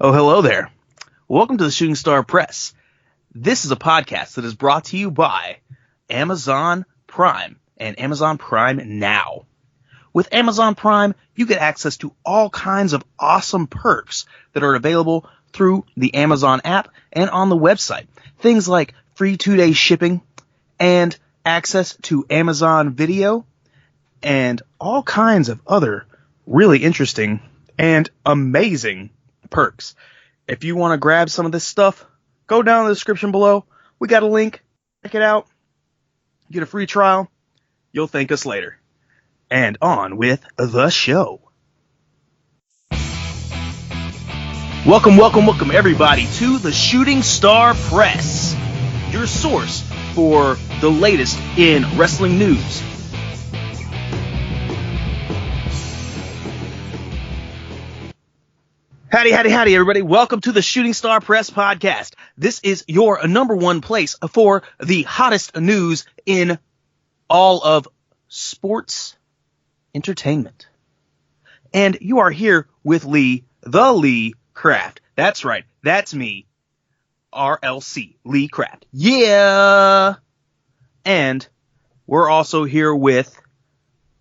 Oh, hello there. Welcome to the Shooting Star Press. This is a podcast that is brought to you by Amazon Prime and Amazon Prime Now. With Amazon Prime, you get access to all kinds of awesome perks that are available through the Amazon app and on the website. Things like free 2-day shipping and access to Amazon Video and all kinds of other really interesting and amazing perks. If you want to grab some of this stuff, go down in the description below. We got a link. Check it out. Get a free trial. You'll thank us later. And on with the show. Welcome everybody to the Shooting Star Press, your source for the latest in wrestling news. Howdy, everybody. Welcome to the Shooting Star Press podcast. This is your number one place for the hottest news in all of sports entertainment. And you are here with Lee, the Lee Craft. That's right. That's me. RLC, Lee Craft. Yeah! And we're also here with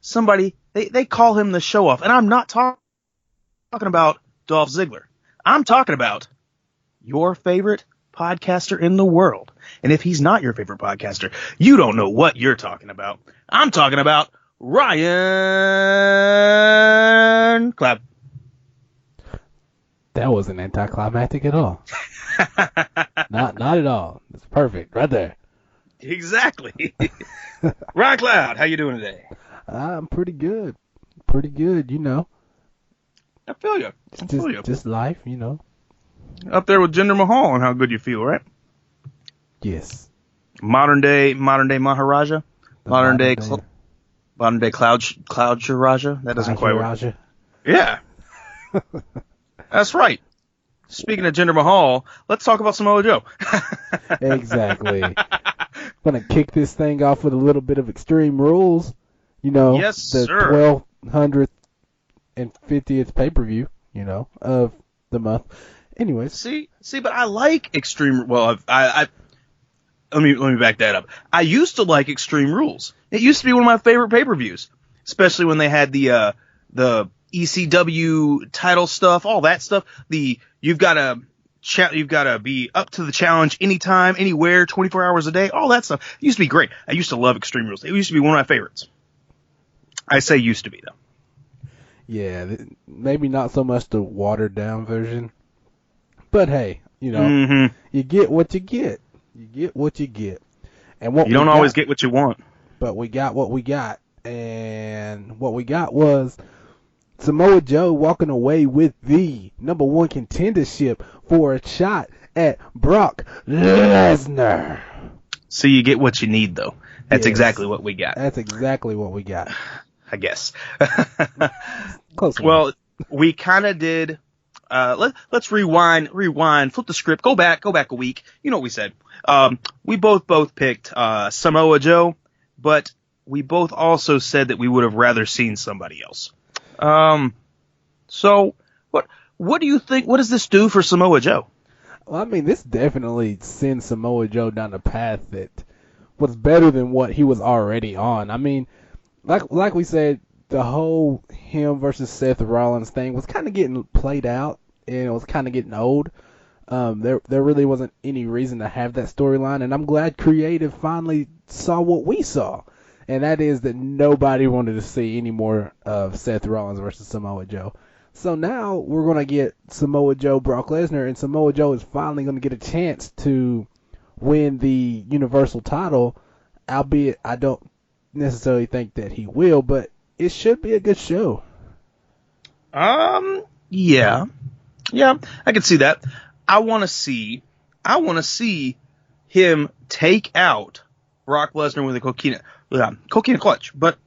somebody, they call him the show off. And I'm not talking about Dolph Ziggler. I'm talking about your favorite podcaster in the world. And if he's not your favorite podcaster, you don't know what you're talking about. I'm talking about Ryan Clapp. That wasn't anticlimactic at all. Not at all. It's perfect right there. Exactly. Ryan Cloud, how you doing today? I'm pretty good. Pretty good, you know. I feel you. Just life, you know. Up there with Jinder Mahal and how good you feel, right? Yes. Modern day Maharaja. Modern day Cloud Raja. That doesn't quite work. Yeah. That's right. Speaking of Jinder Mahal, let's talk about Somoa Joe. Exactly. Gonna kick this thing off with a little bit of Extreme Rules. You know, yes, the sir. 1250th pay-per-view, you know, of the month. Anyways. See, but I like Extreme. Well, let me back that up. I used to like Extreme Rules. It used to be one of my favorite pay-per-views, especially when they had the ECW title stuff, all that stuff. You've got to be up to the challenge anytime, anywhere, 24 hours a day, all that stuff. It used to be great. I used to love Extreme Rules. It used to be one of my favorites. I say used to be, though. Yeah, maybe not so much the watered-down version. But, hey, you know, You get what you get. You get what you get. And what you don't always get what you want. But we got what we got. And what we got was Somoa Joe walking away with the number one contendership for a shot at Brock Lesnar. So you get what you need, though. That's Yes. Exactly what we got. That's exactly what we got. I guess. Close enough. Well, we kind of did. Let's rewind, flip the script, go back a week. You know what we said. We both picked Somoa Joe, but we both also said that we would have rather seen somebody else. So what do you think? What does this do for Somoa Joe? Well, I mean, this definitely sends Somoa Joe down a path that was better than what he was already on. I mean, like we said, the whole him versus Seth Rollins thing was kind of getting played out, and it was kind of getting old. There really wasn't any reason to have that storyline, and I'm glad Creative finally saw what we saw, and that is that nobody wanted to see any more of Seth Rollins versus Somoa Joe. So now we're going to get Somoa Joe, Brock Lesnar, and Samoa Joe is finally going to get a chance to win the Universal title, albeit I don't necessarily think that he will, but it should be a good show. Yeah, I can see that. I want to see him take out Brock Lesnar with a coquina clutch. But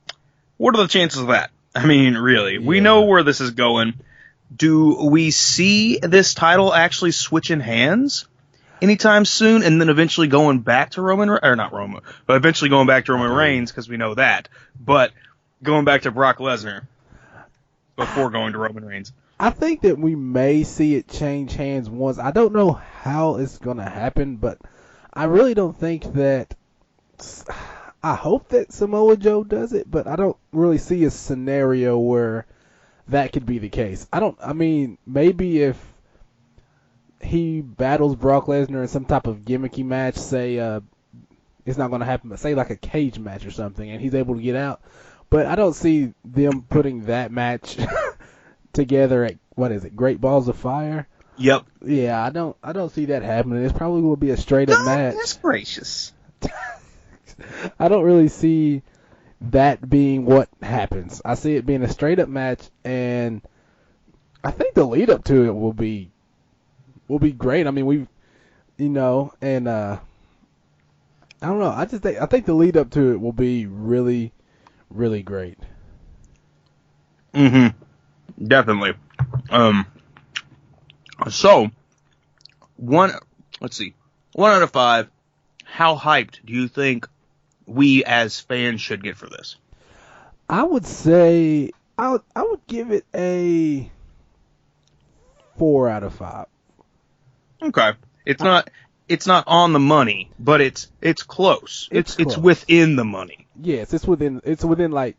what are the chances of that? I mean, really, we know where this is going. Do we see this title actually switching hands anytime soon, and then eventually going back to eventually going back to Roman Reigns, because we know that, but going back to Brock Lesnar before going to Roman Reigns? I think that we may see it change hands once. I don't know how it's going to happen, but I really don't think that. I hope that Samoa Joe does it, but I don't really see a scenario where that could be the case. I mean, maybe if he battles Brock Lesnar in some type of gimmicky match, say it's not going to happen, but say like a cage match or something, and he's able to get out. But I don't see them putting that match together at, what is it, Great Balls of Fire? Yep. Yeah, I don't see that happening. It's probably will be a straight up match. That's gracious. I don't really see that being what happens. I see it being a straight up match, and I think the lead up to it will be great. I mean, and I don't know. I think the lead up to it will be really, really great. Definitely. So one out of 5. How hyped do you think we as fans should get for this? I would say I would give it a 4 out of 5. Okay. It's not on the money, but it's close. It's within the money. Yes, it's within like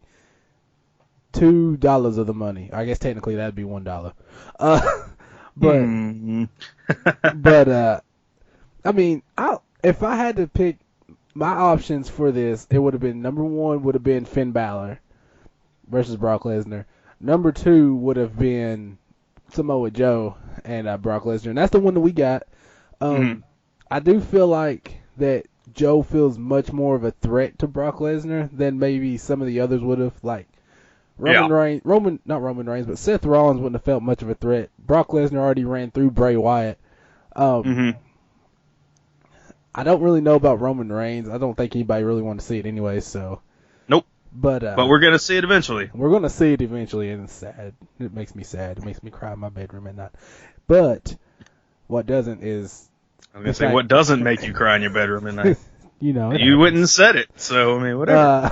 $2 of the money. I guess technically that'd be $1. But I mean, if I had to pick my options for this, it would have been number 1 would have been Finn Balor versus Brock Lesnar. Number 2 would have been Samoa Joe and Brock Lesnar, and that's the one that we got. I do feel like that Joe feels much more of a threat to Brock Lesnar than maybe some of the others would have. Like not Roman Reigns, but Seth Rollins wouldn't have felt much of a threat. Brock Lesnar already ran through Bray Wyatt. I don't really know about Roman Reigns. I don't think anybody really wants to see it anyway. So nope. But we're gonna see it eventually. We're gonna see it eventually, and it's sad. It makes me sad. It makes me cry in my bedroom at night. But what doesn't is I was gonna say what doesn't make you cry in your bedroom at night. You wouldn't have said it, so I mean whatever.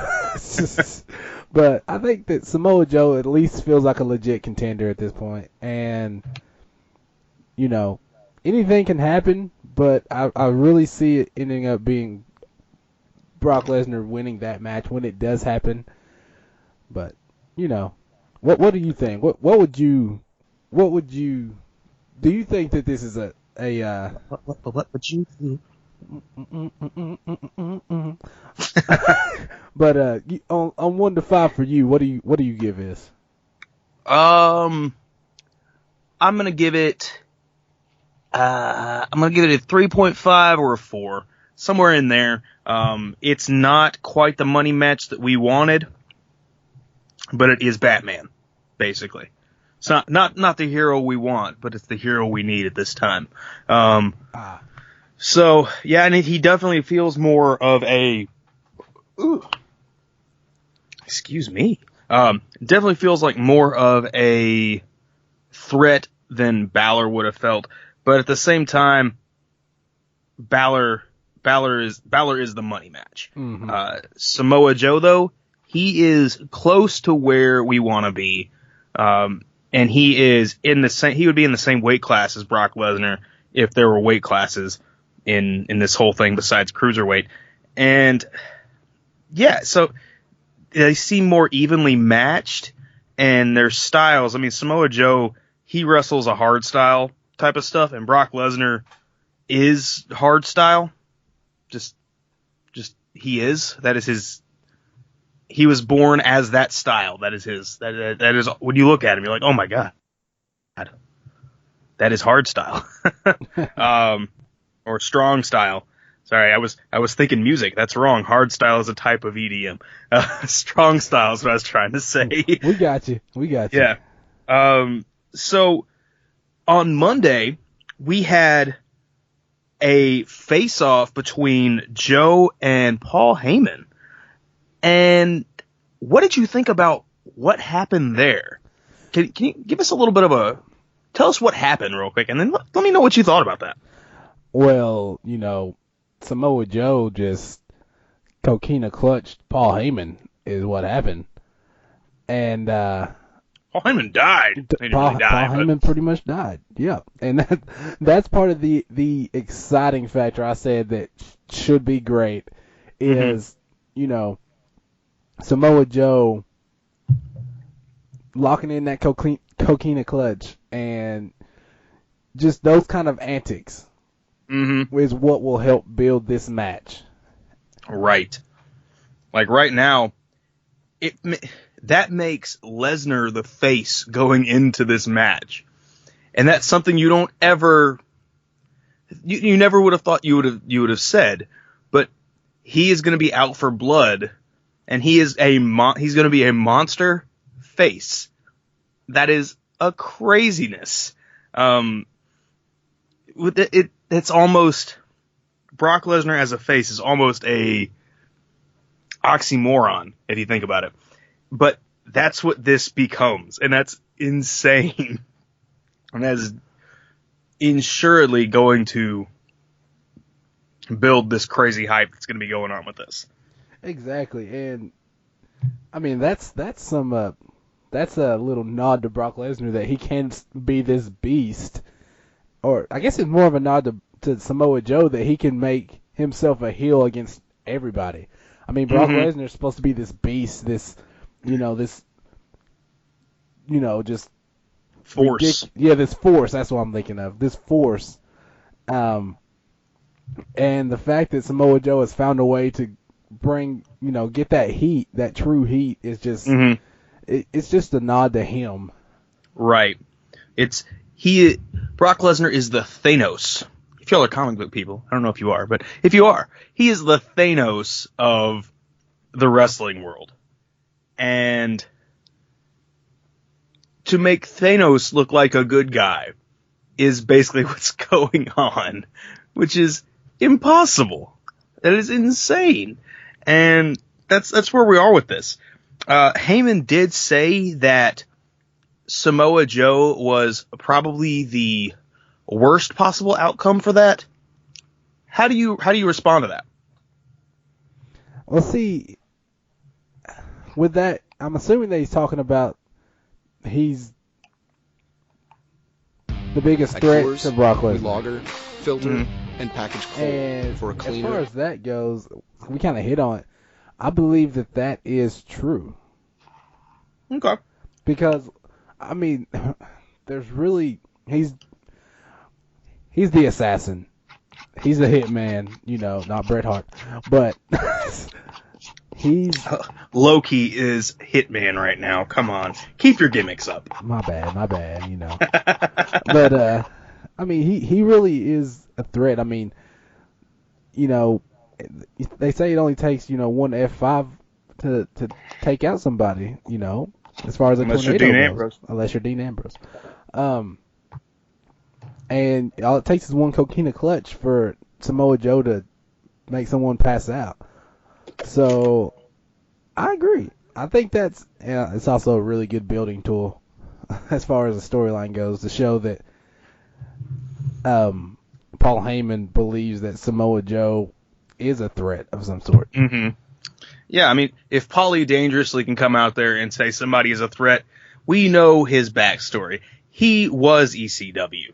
But I think that Samoa Joe at least feels like a legit contender at this point, and anything can happen. But I really see it ending up being Brock Lesnar winning that match when it does happen. But what do you think? What would you do? You think that this is a what would you do? But on 1 to 5 for you, what do you give this? I'm gonna give it. I'm gonna give it a 3.5 or a 4, somewhere in there. It's not quite the money match that we wanted, but it is Batman, basically. It's not the hero we want, but it's the hero we need at this time. So yeah, and he definitely feels more of a. Excuse me. Definitely feels like more of a threat than Balor would have felt. But at the same time, Balor is the money match. Samoa Joe, though, he is close to where we want to be, and he is in the same. He would be in the same weight class as Brock Lesnar if there were weight classes in this whole thing besides cruiserweight. And yeah, so they seem more evenly matched, and their styles. I mean, Samoa Joe, he wrestles a hard style type of stuff, and Brock Lesnar is hard style. Just he is. That is his. He was born as that style. That is his. That is when you look at him, you're like, oh my god, that is hard style, or strong style. Sorry, I was thinking music. That's wrong. Hard style is a type of EDM. Strong style is what I was trying to say. We got you. Yeah. So on Monday, we had a face-off between Joe and Paul Heyman. And what did you think about what happened there? Can you give us a little bit of tell us what happened real quick, and then let me know what you thought about that. Well, Samoa Joe just coquina clutched Paul Heyman is what happened. And Paul Heyman died. He didn't really die, Paul Heyman pretty much died. Yeah, and that's part of the exciting factor I said that should be great is Samoa Joe locking in that coquina clutch and just those kind of antics is what will help build this match. Right. Like right now, that makes Lesnar the face going into this match. And that's something you don't ever, you never would have thought you would have said, but he is going to be out for blood, and he's going to be a monster face. That is a craziness. It's almost, Brock Lesnar as a face is almost a oxymoron if you think about it. But that's what this becomes, and that's insane. And that is assuredly going to build this crazy hype that's going to be going on with this. Exactly, and I mean that's a little nod to Brock Lesnar that he can be this beast, or I guess it's more of a nod to Samoa Joe that he can make himself a heel against everybody. I mean, Brock Lesnar is supposed to be this beast, just force. This force. That's what I'm thinking of. This force. And the fact that Samoa Joe has found a way to bring, get that heat, that true heat, is just, it's just a nod to him. Right. Brock Lesnar is the Thanos. If y'all are comic book people, I don't know if you are, but if you are, he is the Thanos of the wrestling world. And to make Thanos look like a good guy is basically what's going on, which is impossible. That is insane. And that's where we are with this. Heyman did say that Samoa Joe was probably the worst possible outcome for that. How do you respond to that? Well, see, with that, I'm assuming that he's talking about he's the biggest threat to Brock Lesnar. Lager, filter, and package cold and for a cleaner. As far as that goes, we kind of hit on it. I believe that is true. Okay. Because, I mean, there's really he's the assassin. He's the hitman, not Bret Hart. But he's Loki is Hitman right now. Come on. Keep your gimmicks up. My bad. But I mean, he really is a threat. I mean, they say it only takes, one F5 to take out somebody, as far as a unless tornado you're Dean goes. Ambrose. Unless you're Dean Ambrose. And all it takes is one coquina clutch for Samoa Joe to make someone pass out. So, I agree. I think it's also a really good building tool as far as the storyline goes to show that Paul Heyman believes that Samoa Joe is a threat of some sort. Mm-hmm. Yeah, I mean, if Paulie Dangerously can come out there and say somebody is a threat, we know his backstory. He was ECW.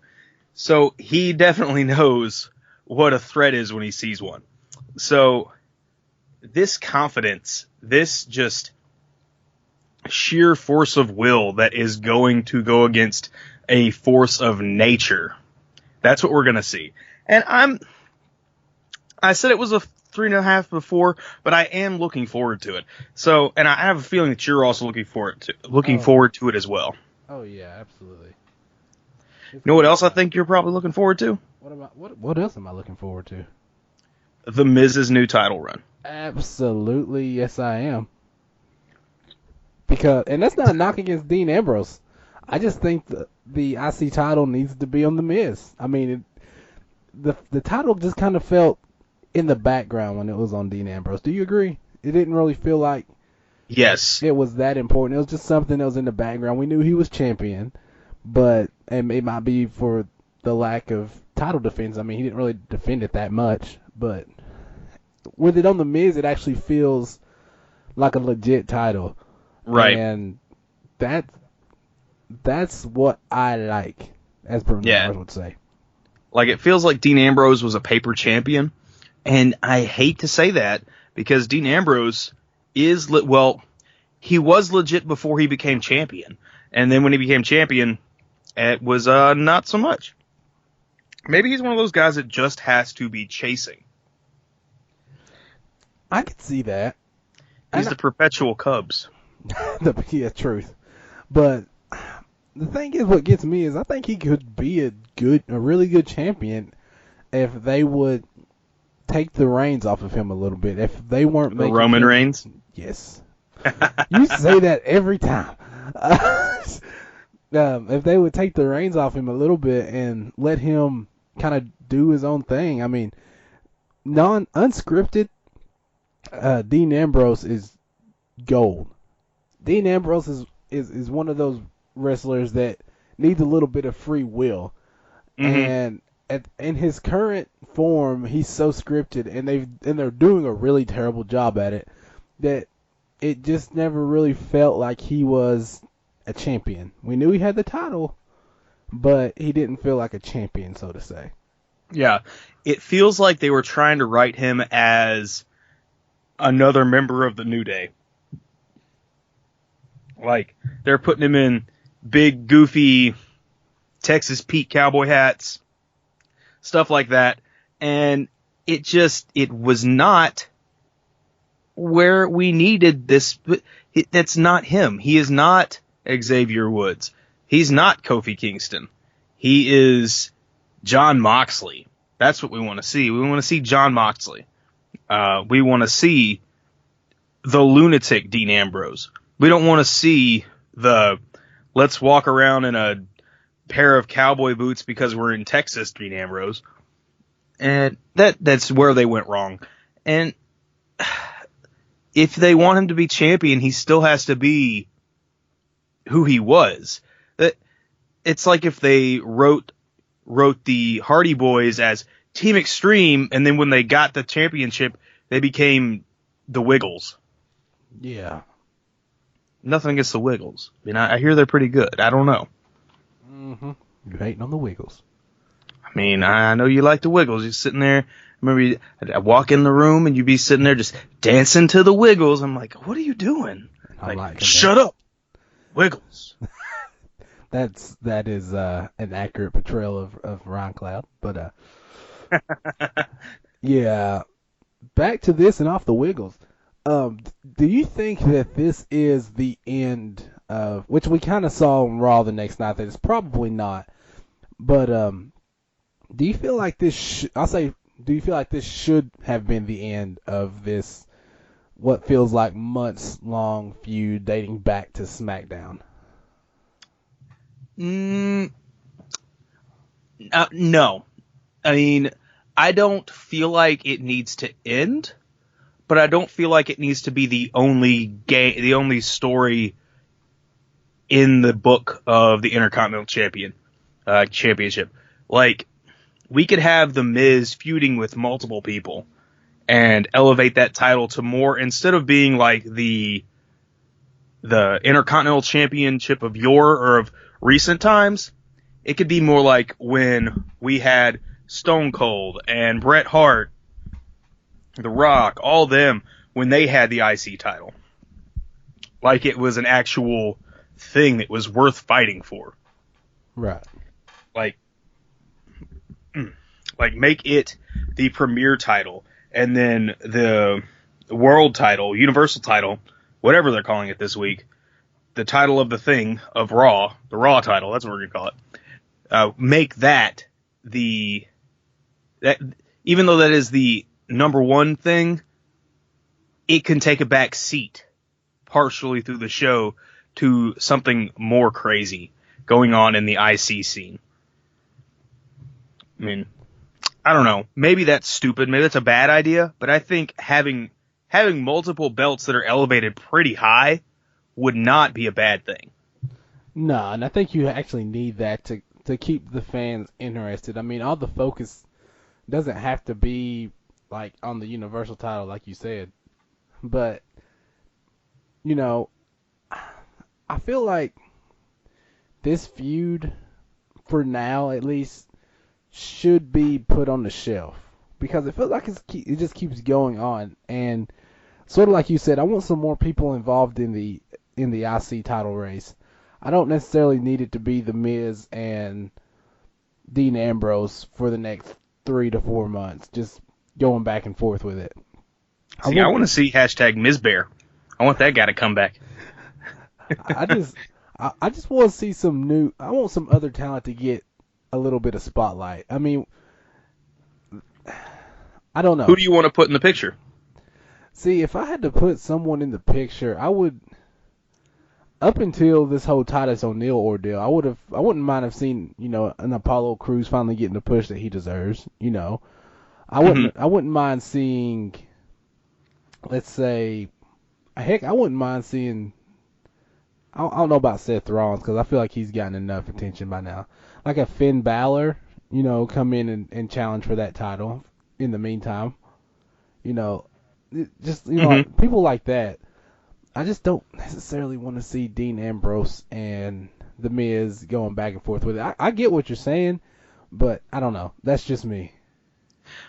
So he definitely knows what a threat is when he sees one. So this confidence, this just sheer force of will that is going to go against a force of nature, that's what we're going to see. And I said it was a 3.5 before, but I am looking forward to it. So, and I have a feeling that you're also looking forward to it as well. Oh yeah, absolutely. You know what else I think you're probably looking forward to? What else am I looking forward to? The Miz's new title run. Absolutely, yes I am. And that's not a knock against Dean Ambrose. I just think the IC title needs to be on the Miz. I mean, the title just kind of felt in the background when it was on Dean Ambrose. Do you agree? It didn't really feel like it was that important. It was just something that was in the background. We knew he was champion, and it might be for the lack of title defense. I mean, he didn't really defend it that much, but with it on the Miz, it actually feels like a legit title. Right. And that That's what I like, as Bruno Mars would say. Like, it feels like Dean Ambrose was a paper champion, and I hate to say that because Dean Ambrose is, he was legit before he became champion, and then when he became champion, it was not so much. Maybe he's one of those guys that just has to be chasing. I could see that. He's the perpetual Cubs. Yeah, truth. But the thing is, what gets me is I think he could be a really good champion if they would take the reins off of him a little bit. If they weren't making Roman Reigns? Yes. You say that every time. If they would take the reins off him a little bit and let him kind of do his own thing. I mean, unscripted, Dean Ambrose is gold. Dean Ambrose is one of those wrestlers that needs a little bit of free will. Mm-hmm. And in his current form, he's so scripted, and they're doing a really terrible job at it, that it just never really felt like he was a champion. We knew he had the title, but he didn't feel like a champion, so to say. Yeah, it feels like they were trying to write him as another member of the New Day. Like, they're putting him in big, goofy Texas Pete cowboy hats, stuff like that, and it was not where we needed this. That's not him. He is not Xavier Woods. He's not Kofi Kingston. He is Jon Moxley. That's what we want to see. We want to see Jon Moxley. We want to see the lunatic Dean Ambrose. We don't want to see the let's walk around in a pair of cowboy boots because we're in Texas Dean Ambrose. And that's where they went wrong. And if they want him to be champion, he still has to be who he was. It's like if they wrote the Hardy Boyz as Team Extreme, and then when they got the championship, they became the Wiggles. Yeah. Nothing against the Wiggles. I mean, I hear they're pretty good. I don't know. Mm-hmm. You're hating on the Wiggles. I mean, I know you like the Wiggles. You're sitting there. Remember, I walk in the room and you'd be sitting there just dancing to the Wiggles. I'm like, what are you doing? Like, shut up, Wiggles. That is an accurate portrayal of Ron Cloud. But yeah, back to this and off the Wiggles. Do you think that this is the end of, which we kind of saw on Raw the next night, that it's probably not, but do you feel like this do you feel like this should have been the end of this, what feels like months long feud dating back to SmackDown? No. I mean, I don't feel like it needs to end, but I don't feel like it needs to be the only story in the book of the Intercontinental Championship. Like, we could have The Miz feuding with multiple people and elevate that title to more, instead of being like the Intercontinental Championship of yore or of recent times, it could be more like when we had Stone Cold and Bret Hart, The Rock, all them, when they had the IC title. Like it was an actual thing that was worth fighting for. Right. Like make it the premier title, and then the world title, universal title, whatever they're calling it this week, the title of the thing of Raw, the Raw title, that's what we're going to call it. Make that even though that is the number one thing, it can take a back seat partially through the show to something more crazy going on in the IC scene. I mean, I don't know. Maybe that's stupid. Maybe that's a bad idea. But I think having multiple belts that are elevated pretty high would not be a bad thing. No, and I think you actually need that to keep the fans interested. I mean, all the focus doesn't have to be like on the Universal title, like you said. But, you know, I feel like this feud, for now at least, should be put on the shelf because it feels like it just keeps going on. And sort of like you said, I want some more people involved in the IC title race. I don't necessarily need it to be The Miz and Dean Ambrose for the next 3 to 4 months, just going back and forth with it. I want to see #MizBear. I want that guy to come back. I just want to see some new. I want some other talent to get a little bit of spotlight. I mean, I don't know. Who do you want to put in the picture? See, if I had to put someone in the picture, I would. Up until this whole Titus O'Neil ordeal, I wouldn't mind have seen, an Apollo Crews finally getting the push that he deserves. I wouldn't mind seeing, let's say, heck, I wouldn't mind seeing. I don't know about Seth Rollins because I feel like he's gotten enough attention by now. Like a Finn Balor, come in and challenge for that title. In the meantime, like people like that. I just don't necessarily want to see Dean Ambrose and The Miz going back and forth with it. I get what you're saying, but I don't know. That's just me.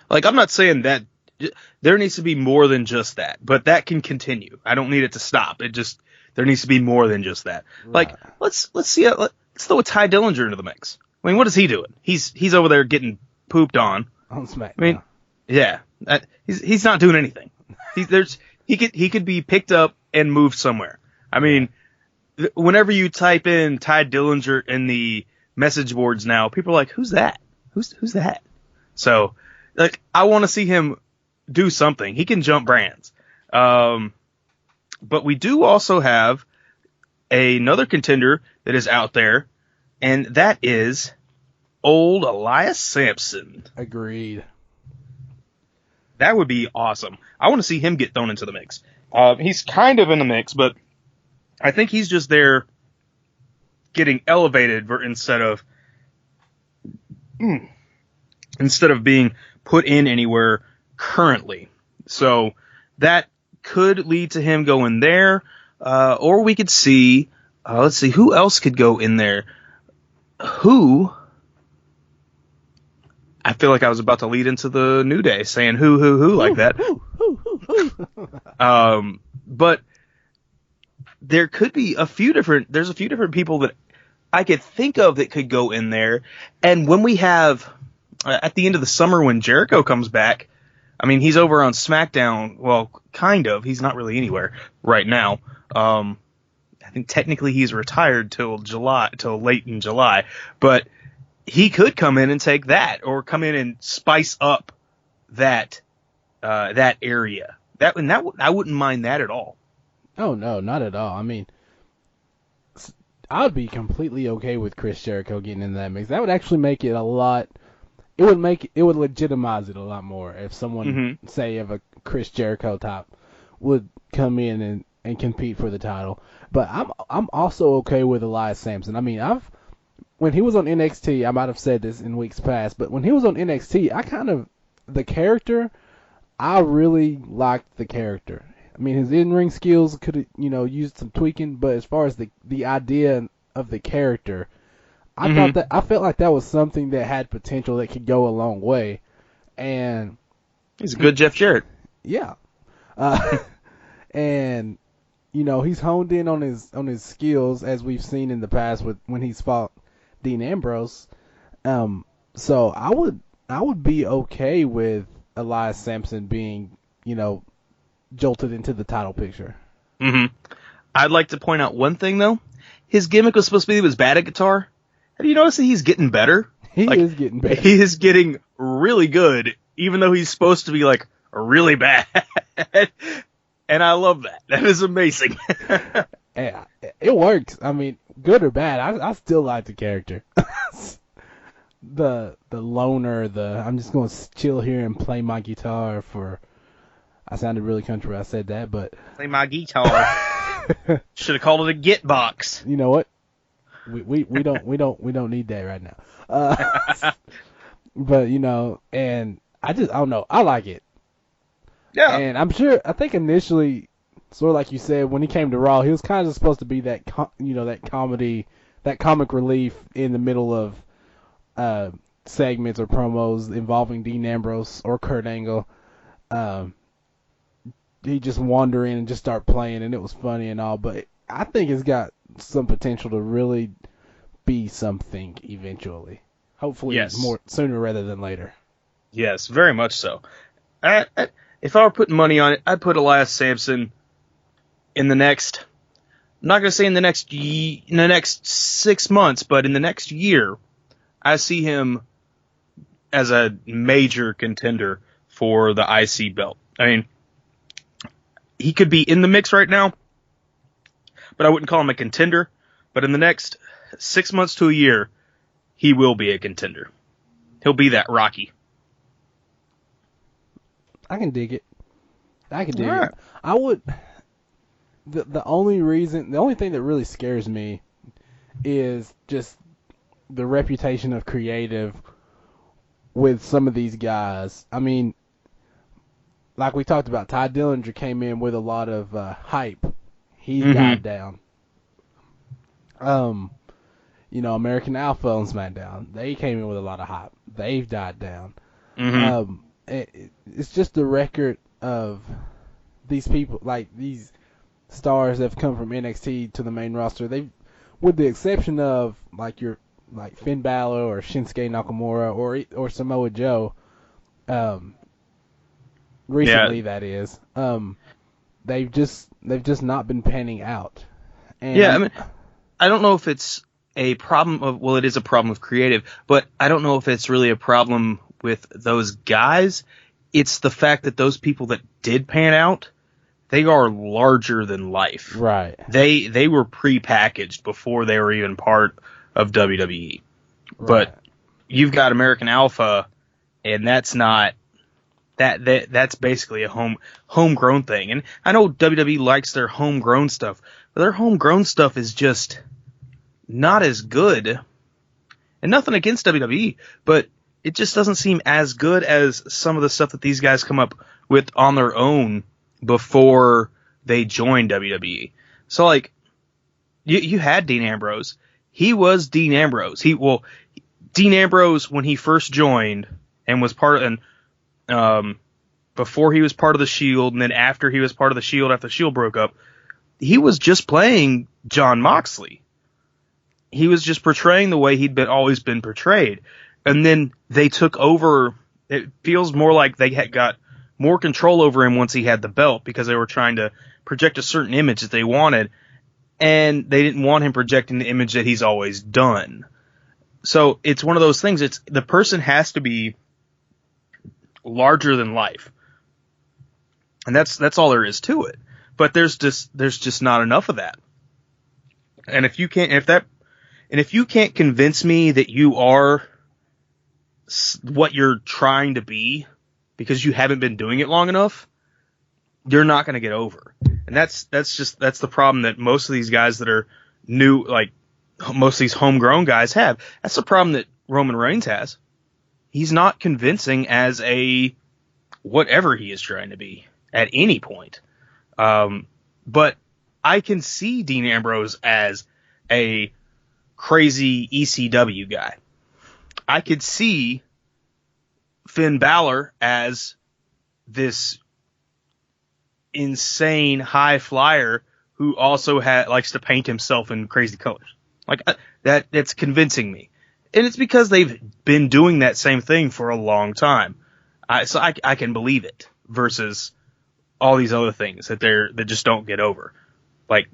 Like, I'm not saying that there needs to be more than just that, but that can continue. I don't need it to stop. There needs to be more than just that. Right. Like, let's throw a Ty Dillinger into the mix. I mean, what is he doing? He's over there getting pooped on SmackDown. I mean, yeah, he's not doing anything. He could be picked up and moved somewhere. I mean, whenever you type in Ty Dillinger in the message boards now, people are like, "Who's that? Who's that?" So, like, I want to see him do something. He can jump brands. But we do also have another contender that is out there, and that is old Elias Sampson. Agreed. That would be awesome. I want to see him get thrown into the mix. He's kind of in the mix, but I think he's just there getting elevated instead of being put in anywhere currently. So that could lead to him going there, or we could see. Let's see, who else could go in there? Who? I feel like I was about to lead into the New Day, saying who like that. But there could be there's a few different people that I could think of that could go in there. And when we have, at the end of the summer when Jericho comes back, I mean, he's over on SmackDown. Well, kind of. He's not really anywhere right now. I think technically he's retired till late in July, but he could come in and take that, or come in and spice up that area. I wouldn't mind that at all. Oh no, not at all. I mean, I would be completely okay with Chris Jericho getting in that mix. That would actually make it a lot. It would legitimize it a lot more if someone, say, of a Chris Jericho type would come in and compete for the title. But I'm also okay with Elias Sampson. I mean, when he was on NXT, I might have said this in weeks past, but when he was on NXT, the character, I really liked the character. I mean, his in-ring skills could have, used some tweaking, but as far as the idea of the character, I felt like that was something that had potential that could go a long way. And he's a good Jeff Jarrett. Yeah. And he's honed in on his skills, as we've seen in the past when he's fought Dean Ambrose. So I would be okay with Elias Sampson being, jolted into the title picture. I'd like to point out one thing though. His gimmick was supposed to be he was bad at guitar. Have you noticed that he's getting better? He is getting better. He is getting really good, even though he's supposed to be like really bad. And I love that. That is amazing. Yeah, it works. I mean, good or bad, I still like the character. the loner, I'm just going to chill here and play my guitar for. I sounded really country when I said that, but play my guitar. Should have called it a Git box. You know what? We don't need that right now. But and I don't know. I like it. Yeah. And I think initially, sort of like you said, when he came to Raw, he was kind of supposed to be that that comedy that comic relief in the middle of segments or promos involving Dean Ambrose or Kurt Angle. He just wander in and just start playing, and it was funny and all. But I think it's got some potential to really be something eventually. Hopefully, Yes. more sooner rather than later. Yes, very much so. If I were putting money on it, I'd put Elias Sampson in the next. I'm not gonna say in the next 6 months, but in the next year, I see him as a major contender for the IC belt. I mean, he could be in the mix right now, but I wouldn't call him a contender. But in the next 6 months to a year, he will be a contender. He'll be that Rocky. I can dig it. I can dig All right. it. I would. The only thing that really scares me is just the reputation of creative with some of these guys. I mean, like we talked about, Ty Dillinger came in with a lot of hype. He's died down. American Alpha on SmackDown, they came in with a lot of hype. They've died down. It's just the record of these people, like these stars that have come from NXT to the main roster. They, with the exception of like Finn Balor or Shinsuke Nakamura or Samoa Joe, recently that is, they've just not been panning out. And I mean, I don't know if it's a problem of, well, it is a problem of creative, but I don't know if it's really a problem with those guys. It's the fact that those people that did pan out, they are larger than life. Right. They were prepackaged before they were even part of WWE. Right. But you've got American Alpha, and that's not that's basically a homegrown thing. And I know WWE likes their homegrown stuff, but their homegrown stuff is just not as good. And nothing against WWE, but it just doesn't seem as good as some of the stuff that these guys come up with on their own before they joined WWE. So, like, you had Dean Ambrose. He was Dean Ambrose. Dean Ambrose, when he first joined and was before he was part of the Shield, and then after he was part of the Shield, after the Shield broke up, he was just playing Jon Moxley. He was just portraying the way he'd always been portrayed. And then they took over. It feels more like they had got more control over him once he had the belt, because they were trying to project a certain image that they wanted, and they didn't want him projecting the image that he's always done. So it's one of those things. It's the person has to be larger than life, and that's all there is to it. But there's just not enough of that. And if you can't convince me that you are what you're trying to be, because you haven't been doing it long enough, you're not going to get over. And that's the problem that most of these guys that are new, like most of these homegrown guys have. That's the problem that Roman Reigns has. He's not convincing as a whatever he is trying to be at any point. But I can see Dean Ambrose as a crazy ECW guy. I could see Finn Balor as this insane high flyer who also likes to paint himself in crazy colors. Like that's convincing me. And it's because they've been doing that same thing for a long time. So I can believe it, versus all these other things that just don't get over. Like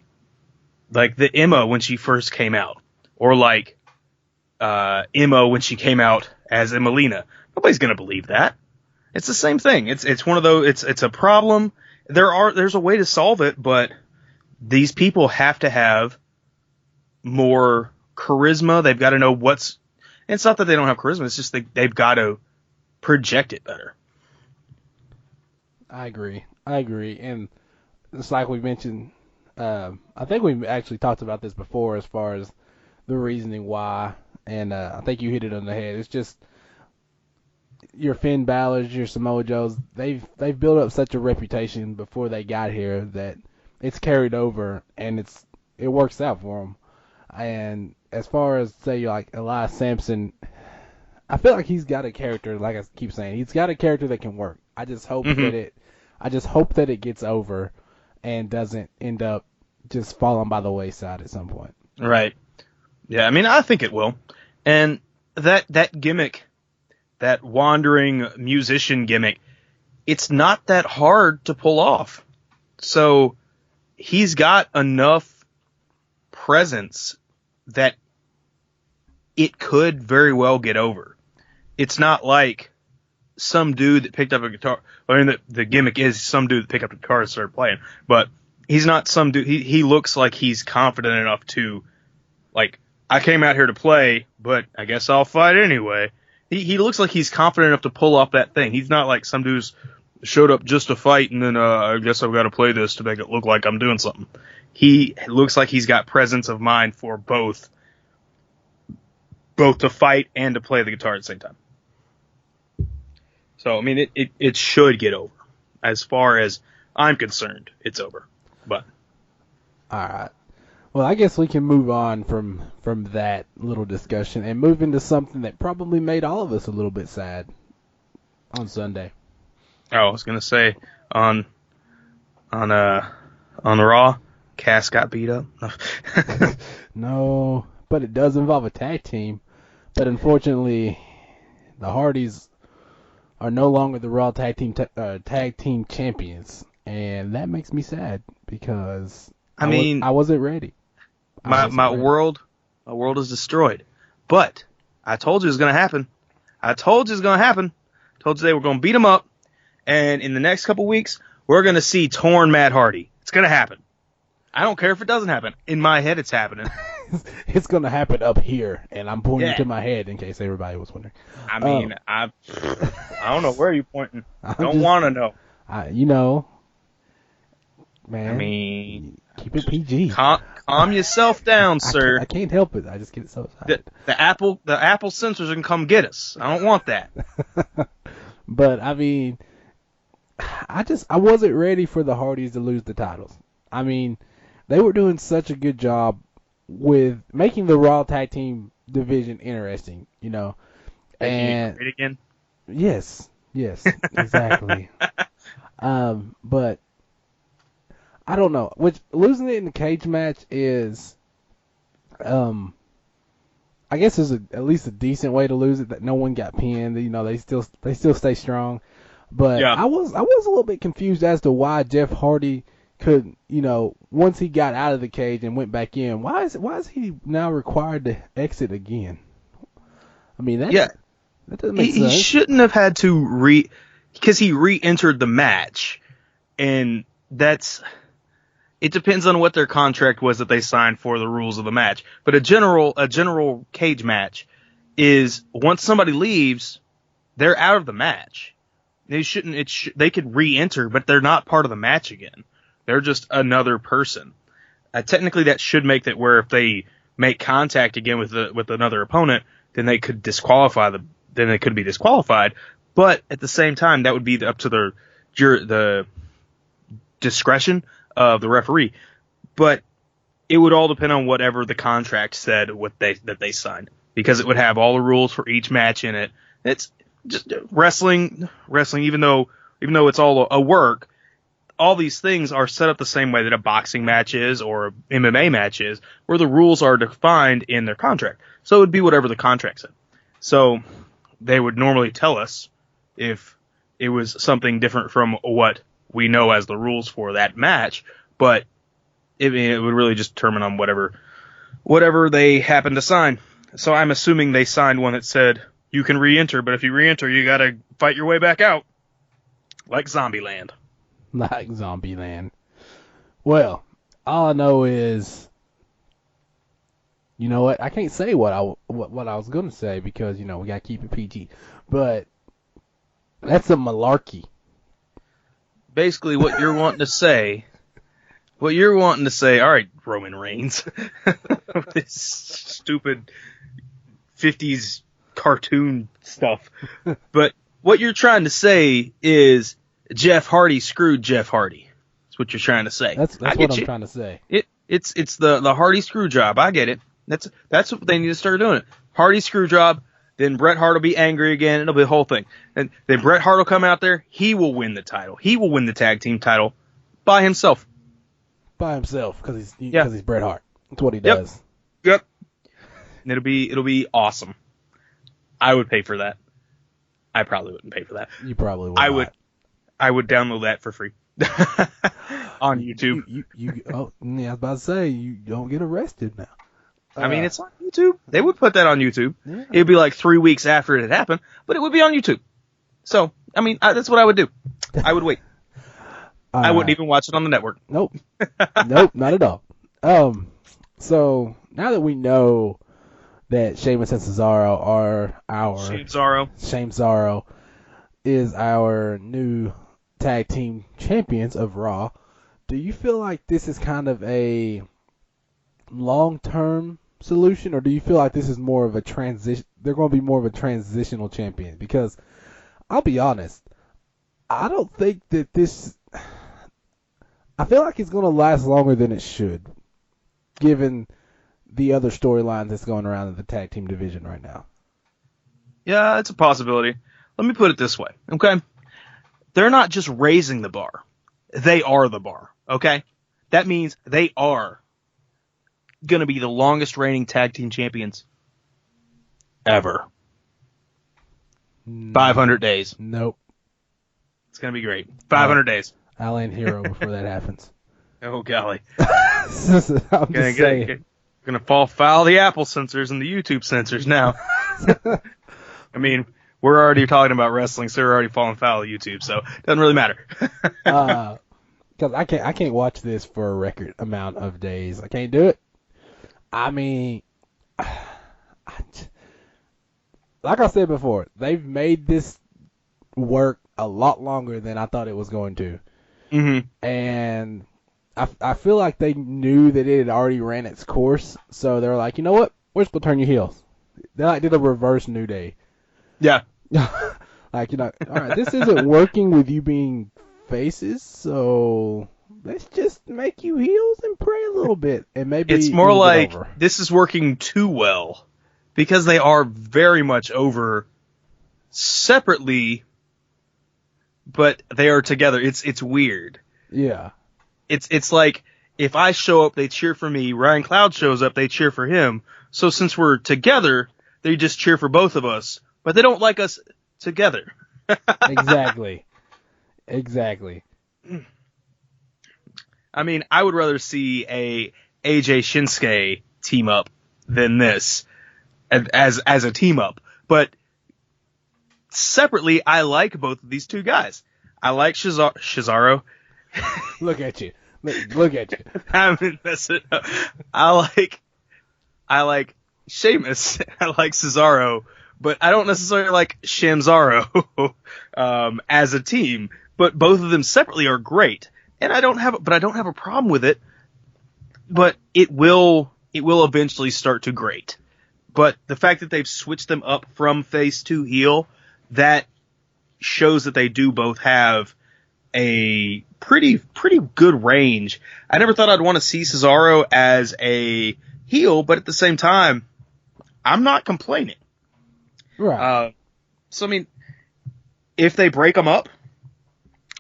the Emma when she first came out, or like Emma when she came out as Emelina. Nobody's gonna believe that. It's the same thing. It's one of those. It's a problem. There's a way to solve it, but these people have to have more charisma. They've got to know what's. And it's not that they don't have charisma. It's just they've got to project it better. I agree, and it's like we mentioned. I think we've actually talked about this before, as far as the reasoning why, and I think you hit it on the head. It's just your Finn Balor's, your Samoa Joe's. They've built up such a reputation before they got here that it's carried over, and it works out for them. And as far as say like Elias Sampson, I feel like he's got a character. Like I keep saying, he's got a character that can work. I just hope that it gets over and doesn't end up just falling by the wayside at some point. Right. Yeah, I mean, I think it will. And that gimmick, that wandering musician gimmick, it's not that hard to pull off. So he's got enough presence that it could very well get over. It's not like some dude that picked up a guitar. I mean, the gimmick is some dude that picked up a guitar and started playing. But he's not some dude. He looks like he's confident enough to, like, I came out here to play, but I guess I'll fight anyway. He looks like he's confident enough to pull off that thing. He's not like some dude's showed up just to fight and then I guess I've got to play this to make it look like I'm doing something. He looks like he's got presence of mind for both to fight and to play the guitar at the same time. So, I mean, it should get over. As far as I'm concerned, it's over. But all right. Well, I guess we can move on from that little discussion and move into something that probably made all of us a little bit sad on Sunday. Oh, I was gonna say on the Raw, Cass got beat up. No, but it does involve a tag team. But unfortunately, the Hardys are no longer the Raw tag team champions, and that makes me sad because I wasn't ready. My world is destroyed. But I told you it was gonna happen. Told you they were gonna beat him up. And in the next couple weeks, we're going to see torn Matt Hardy. It's going to happen. I don't care if it doesn't happen. In my head, it's happening. It's going to happen up here, and I'm pointing to my head in case everybody was wondering. I mean, I don't know where you're pointing. Don't want to know. Man. I mean, keep it PG. Calm yourself down, sir. I can't help it. I just get so excited. The Apple censors can come get us. I don't want that. But I mean, I wasn't ready for the Hardys to lose the titles. I mean, they were doing such a good job with making the Raw tag team division interesting, And great again? Yes, exactly. But I don't know. Losing it in the cage match is, I guess is at least a decent way to lose it. That no one got pinned. They still stay strong. But yeah. I was a little bit confused as to why Jeff Hardy could, once he got out of the cage and went back in, why is he now required to exit again? I mean, that doesn't make sense. He shouldn't have had to because he re-entered the match, and it depends on what their contract was that they signed for the rules of the match. But a general cage match is once somebody leaves, they're out of the match. They shouldn't. They could re-enter, but they're not part of the match again. They're just another person. Technically, that should make that where if they make contact again with another opponent, then they could disqualify them. Then they could be disqualified. But at the same time, that would be up to the discretion of the referee. But it would all depend on whatever the contract said that they signed, because it would have all the rules for each match in it. It's just wrestling, even though it's all a work, all these things are set up the same way that a boxing match is or a MMA match is, where the rules are defined in their contract. So it would be whatever the contract said. So they would normally tell us if it was something different from what we know as the rules for that match, but it would really just determine on whatever they happen to sign. So I'm assuming they signed one that said, you can re-enter, but if you re-enter, you gotta fight your way back out. Like Zombieland. Like Zombieland. Well, all I know is, you know what? I can't say what I was gonna say because, we gotta keep it PG. But that's a malarkey. Basically, what you're wanting to say, all right, Roman Reigns, this stupid 50s cartoon stuff. But what you're trying to say is Jeff Hardy screwed Jeff Hardy. That's what you're trying to say. That's what I'm trying to say. It's the Hardy screw job. I get it. That's what they need to start doing. Hardy screw job, then Bret Hart will be angry again. It'll be the whole thing. And then Bret Hart will come out there. He will win the title. He will win the tag team title by himself. By himself, because he's Bret Hart. That's what he does. Yep. And it'll be awesome. I would pay for that. I probably wouldn't pay for that. You probably would. I would download that for free on YouTube. I was about to say, you don't get arrested now. I mean, it's on YouTube. They would put that on YouTube. Yeah. It would be like 3 weeks after it had happened, but it would be on YouTube. So, I mean, that's what I would do. I would wait. I wouldn't even watch it on the network. Nope. Nope, not at all. So, now that we know that Sheamus and Cesaro are Shame Cesaro is our new tag team champions of Raw, do you feel like this is kind of a long-term solution, or do you feel like this is more of a transition? They're going to be more of a transitional champion? Because I'll be honest, I don't think that this. I feel like it's going to last longer than it should, given the other storylines that's going around in the tag team division right now. Yeah, it's a possibility. Let me put it this way, okay? They're not just raising the bar. They are the bar, okay? That means they are going to be the longest reigning tag team champions ever. 500 days. Nope. It's going to be great. 500 days. I'll end Hero before that happens. Oh, golly. I'm just saying. Going to fall foul of the Apple censors and the YouTube censors now. I mean, we're already talking about wrestling, so we're already falling foul of YouTube, so it doesn't really matter. Because I can't watch this for a record amount of days. I can't do it. I mean, like I said before, they've made this work a lot longer than I thought it was going to. Mm-hmm. And I feel like they knew that it had already ran its course, so they're like, you know what? We're just going to turn your heels. They like did a reverse New Day. Yeah. Like, you know, all right, this isn't working with you being faces, so let's just make you heels and pray a little bit, and maybe it's more like this is working too well, because they are very much over separately, but they are together. It's weird. Yeah. It's like if I show up, they cheer for me. Ryan Cloud shows up, they cheer for him. So since we're together, they just cheer for both of us, but they don't like us together. Exactly. I mean, I would rather see a AJ Shinsuke team up than this as a team up. But separately, I like both of these two guys. I like Cesaro. Look at you. Look at you. I'm messing up. I like Sheamus. I like Cesaro. But I don't necessarily like Shamzaro as a team. But both of them separately are great. And I don't have a problem with it. But it will eventually start to grate. But the fact that they've switched them up from face to heel, that shows that they do both have a pretty good range. I never thought I'd want to see Cesaro as a heel, but at the same time, I'm not complaining. Right. So, I mean, if they break them up,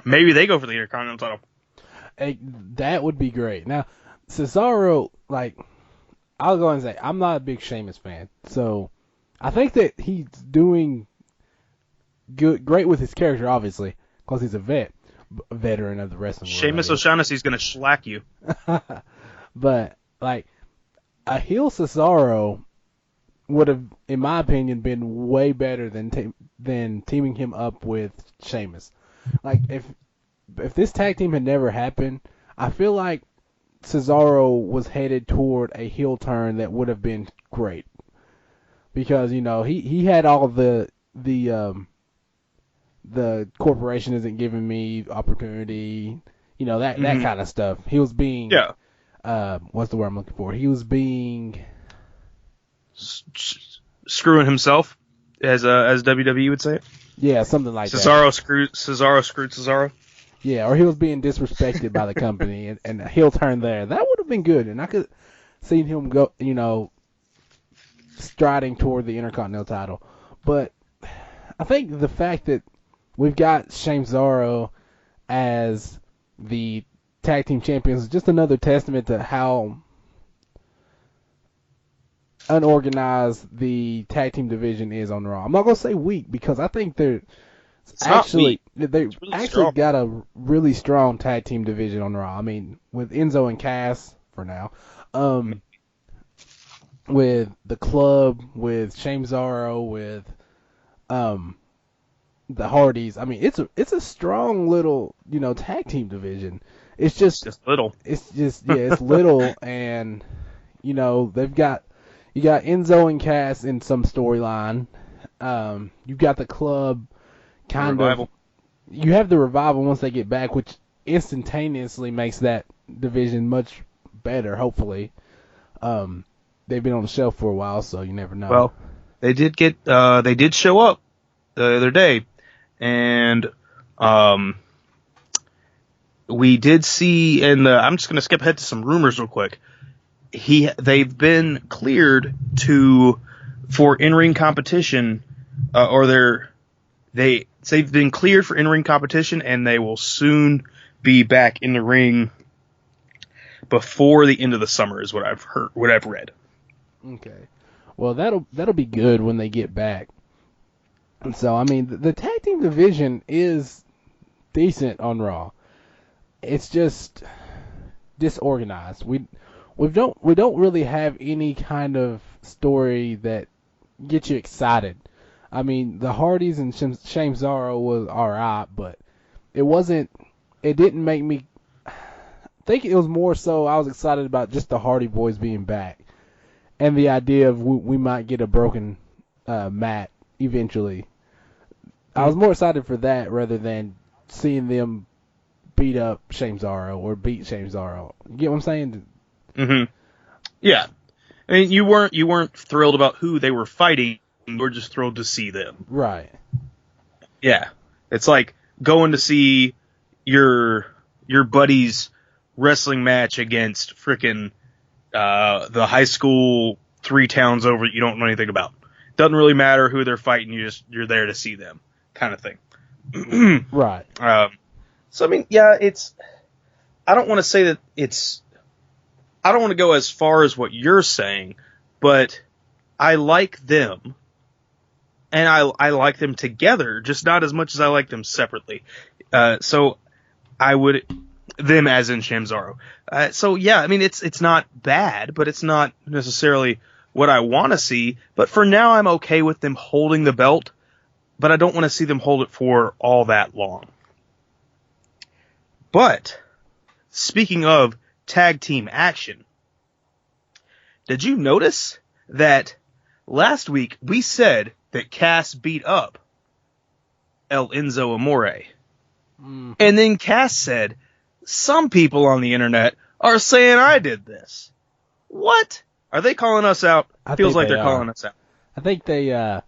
maybe they go for the Intercontinental title. Hey, that would be great. Now, Cesaro, like, I'll go and say, I'm not a big Sheamus fan. So, I think that he's doing great with his character, obviously, because he's a veteran of the wrestling world. Sheamus O'Shaughnessy's going to shellac you. But, like, a heel Cesaro would have, in my opinion, been way better than teaming him up with Sheamus. Like, if this tag team had never happened, I feel like Cesaro was headed toward a heel turn that would have been great. Because, you know, he had all the corporation isn't giving me opportunity, you know, that kind of stuff. He was being, what's the word I'm looking for? He was being screwing himself, as WWE would say it. Yeah, something like that. Cesaro screwed Cesaro. Yeah, or he was being disrespected by the company, and a heel turn there. That would have been good, and I could see him go, you know, striding toward the Intercontinental title. But I think the fact that we've got Cesaro as the tag team champions is just another testament to how unorganized the tag team division is on Raw. I'm not gonna say weak because I think they really got a really strong tag team division on Raw. I mean, with Enzo and Cass for now, with the Club, with Cesaro, with the Hardys. I mean, it's a strong little tag team division. It's just little. It's just it's little, and they've got. You got Enzo and Cass in some storyline. You've got the Club kind of. You have the Revival once they get back, which instantaneously makes that division much better, hopefully. They've been on the shelf for a while, so you never know. Well, they did show up the other day, and we did see I'm just going to skip ahead to some rumors real quick. They've been cleared for in-ring competition, they've been cleared for in-ring competition, and they will soon be back in the ring before the end of the summer, is what I've read. Okay, well that'll be good when they get back. And so I mean the tag team division is decent on Raw. It's just disorganized. We don't really have any kind of story that gets you excited. I mean, the Hardys and Cesaro was alright, but it didn't make me. I think it was more so I was excited about just the Hardy Boyz being back, and the idea of we might get a broken mat eventually. I was more excited for that rather than seeing them beat up Cesaro or beat Cesaro. You get what I'm saying? Mm-hmm. Yeah. I mean, you weren't thrilled about who they were fighting. You were just thrilled to see them. Right. Yeah. It's like going to see your buddy's wrestling match against frickin' the high school 3 towns over that you don't know anything about. Doesn't really matter who they're fighting. You're there to see them, kind of thing. Right. So I mean, yeah, I don't want to say that I don't want to go as far as what you're saying, but I like them, and I like them together, just not as much as I like them separately. So I would them as in Cesaro. So yeah, I mean it's not bad, but it's not necessarily what I want to see. But for now, I'm okay with them holding the belt, but I don't want to see them hold it for all that long. But speaking of tag team action, did you notice that last week we said that Cass beat up El Enzo Amore? And then Cass said, some people on the internet are saying I did this. What? Are they calling us out? Feels like they're calling us out. I think they're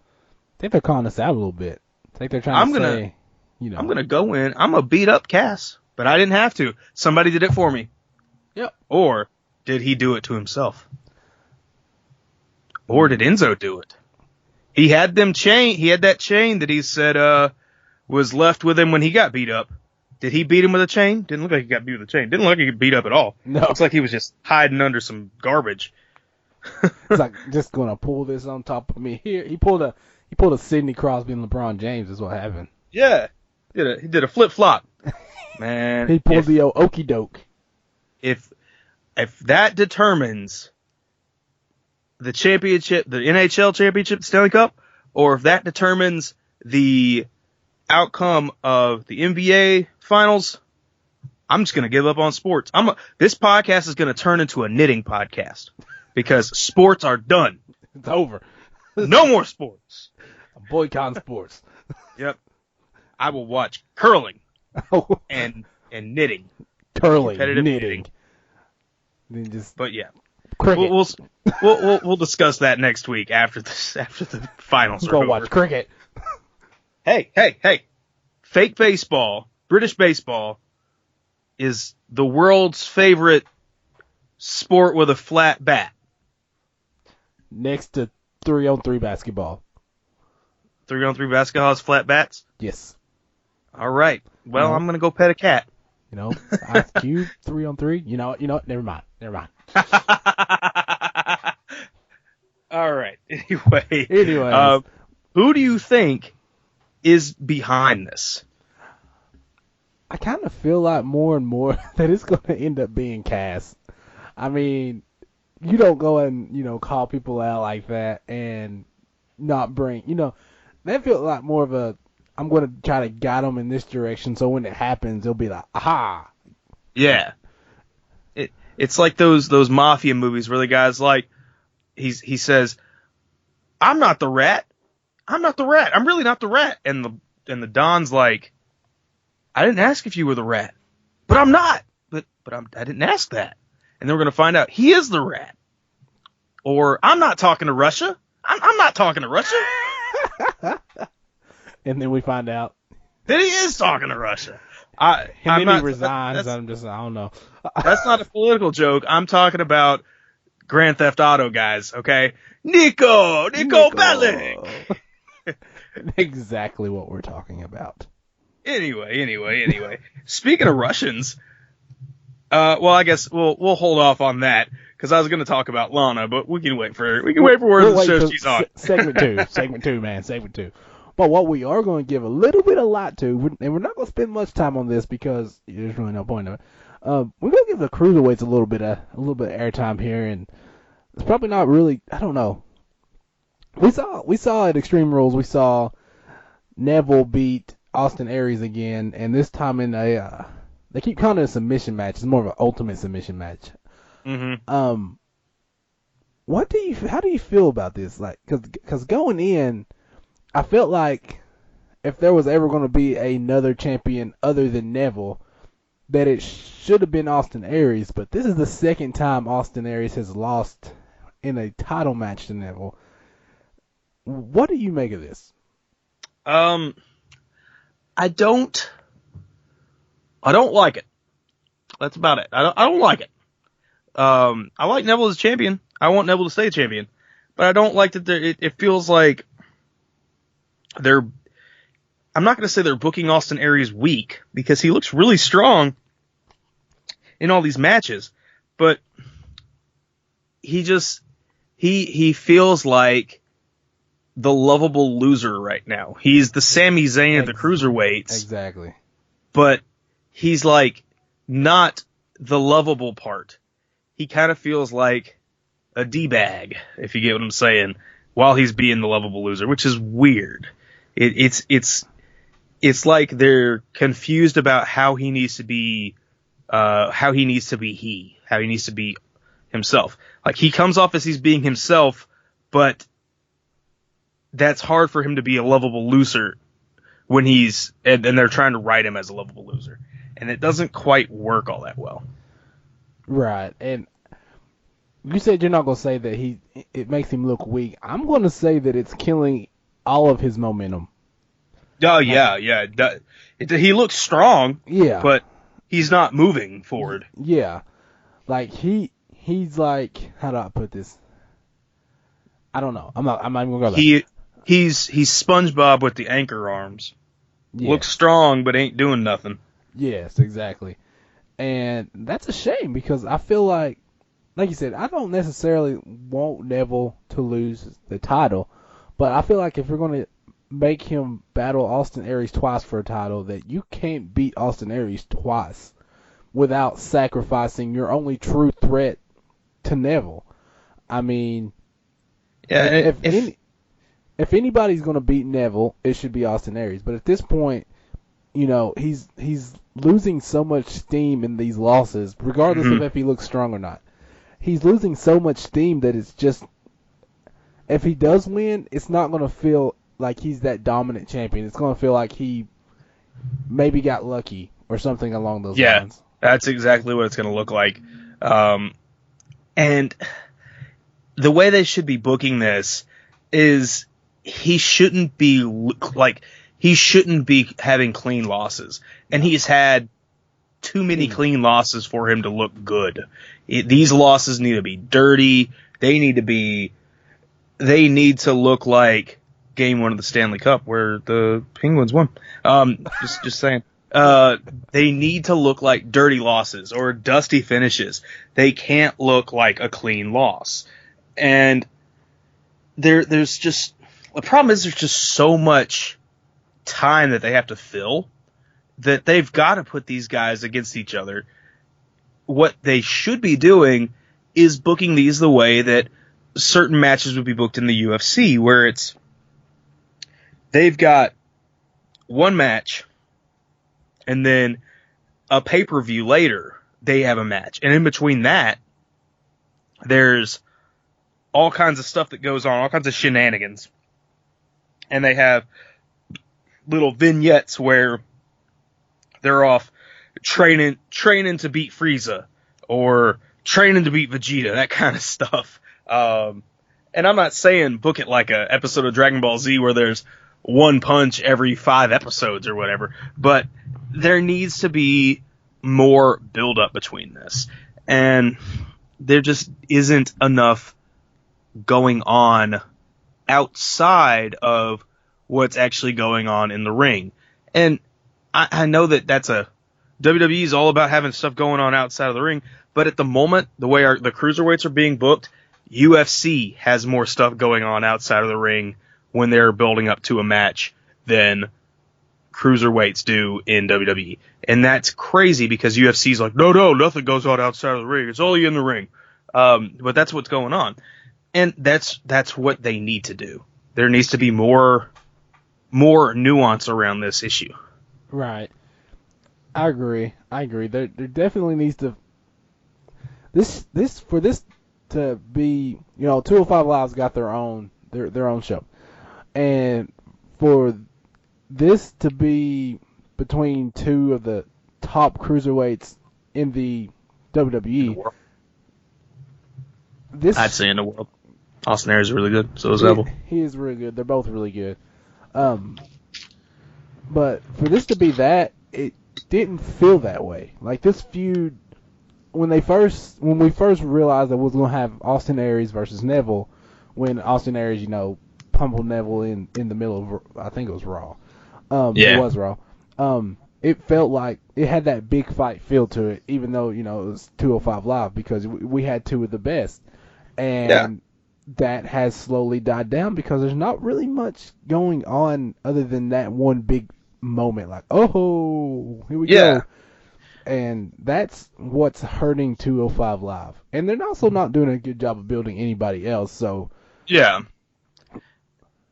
calling us out a little bit. I think they're trying to say, I'm going to go in. I'm going to beat up Cass. But I didn't have to. Somebody did it for me. Yep. Or did he do it to himself? Or did Enzo do it? He had that chain that he said was left with him when he got beat up. Did he beat him with a chain? Didn't look like he got beat with a chain. Didn't look like he got beat up at all. No. Looks like he was just hiding under some garbage. It's like just gonna pull this on top of me. Here he pulled a Sidney Crosby and LeBron James is what happened. Yeah. He did a flip flop. Man, he pulled the okie doke. If that determines the championship, the NHL championship, Stanley Cup, or if that determines the outcome of the NBA finals, I'm just gonna give up on sports. This podcast is gonna turn into a knitting podcast because sports are done. It's over. No more sports. I'm boycotting sports. Yep. I will watch curling. and knitting, curling, competitive knitting. But yeah, cricket. We'll discuss that next week after the finals are over. Go watch cricket. Hey! Fake baseball, British baseball, is the world's favorite sport with a flat bat. Next to 3-on-3 basketball. 3-on-3 basketball is flat bats? Yes. All right. Well, No. I'm going to go pet a cat. Ice Cube, 3-on-3. You know what? Never mind. All right. Anyway. Anyways. Who do you think is behind this? I kind of feel like more and more that it's going to end up being Cass. I mean, you don't go and, call people out like that and not bring, that feels like more of a, I'm going to try to guide them in this direction so when it happens, they'll be like, aha. Yeah. It's like those mafia movies where the guy's like, he says, I'm not the rat. I'm not the rat. I'm really not the rat. And the Don's like, I didn't ask if you were the rat, but I'm not. But I didn't ask that. And then we're going to find out he is the rat. Or I'm not talking to Russia. I'm not talking to Russia. And then we find out that he is talking to Russia. He resigns. I don't know. That's not a political joke. I'm talking about Grand Theft Auto guys, okay? Nico Bellic. Exactly what we're talking about. Anyway. Speaking of Russians, well, I guess we'll hold off on that because I was going to talk about Lana, but we can wait for where the show she's on. Segment two. But what we are going to give a little bit of light to, and we're not going to spend much time on this because there's really no point of it. We're going to give the cruiserweights a little bit of airtime here, and it's probably not really. I don't know. We saw at Extreme Rules, we saw Neville beat Austin Aries again, and this time in a they keep calling it a submission match. It's more of an ultimate submission match. Mm-hmm. How do you feel about this? Like, because going in, I felt like if there was ever going to be another champion other than Neville, that it should have been Austin Aries. But this is the second time Austin Aries has lost in a title match to Neville. What do you make of this? I don't like it. That's about it. I don't like it. I like Neville as champion. I want Neville to stay champion, but I don't like that. It feels like I'm not going to say they're booking Austin Aries weak because he looks really strong in all these matches, but he feels like the lovable loser right now. He's the Sami Zayn of the cruiserweights. Exactly. But he's like not the lovable part. He kind of feels like a D-bag, if you get what I'm saying, while he's being the lovable loser, which is weird. It's like they're confused about how he needs to be himself. Like he comes off as he's being himself, but that's hard for him to be a lovable loser when and they're trying to write him as a lovable loser. And it doesn't quite work all that well. Right. And you said you're not going to say that it makes him look weak. I'm going to say that it's killing all of his momentum. Oh, yeah. He looks strong. Yeah. But he's not moving forward. Yeah. Like he's like, how do I put this? I don't know. I'm not even going to go there. He's SpongeBob with the anchor arms. Yeah. Looks strong, but ain't doing nothing. Yes, exactly. And that's a shame because I feel like you said, I don't necessarily want Neville to lose the title, but I feel like if you're going to make him battle Austin Aries twice for a title, that you can't beat Austin Aries twice without sacrificing your only true threat to Neville. I mean, yeah, if anybody's going to beat Neville, it should be Austin Aries. But at this point, he's losing so much steam in these losses, regardless of if he looks strong or not. He's losing so much steam that it's just, if he does win, it's not going to feel like he's that dominant champion. It's going to feel like he maybe got lucky or something along those lines. Yeah, that's exactly what it's going to look like. And the way they should be booking this is he shouldn't be having clean losses. And he's had too many clean losses for him to look good. These losses need to be dirty. They need to be they need to look like Game 1 of the Stanley Cup where the Penguins won. Just saying. They need to look like dirty losses or dusty finishes. They can't look like a clean loss. And there's just, the problem is there's just so much time that they have to fill that they've got to put these guys against each other. What they should be doing is booking these the way that certain matches would be booked in the UFC, where they've got one match and then a pay-per-view later they have a match. And in between that, there's all kinds of stuff that goes on, all kinds of shenanigans. And they have little vignettes where they're off training to beat Frieza or training to beat Vegeta, that kind of stuff. And I'm not saying book it like a episode of Dragon Ball Z where there's one punch every 5 episodes or whatever, but there needs to be more build up between this. And there just isn't enough going on outside of what's actually going on in the ring. And I know that that's WWE is all about having stuff going on outside of the ring, but at the moment, the way the cruiserweights are being booked, UFC has more stuff going on outside of the ring when they're building up to a match than cruiserweights do in WWE. And that's crazy because UFC's like, no, nothing goes on outside of the ring. It's only in the ring. But that's what's going on. And that's what they need to do. There needs to be more nuance around this issue. Right. I agree. There definitely needs to for this to be, 205 Live's got their own show. And for this to be between two of the top cruiserweights in the WWE, I'd say in the world. Austin Aries is really good, so is Neville. He is really good. They're both really good. But for this to be that, it didn't feel that way. Like this feud, when we first realized that we was gonna have Austin Aries versus Neville, when Austin Aries, pummeled Neville in the middle of, I think it was Raw. It was Raw. It felt like it had that big fight feel to it, even though it was 205 Live, because we had two of the best, and that has slowly died down because there's not really much going on other than that one big moment, like, oh, here we go. And that's what's hurting 205 Live. And they're also not doing a good job of building anybody else, so... Yeah.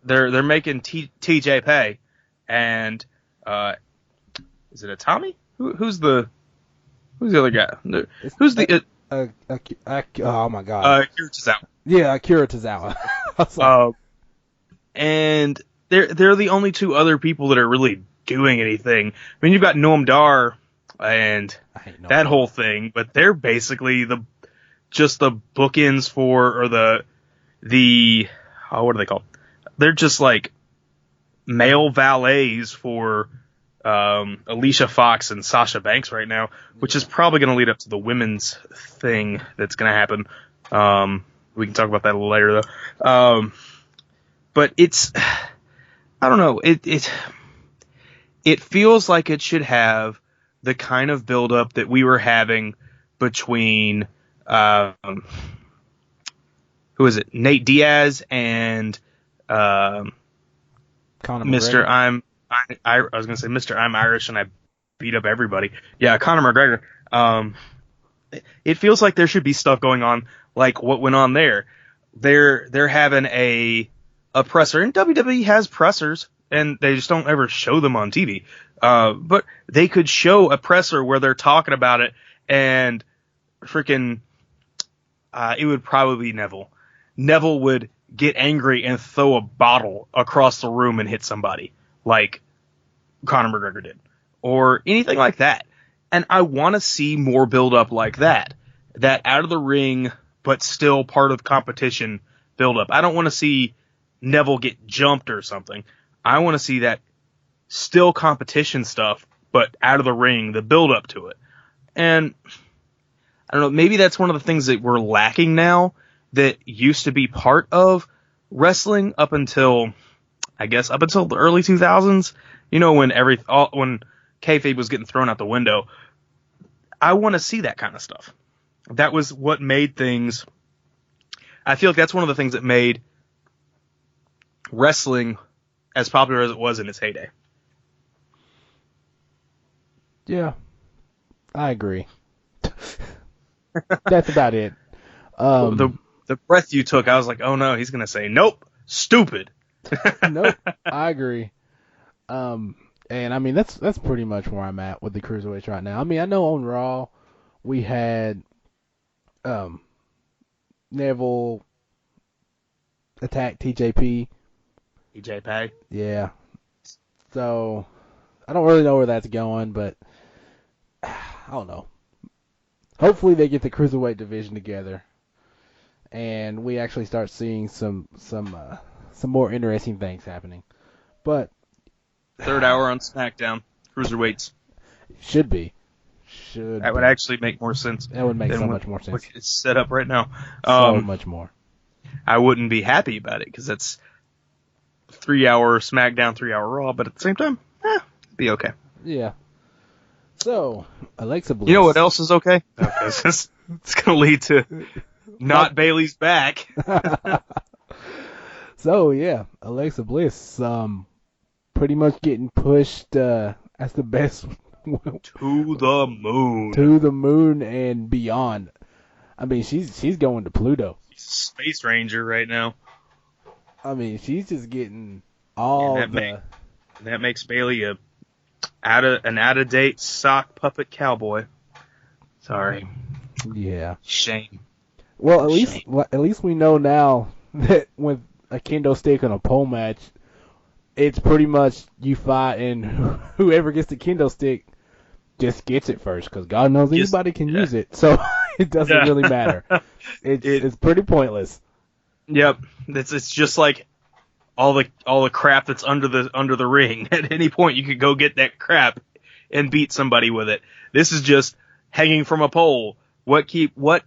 They're making TJ pay, and, is it a Tommy? Who's the other guy? Who's the... oh my god. Akira Tozawa. Yeah, Akira Tozawa. And they're the only two other people that are really doing anything. I mean, you've got Noam Dar and that whole thing, but they're basically just the bookends for, or the what are they called? They're just like male valets for Alicia Fox and Sasha Banks right now, which is probably going to lead up to the women's thing that's going to happen. We can talk about that a little later, though. But it's, I don't know, it feels like it should have the kind of build-up that we were having between, who is it? Nate Diaz and Conor Mr. McGregor. I was going to say Mr. I'm Irish and I beat up everybody. Yeah, Conor McGregor. It feels like there should be stuff going on like what went on there. They're having a presser, and WWE has pressers, and they just don't ever show them on TV. But they could show a presser where they're talking about it, and freaking, it would probably be Neville. Neville would get angry and throw a bottle across the room and hit somebody, like Conor McGregor did, or anything like that. And I want to see more build up like that out of the ring, but still part of competition build up. I don't want to see Neville get jumped or something. I want to see that still competition stuff, but out of the ring, the build up to it. And I don't know, maybe that's one of the things that we're lacking now that used to be part of wrestling up until the early 2000s, when when kayfabe was getting thrown out the window, I want to see that kind of stuff. That was what made things. I feel like that's one of the things that made wrestling as popular as it was in its heyday. Yeah, I agree. That's about it. The breath you took, I was like, oh no, he's gonna say nope, stupid. Nope, I agree. And I mean that's pretty much where I'm at with the cruiserweights right now. I mean, I know on Raw we had Neville attack TJP. TJP. Yeah. So I don't really know where that's going, but I don't know. Hopefully they get the cruiserweight division together, and we actually start seeing some more interesting things happening. But third hour on SmackDown, cruiserweights should be. That would actually make more sense. That would make so much more sense. It's set up right now. So much more. I wouldn't be happy about it because that's 3 hour SmackDown, 3 hour Raw, but at the same time, it'd be okay. Yeah. So, Alexa Bliss. You know what else is okay? It's going to lead to not Bayley's back. So, yeah, Alexa Bliss, pretty much getting pushed as the best. To the moon. To the moon and beyond. I mean, she's going to Pluto. She's a space ranger right now. I mean, she's just getting all that makes Bayley an out of date sock puppet cowboy. Sorry. Yeah. Shame. Well, at least we know now that with a kendo stick and a pole match, it's pretty much you fight and whoever gets the kendo stick just gets it first, because God knows anybody can use it, so it doesn't really matter. It's pretty pointless. Yep, it's just like all the crap that's under the ring. At any point, you could go get that crap and beat somebody with it. This is just hanging from a pole. What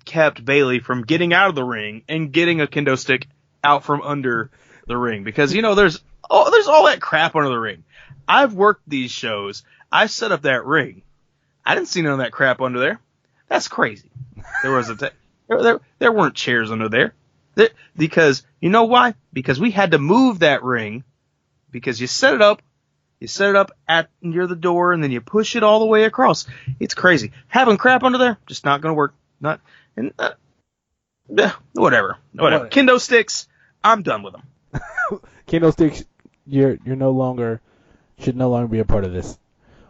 kept Bayley from getting out of the ring and getting a kendo stick out from under the ring? Because there's all that crap under the ring. I've worked these shows. I've set up that ring. I didn't see none of that crap under there. That's crazy. There was there weren't chairs under there. Because you know why? Because we had to move that ring, because you set it up at near the door and then you push it all the way across. It's crazy. Having crap under there, just not going to work. Whatever. Kendo sticks, I'm done with them. Kendo sticks, you're should no longer be a part of this.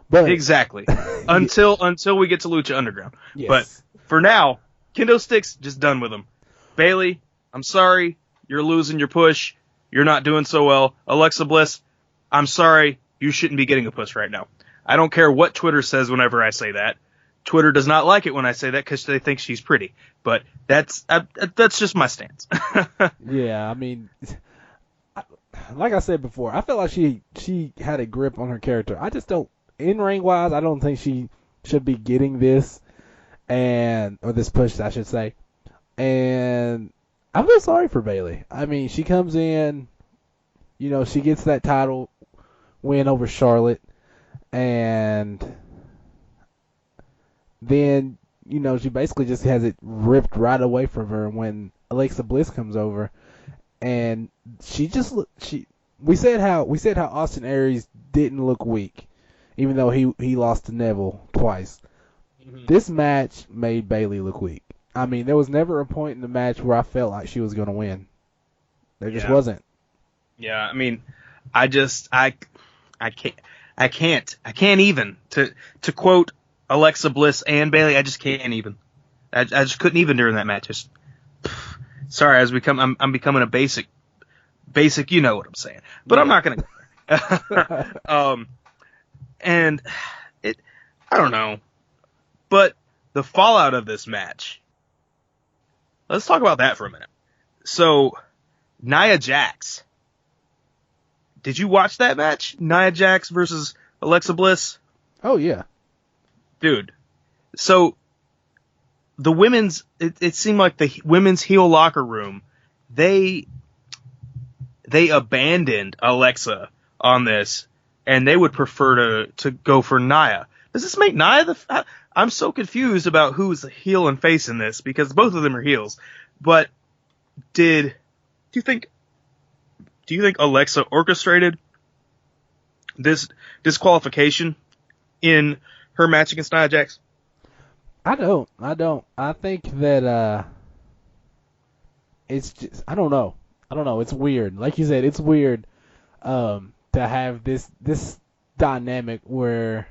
But exactly. until we get to Lucha Underground. Yes. But for now, kendo sticks, just done with them. Bayley, I'm sorry, you're losing your push. You're not doing so well. Alexa Bliss, I'm sorry, you shouldn't be getting a push right now. I don't care what Twitter says whenever I say that. Twitter does not like it when I say that because they think she's pretty. But that's just my stance. Yeah, I mean, like I said before, I felt like she had a grip on her character. I just don't, in-ring wise, I don't think she should be getting this, or this push, I should say. And I feel sorry for Bayley. I mean, she comes in, she gets that title win over Charlotte, and then, she basically just has it ripped right away from her when Alexa Bliss comes over, and we said how Austin Aries didn't look weak, even though he lost to Neville twice. Mm-hmm. This match made Bayley look weak. I mean, there was never a point in the match where I felt like she was going to win. There just wasn't. Yeah, I mean, I can't even. To quote Alexa Bliss and Bayley, I just can't even. I just couldn't even during that match. Sorry, I'm becoming a basic, you know what I'm saying. But yeah. I'm not going to go there. And I don't know. But the fallout of this match, let's talk about that for a minute. So, Nia Jax. Did you watch that match? Nia Jax versus Alexa Bliss? Oh, yeah. Dude. So, it seemed like the women's heel locker room, they they abandoned Alexa on this, and they would prefer to go for Nia. Does this make Nia I'm so confused about who's the heel and face in this, because both of them are heels. But do you think Alexa orchestrated this disqualification in her match against Nia Jax? I don't. I think that it's just, I don't know. It's weird. Like you said, it's weird to have this dynamic where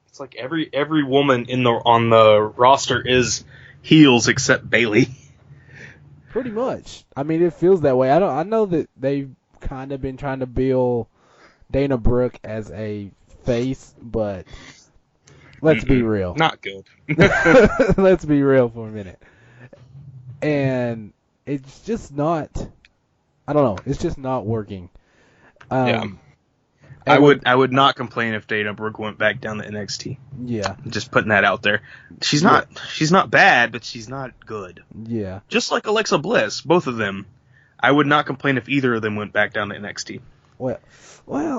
it's like every woman on the roster is heels except Bayley. Pretty much. I mean, it feels that way. I know that they've kind of been trying to build Dana Brooke as a face, but let's be real. Not good. Let's be real for a minute. And it's just not, I don't know, it's just not working. Yeah. I would not complain if Dana Brooke went back down to NXT. Yeah. Just putting that out there. She's not bad, but she's not good. Yeah. Just like Alexa Bliss, both of them. I would not complain if either of them went back down to NXT. Well,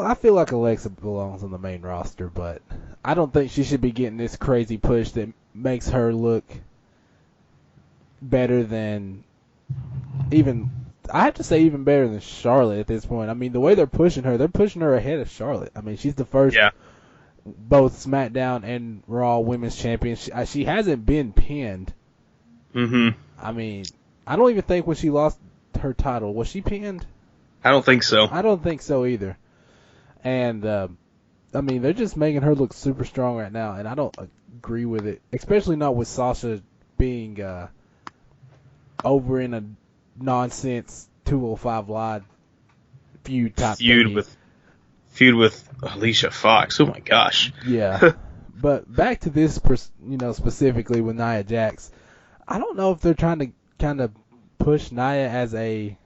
I feel like Alexa belongs on the main roster, but I don't think she should be getting this crazy push that makes her look better than I have to say even better than Charlotte at this point. I mean, the way they're pushing her ahead of Charlotte. I mean, she's the first both SmackDown and Raw Women's Champion. She hasn't been pinned. Mm-hmm. I mean, I don't even think when she lost her title, was she pinned? I don't think so. I don't think so either. And, I mean, they're just making her look super strong right now, and I don't agree with it, especially not with Sasha being over in a nonsense 205 Live feud type feud with Alicia Fox. Oh my gosh. Yeah. But back to this, specifically with Nia Jax, I don't know if they're trying to kind of push Nia as a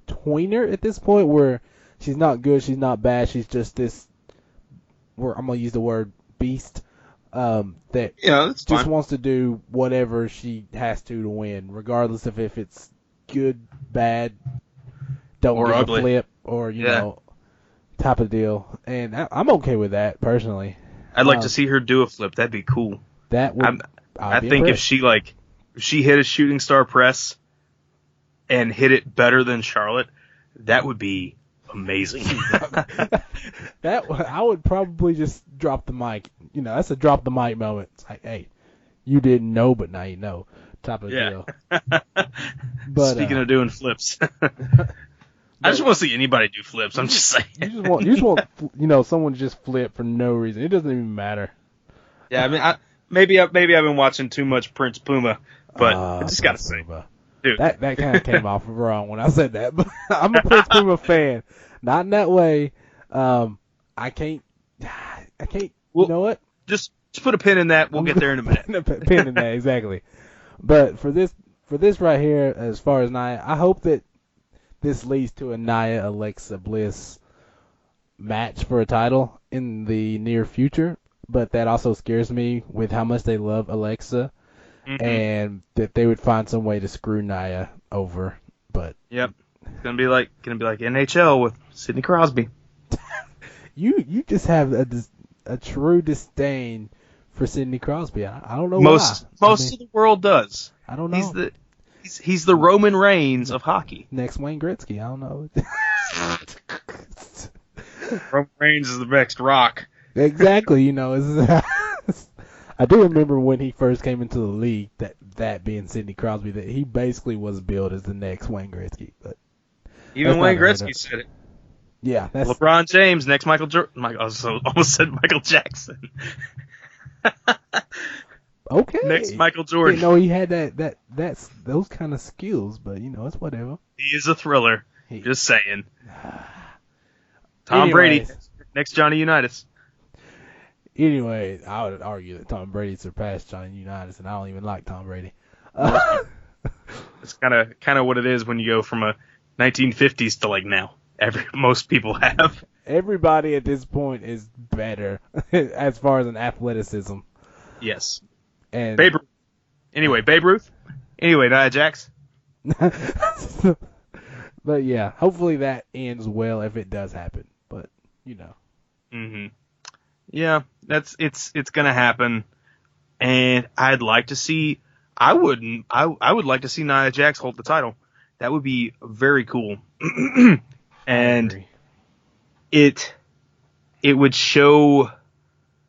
tweener at this point, where she's not good, she's not bad, she's just this, I'm gonna use the word beast, that just fine. wants to do whatever she has to win, regardless of if it's good, bad, don't or give ugly. a flip, or type of deal. And I'm okay with that personally. I'd like to see her do a flip. That'd be cool. That would. I think if she hit a shooting star press and hit it better than Charlotte, that would be amazing. I would probably just drop the mic. That's a drop the mic moment. It's like, hey, you didn't know, but now you know, type of deal. But speaking of doing flips, I just want to see anybody do flips. I'm just saying. You just want someone to just flip for no reason. It doesn't even matter. Yeah, I mean, maybe I've been watching too much Prince Puma, but I just gotta say, dude, that kind of came off wrong when I said that. But I'm a Prince Puma fan, not in that way. I can't. Well, you know what? Just put a pin in that. We'll get there in a minute. Pin in that, exactly. But for this right here, as far as Nia, I hope that this leads to a Nia Alexa Bliss match for a title in the near future. But that also scares me with how much they love Alexa, and that they would find some way to screw Nia over. But yep, it's gonna be like NHL with Sidney Crosby. You just have a true disdain for Sidney Crosby. I don't know most why. Most of the world does. I don't know. He's the Roman Reigns of hockey. Next Wayne Gretzky. I don't know. Roman Reigns is the next Rock. Exactly. I do remember when he first came into the league, that being Sidney Crosby, that he basically was billed as the next Wayne Gretzky. But even Wayne Gretzky said it. Yeah, that's LeBron James, next Michael Jordan. I almost said Michael Jackson. Okay. Next Michael Jordan. Didn't know he had that's those kind of skills, but it's whatever. He is a thriller. Just saying. Tom Brady, next Johnny Unitas. Anyway, I would argue that Tom Brady surpassed Johnny Unitas, and I don't even like Tom Brady. It's kind of what it is when you go from a 1950s to like now. Most people have. Everybody at this point is better as far as an athleticism. Yes. And Babe Ruth. Anyway, Nia Jax. But yeah, hopefully that ends well if it does happen. But Mm-hmm. Yeah, it's gonna happen, and I'd like to see. I would like to see Nia Jax hold the title. That would be very cool. And it would show.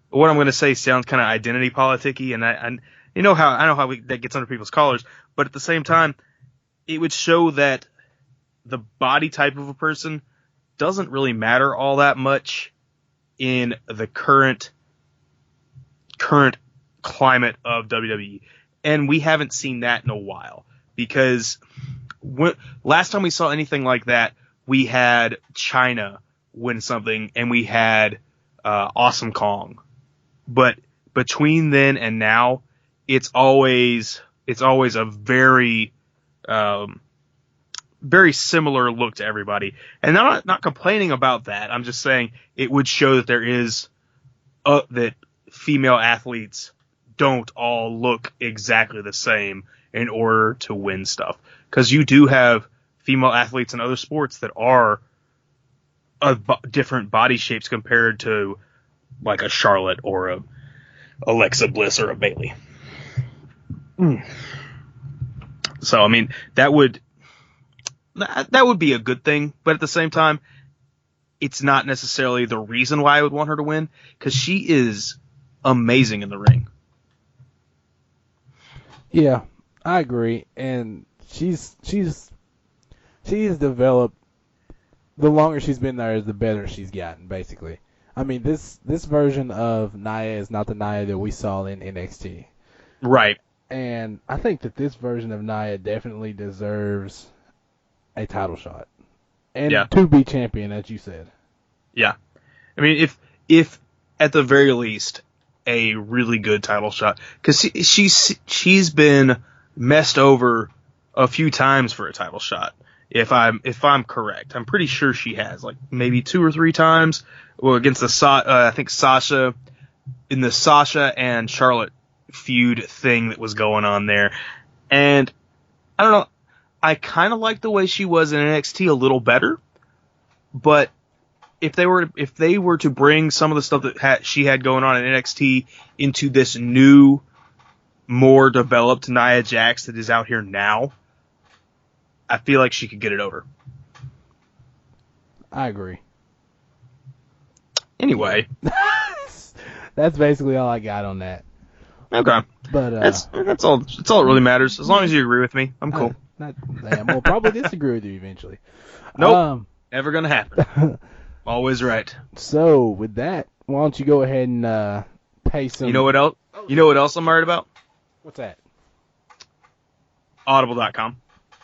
What I'm gonna say sounds kind of identity politicky, and I know how that gets under people's collars, but at the same time, it would show that the body type of a person doesn't really matter all that much in the current climate of WWE. And we haven't seen that in a while, because last time we saw anything like that, we had China win something and we had Awesome Kong. But between then and now, it's always a very very similar look to everybody. And I'm not complaining about that. I'm just saying it would show that there is that female athletes don't all look exactly the same in order to win stuff. Because you do have female athletes in other sports that are of different body shapes compared to like a Charlotte or a Alexa Bliss or a Bayley. So, I mean, that would be a good thing, but at the same time, it's not necessarily the reason why I would want her to win, because she is amazing in the ring. Yeah, I agree, and she's developed. The longer she's been there, the better she's gotten. Basically, I mean this version of Nia is not the Nia that we saw in NXT, right? And I think that this version of Nia definitely deserves a title shot, and to be champion, as you said. Yeah, I mean, if at the very least a really good title shot, because she's been messed over a few times for a title shot. If I'm correct, I'm pretty sure she has, like maybe 2 or 3 times. Well, against I think Sasha, in the Sasha and Charlotte feud thing that was going on there, and I don't know. I kind of like the way she was in NXT a little better, but if they were to bring some of the stuff that she had going on in NXT into this new, more developed Nia Jax that is out here now, I feel like she could get it over. I agree. Anyway, that's basically all I got on that. Okay, but that's all. That's all that really matters. As long as you agree with me, I'm cool. We'll probably disagree with you eventually. Nope, never gonna happen. Always right. So with that, why don't you go ahead and pay some? You know what else? You know what else I'm worried about? What's that? Audible.com.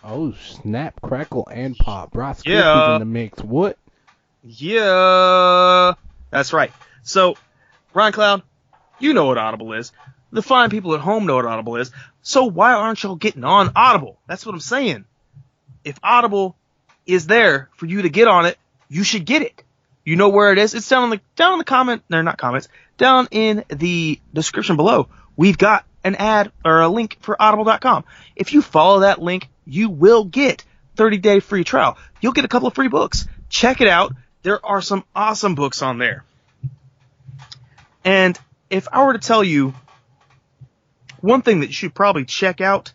Oh, snap, crackle, and pop. Ross is in the mix. What? Yeah, that's right. So, Ryan Cloud, you know what Audible is. The fine people at home know what Audible is. So why aren't y'all getting on Audible? That's what I'm saying. If Audible is there for you to get on it, you should get it. You know where it is. It's down in the comment. They're not comments. Down in the description below. We've got an ad or a link for audible.com. If you follow that link, you will get 30-day free trial. You'll get a couple of free books. Check it out. There are some awesome books on there. And if I were to tell you one thing that you should probably check out,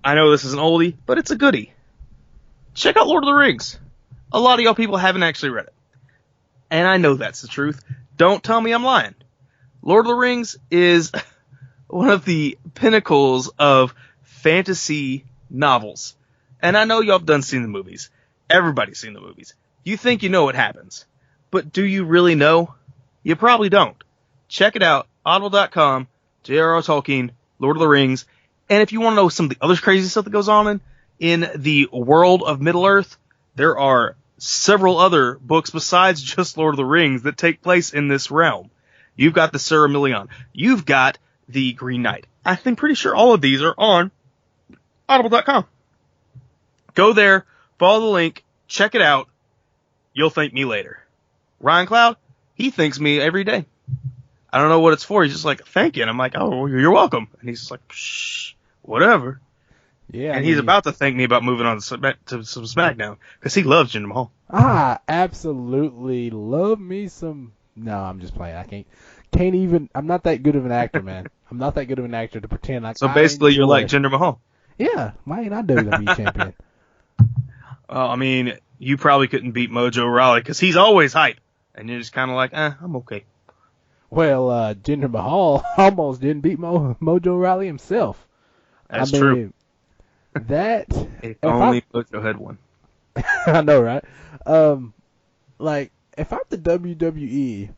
I know this is an oldie, but it's a goodie. Check out Lord of the Rings. A lot of y'all people haven't actually read it. And I know that's the truth. Don't tell me I'm lying. Lord of the Rings is one of the pinnacles of fantasy novels. And I know y'all have seen the movies. Everybody's seen the movies. You think you know what happens. But do you really know? You probably don't. Check it out. Audible.com, J.R.R. Tolkien, Lord of the Rings. And if you want to know some of the other crazy stuff that goes on in the world of Middle-earth, there are several other books besides just Lord of the Rings that take place in this realm. You've got the Silmarillion. You've got the Green Knight. I'm pretty sure all of these are on Audible.com. Go there, follow the link, check it out. You'll thank me later. Ryan Cloud, he thanks me every day. I don't know what it's for. He's just like, thank you. And I'm like, oh, you're welcome. And he's just like, shh, whatever. Yeah, And he's about to thank me about moving on to some SmackDown because he loves Jinder Mahal. I absolutely love me some. No, I'm just playing. I can't even. I'm not that good of an actor, man. I'm not that good of an actor to pretend like. So basically, you're like Jinder Mahal. Yeah, why ain't I WWE champion? I mean, you probably couldn't beat Mojo Rawley because he's always hype, and you're just kind of like, I'm okay. Well, Jinder Mahal almost didn't beat Mojo Rawley himself. That's true. That if only Mojo had won. I know, right? Like if I'm the WWE,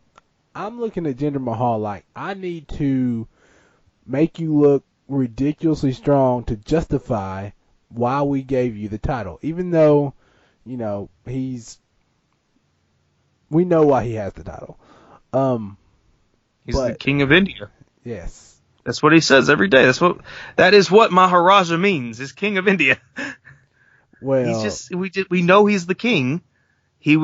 I'm looking at Jinder Mahal like I need to make you look ridiculously strong to justify why we gave you the title, even though we know why he has the title. He's the king of India. Yes. That's what he says every day. That is what Maharaja means, is king of India. Well, we know he's the king. He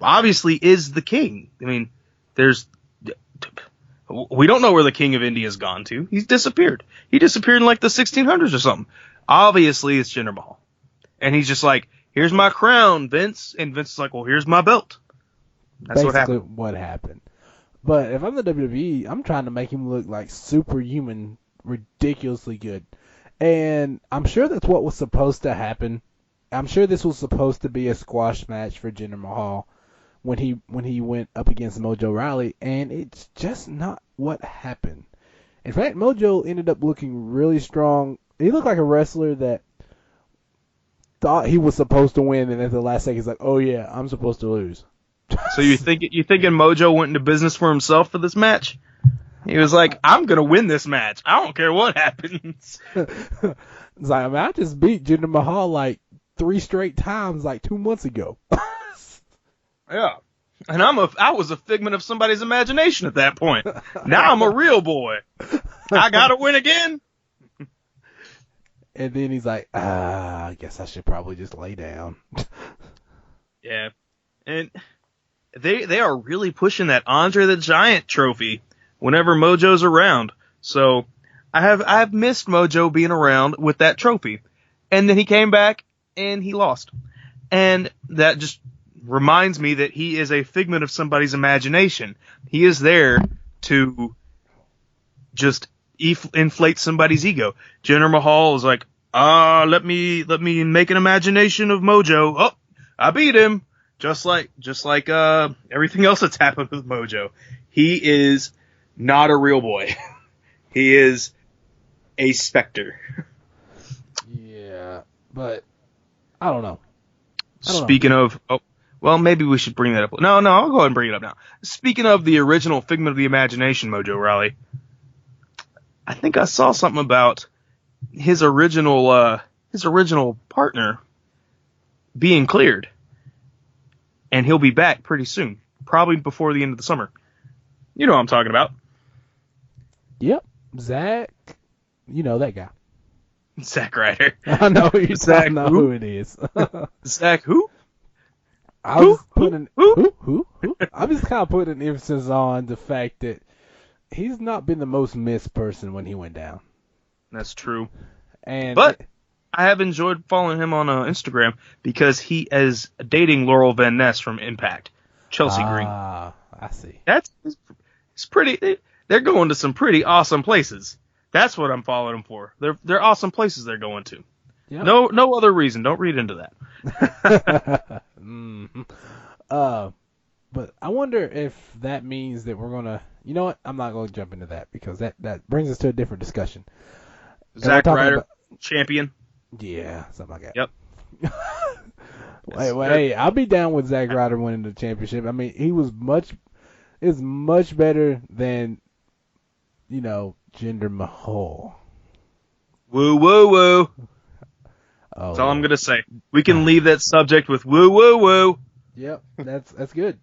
obviously is the king. I mean, we don't know where the king of India's gone to. He's disappeared. He disappeared in like the 1600s or something. Obviously, it's Jinder Mahal. And he's just like, here's my crown, Vince. And Vince is like, well, here's my belt. That's basically what happened. But if I'm the WWE, I'm trying to make him look like superhuman, ridiculously good. And I'm sure that's what was supposed to happen. I'm sure this was supposed to be a squash match for Jinder Mahal when he went up against Mojo Rawley, and it's just not what happened. In fact, Mojo ended up looking really strong. He looked like a wrestler that thought he was supposed to win, and at the last second he's like, "Oh yeah, I'm supposed to lose." So you thinking Mojo went into business for himself for this match? He was like, I'm going to win this match. I don't care what happens. It's like, I just beat Jinder Mahal like 3 straight times like 2 months ago. Yeah. And I was a figment of somebody's imagination at that point. Now I'm a real boy. I got to win again. And then he's like, I guess I should probably just lay down. Yeah. And they are really pushing that Andre the Giant trophy whenever Mojo's around. So I have missed Mojo being around with that trophy. And then he came back and he lost. And that just reminds me that he is a figment of somebody's imagination. He is there to just inflate somebody's ego. Jinder Mahal is like, let me make an imagination of Mojo. Oh, I beat him. Just like everything else that's happened with Mojo. He is not a real boy. He is a specter. Yeah, but I don't know. Speaking of, well, maybe we should bring that up. No, I'll go ahead and bring it up now. Speaking of the original figment of the imagination, Mojo Rawley, I think I saw something about his original partner being cleared, and he'll be back pretty soon, probably before the end of the summer. You know what I'm talking about. Yep, Zach. You know that guy. Zack Ryder. I know who it is. Zach who? I was putting who? I was kind of putting emphasis on the fact that he's not been the most missed person when he went down. That's true. But I have enjoyed following him on Instagram because he is dating Laurel Van Ness from Impact, Chelsea Green. Ah, I see. It's pretty. They're going to some pretty awesome places. That's what I'm following them for. They're awesome places they're going to. Yep. No other reason. Don't read into that. Mm-hmm. But I wonder if that means that we're gonna. You know what? I'm not gonna jump into that because that brings us to a different discussion. Zack Ryder, champion. Yeah, something like that. Yep. Hey, I'll be down with Zack Ryder winning the championship. I mean, he was much better than, Jinder Mahal. Woo, woo, woo. Oh, that's all I'm gonna say. We can leave that subject with woo, woo, woo. Yep, that's good.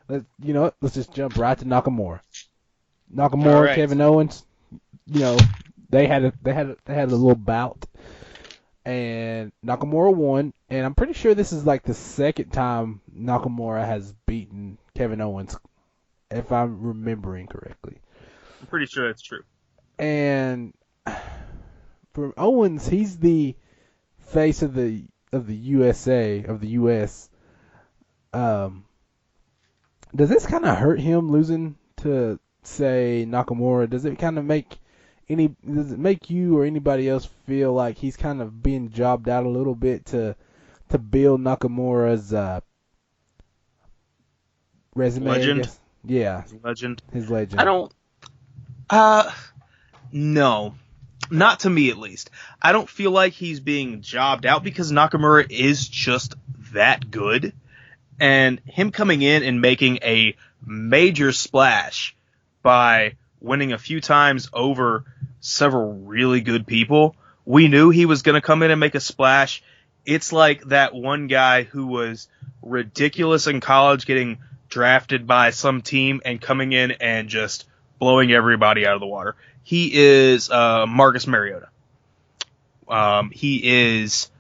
Let's just jump right to Nakamura. Nakamura, right. Kevin Owens. They had a little bout, and Nakamura won. And I'm pretty sure this is like the second time Nakamura has beaten Kevin Owens, if I'm remembering correctly. I'm pretty sure that's true. And for Owens, he's the face of the USA of the US. Does this kind of hurt him losing to, say, Nakamura? Does it make you or anybody else feel like he's kind of being jobbed out a little bit to build Nakamura's resume? Legend? I guess? Yeah. Legend. His legend. I don't. No. Not to me, at least. I don't feel like he's being jobbed out because Nakamura is just that good. And him coming in and making a major splash by winning a few times over several really good people, we knew he was going to come in and make a splash. It's like that one guy who was ridiculous in college getting drafted by some team and coming in and just blowing everybody out of the water. He is Marcus Mariota. He is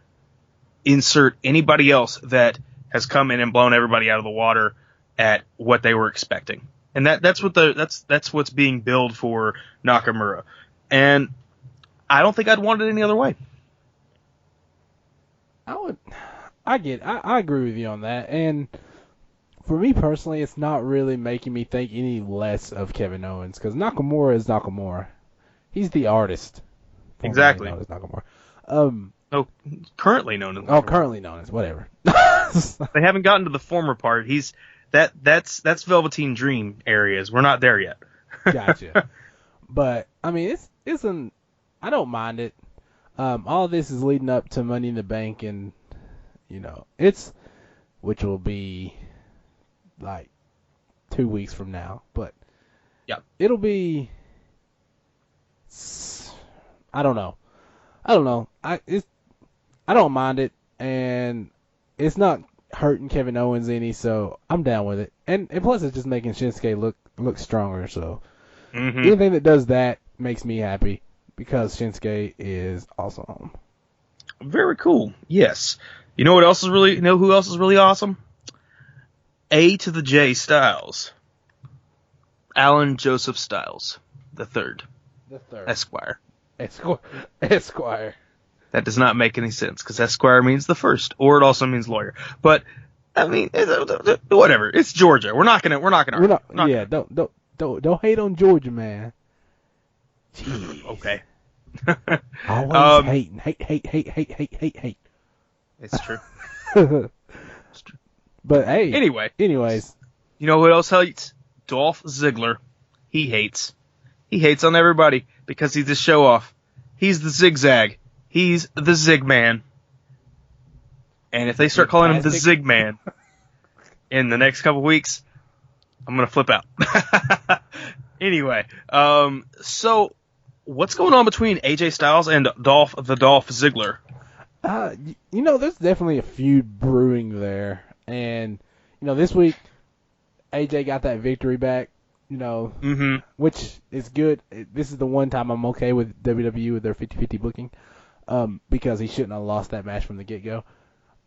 insert anybody else that has come in and blown everybody out of the water at what they were expecting. And that's what's being billed for Nakamura. And I don't think I'd want it any other way. I agree with you on that. And for me personally, it's not really making me think any less of Kevin Owens because Nakamura is Nakamura. He's the artist. Exactly. Known as Nakamura. Currently known as Nakamura. Oh, currently known as whatever. They haven't gotten to the former part. That's Velveteen Dream areas. We're not there yet. Gotcha. But I mean, I don't mind it. All this is leading up to Money in the Bank, and which will be like 2 weeks from now. But yeah, it'll be. I don't know. I don't mind it, and it's not hurting Kevin Owens any, so I'm down with it. And plus, it's just making Shinsuke look stronger. So anything that does that makes me happy because Shinsuke is awesome. Very cool. Yes. You know who else is really awesome? A to the J Styles. Alan Joseph Styles, the third. Esquire. That does not make any sense because Esquire means the first, or it also means lawyer. But I mean, whatever. It's Georgia. We're not gonna. Don't hate on Georgia, man. Jeez. Okay. Always hating. Hate. It's true. It's true. But hey. Anyways. You know who else hates? Dolph Ziggler. He hates. He hates on everybody because he's the show off. He's the zigzag. He's the Zig Man. And if they start calling him the Zig Man in the next couple weeks, I'm going to flip out. Anyway, so what's going on between AJ Styles and Dolph Ziggler? There's definitely a feud brewing there. And, this week, AJ got that victory back, which is good. This is the one time I'm okay with WWE with their 50-50 booking, because he shouldn't have lost that match from the get-go.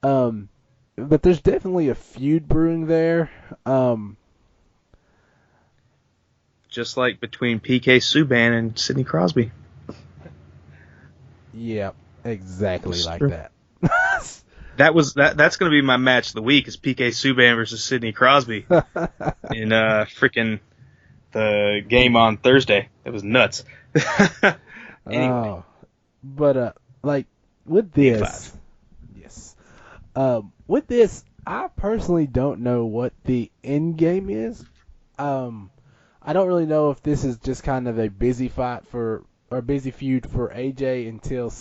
But there's definitely a feud brewing there. Just like between PK Subban and Sidney Crosby. Yeah, exactly like that. That's going to be my match of the week is PK Subban versus Sidney Crosby in freaking the game on Thursday. It was nuts. Anyway. But with this, yes, with this, I personally don't know what the end game is. I don't really know if this is just kind of a busy feud for AJ until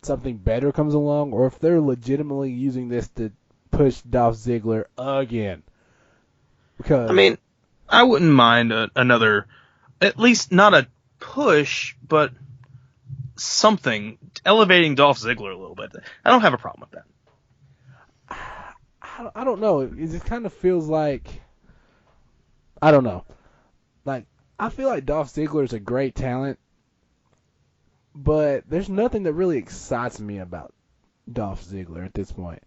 something better comes along, or if they're legitimately using this to push Dolph Ziggler again. Because I wouldn't mind another, at least not a push, but something elevating Dolph Ziggler a little bit. I don't have a problem with that. I don't know. It just kind of feels like, I don't know. I feel like Dolph Ziggler is a great talent, but there's nothing that really excites me about Dolph Ziggler at this point.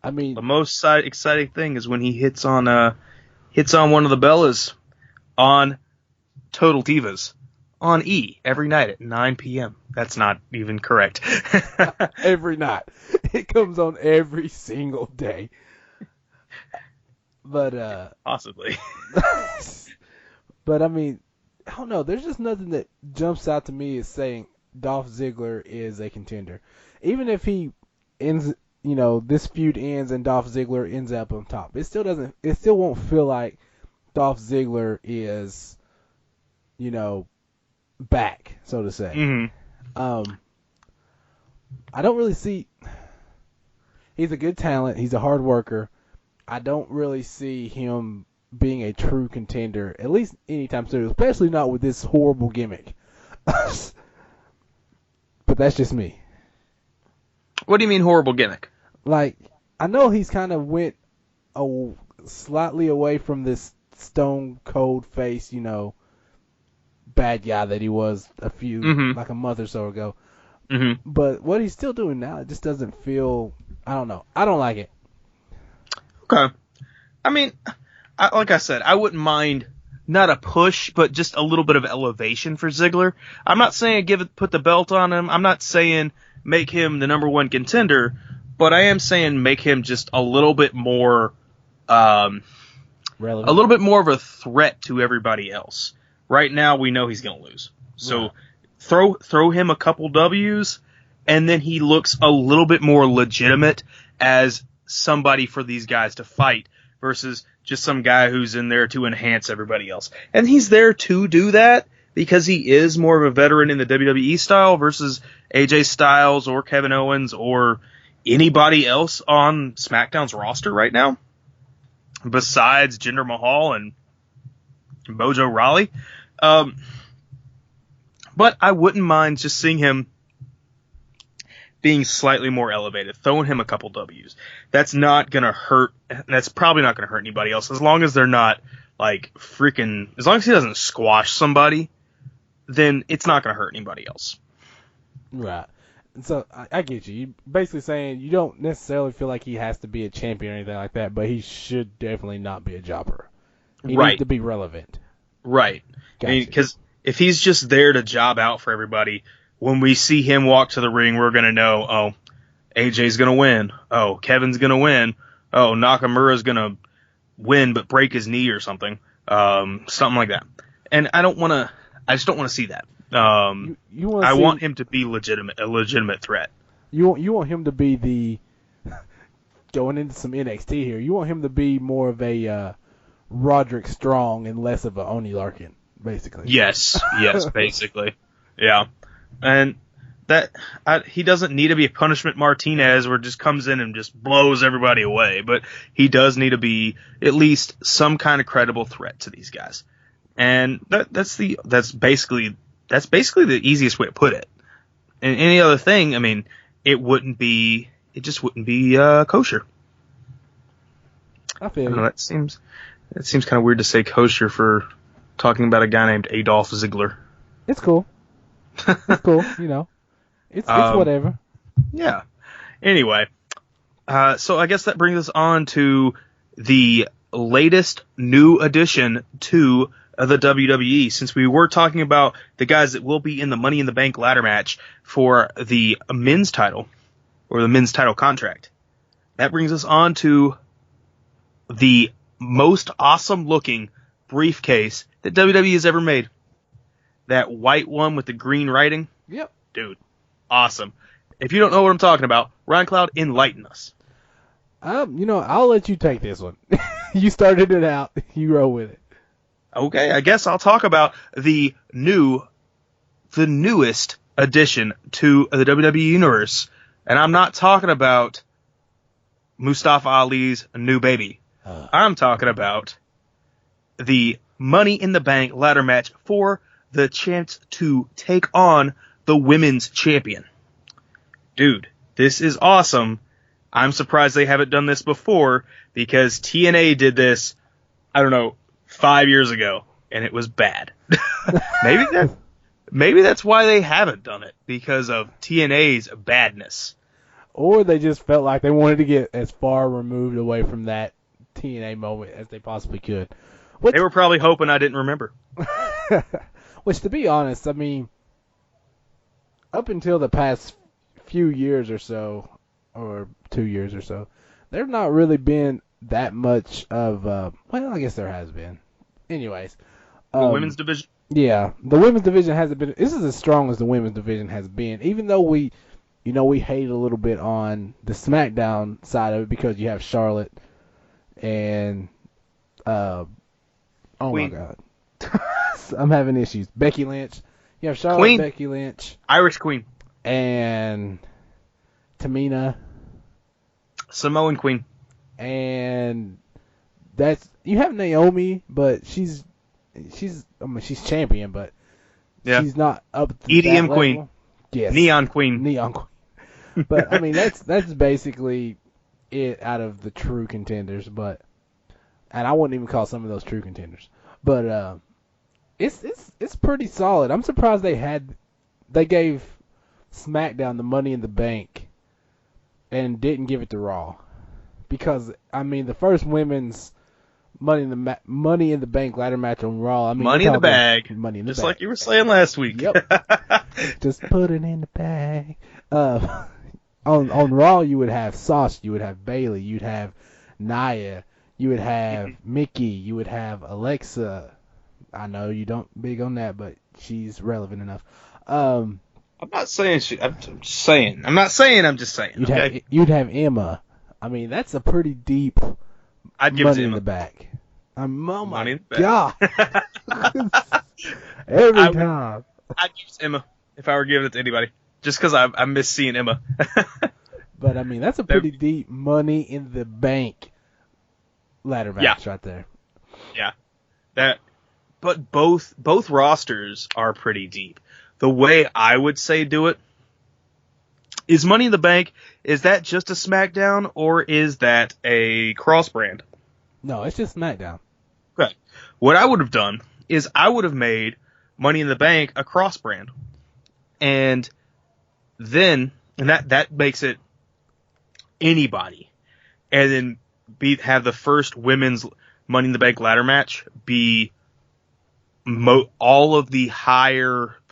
The most exciting thing is when he hits on one of the Bellas on Total Divas on E every night at 9 p.m. That's not even correct. Every night. It comes on every single day. But Possibly. but I mean, I don't know. There's just nothing that jumps out to me as saying Dolph Ziggler is a contender. Even if he ends, this feud ends and Dolph Ziggler ends up on top, it still doesn't. It still won't feel like Dolph Ziggler is, back, so to say. Mm-hmm. I don't really see. He's a good talent. He's a hard worker. I don't really see him being a true contender, at least anytime soon, especially not with this horrible gimmick. But that's just me. What do you mean horrible gimmick? Like, I know he's kind of went slightly away from this stone cold face, bad guy that he was like a month or so ago. Mm-hmm. But what he's still doing now, it just doesn't feel, I don't know. I don't like it. Okay. I mean, like I said, I wouldn't mind not a push, but just a little bit of elevation for Ziggler. I'm not saying put the belt on him. I'm not saying make him the number one contender, but I am saying make him just a little bit more, Relevant. a little bit more of a threat to everybody else. Right now, we know he's going to lose. So throw him a couple W's, and then he looks a little bit more legitimate as somebody for these guys to fight versus just some guy who's in there to enhance everybody else. And he's there to do that because he is more of a veteran in the WWE style versus AJ Styles or Kevin Owens or anybody else on SmackDown's roster right now besides Jinder Mahal and Mojo Rawley. But I wouldn't mind just seeing him being slightly more elevated, throwing him a couple W's. That's not going to hurt. That's probably not going to hurt anybody else as long as they're not like freaking, as long as he doesn't squash somebody, then it's not going to hurt anybody else. Right. So I get you. You're basically saying you don't necessarily feel like he has to be a champion or anything like that, but he should definitely not be a jobber. He needs to be relevant. Right. Gotcha. I mean, because if he's just there to job out for everybody, when we see him walk to the ring, we're going to know, oh, AJ's going to win. Oh, Kevin's going to win. Oh, Nakamura's going to win but break his knee or something. Something like that. And I just don't want to see that. I want him to be a legitimate threat. You want him to be the, going into some NXT here, you want him to be more of a Roderick Strong and less of a Oney Larkin, basically. Yes, basically. Yeah. And that he doesn't need to be a Punishment Martinez where it just comes in and just blows everybody away, but he does need to be at least some kind of credible threat to these guys. And that's basically the easiest way to put it. And any other thing, I mean, it just wouldn't be kosher. I feel you. I don't know, that seems kind of weird to say kosher for talking about a guy named Adolf Ziggler. It's cool. It's cool, It's whatever. Yeah. Anyway, so I guess that brings us on to the latest new addition to the WWE. Since we were talking about the guys that will be in the Money in the Bank ladder match for the men's title, or the men's title contract, that brings us on to the most awesome looking briefcase that WWE has ever made. That white one with the green writing. Yep. Dude, awesome. If you don't know what I'm talking about, Ryan Cloud, enlighten us. I'll let you take this one. You started it out. You roll with it. Okay, I guess I'll talk about the newest addition to the WWE Universe. And I'm not talking about Mustafa Ali's new baby. I'm talking about the Money in the Bank ladder match for the chance to take on the women's champion. Dude, this is awesome. I'm surprised they haven't done this before because TNA did this, 5 years ago, and it was bad. Maybe that's why they haven't done it, because of TNA's badness. Or they just felt like they wanted to get as far removed away from that TNA moment as they possibly could. They were probably hoping I didn't remember. Which, to be honest, I mean, up until the past few years or so, or 2 years or so, there's not really been that much of, well, I guess there has been. Anyways. The women's division? Yeah, the women's division hasn't been, this is as strong as the women's division has been, even though we hate a little bit on the SmackDown side of it because you have Charlotte and, oh Queen. my God. I'm having issues. Becky Lynch. You have Charlotte, Queen. Becky Lynch, Irish Queen. and Tamina, Samoan Queen. and you have Naomi, but she's champion, but Yeah. she's not up to EDM that Queen. level. Yes. Neon Queen. Neon Queen. But I mean that's basically it out of the true contenders, and I wouldn't even call some of those true contenders. But it's pretty solid. I'm surprised they gave SmackDown the Money in the Bank and didn't give it to Raw. Because I mean the first women's Money in the Bank ladder match on Raw. I mean, Money in the bag. Money in the Just bag. like you were saying last week. Yep. Just put it in the bag. On Raw, you would have Sasha, you would have Bayley, you'd have Nia, you would have Mickey, you would have Alexa. I know you don't big on that, but she's relevant enough. I'm not saying I'm just saying. I'm not saying. I'm just saying. You'd have Emma. I mean, that's a pretty deep I'd give Money it to in Emma. the Bag. Oh my Money in the God! bag. Every time. I'd use Emma if I were giving it to anybody. Just because I miss seeing Emma. But I mean, that's a pretty deep Money in the Bank ladder match right there. Yeah. But both rosters are pretty deep. The way I would say do it is Money in the Bank. Is that just a SmackDown or is that a cross brand? No, it's just SmackDown. Okay. What I would have done is I would have made Money in the Bank a cross brand, and then that makes it anybody, and then have the first women's Money in the Bank ladder match be all of the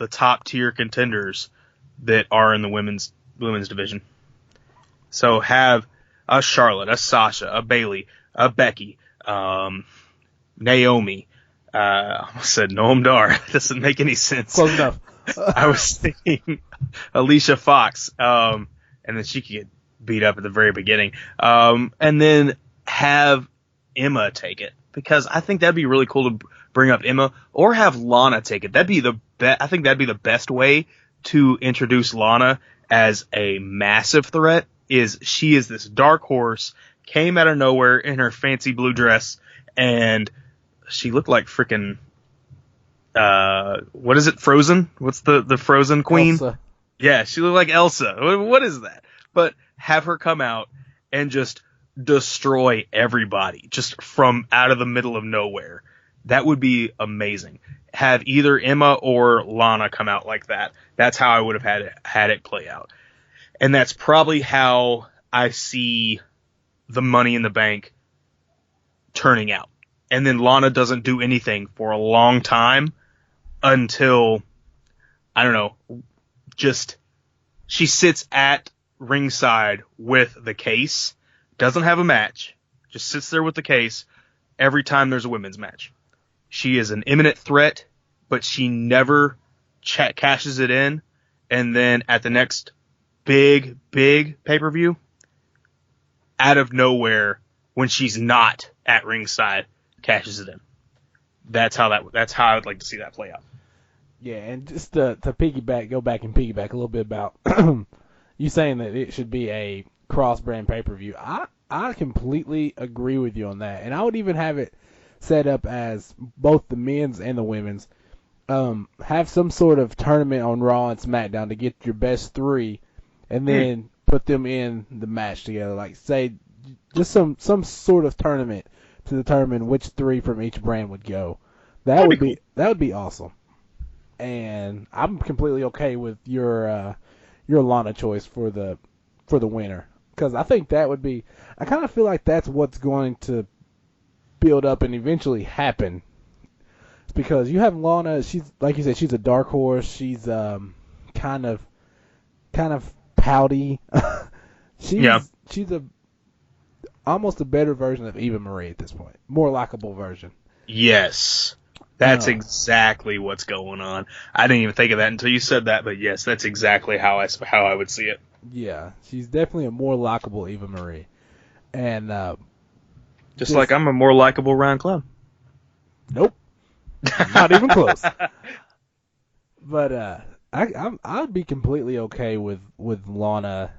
top tier contenders that are in the women's division. So have a Charlotte, a Sasha, a Bayley, a Becky, Naomi. I almost said Noam Dar. That doesn't make any sense. Close enough. I was thinking Alicia Fox, and then she could get beat up at the very beginning. And then have Emma take it, because I think that'd be really cool to bring up Emma, or have Lana take it. I think that'd be the best way to introduce Lana as a massive threat. She is this dark horse, came out of nowhere in her fancy blue dress, and she looked like freaking what is it? Frozen? What's the Frozen queen? Elsa. Yeah, she looked like Elsa. What is that? But have her come out and just destroy everybody just from out of the middle of nowhere. That would be amazing. Have either Emma or Lana come out like that. That's how I would have had it play out. And that's probably how I see the Money in the Bank turning out. And then Lana doesn't do anything for a long time until, I don't know, just she sits at ringside with the case, doesn't have a match, just sits there with the case every time there's a women's match. She is an imminent threat, but she never cashes it in. And then at the next big pay-per-view, out of nowhere, when she's not at ringside, cashes it in. That's how I would like to see that play out. Yeah, and just to go back and piggyback a little bit about you saying that it should be a cross-brand pay-per-view. I completely agree with you on that, and I would even have it set up as both the men's and the women's. Have some sort of tournament on Raw and SmackDown to get your best three, and then put them in the match together. Like, say, just some sort of tournament to determine which three from each brand would go. That would be awesome. And I'm completely okay with your Lana choice for the winner, because I think that would be. I kind of feel like that's what's going to build up and eventually happen. It's because you have Lana. She's like you said, she's a dark horse. She's kind of pouty. She's almost a better version of Eva Marie at this point. More likable version. Yes. That's exactly what's going on. I didn't even think of that until you said that, but yes, that's exactly how I would see it. Yeah, she's definitely a more likable Eva Marie. And just like I'm a more likable Ryan Cloud. Nope. Not even close. But I'd be completely okay with Lana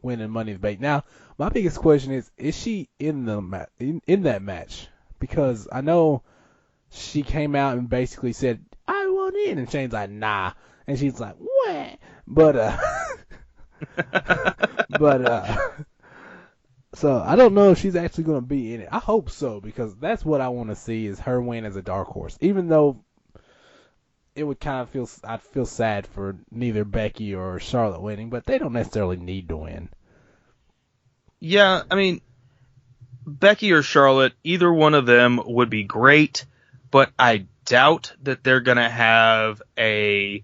winning Money in the Bank. Now, my biggest question is she in that match? Because I know she came out and basically said, I want in, and Shane's like, nah. And she's like, what? But so I don't know if she's actually going to be in it. I hope so, because that's what I want to see is her win as a dark horse. Even though it would kind of I'd feel sad for neither Becky or Charlotte winning, but they don't necessarily need to win. Yeah, I mean, Becky or Charlotte, either one of them would be great, but I doubt that they're going to have a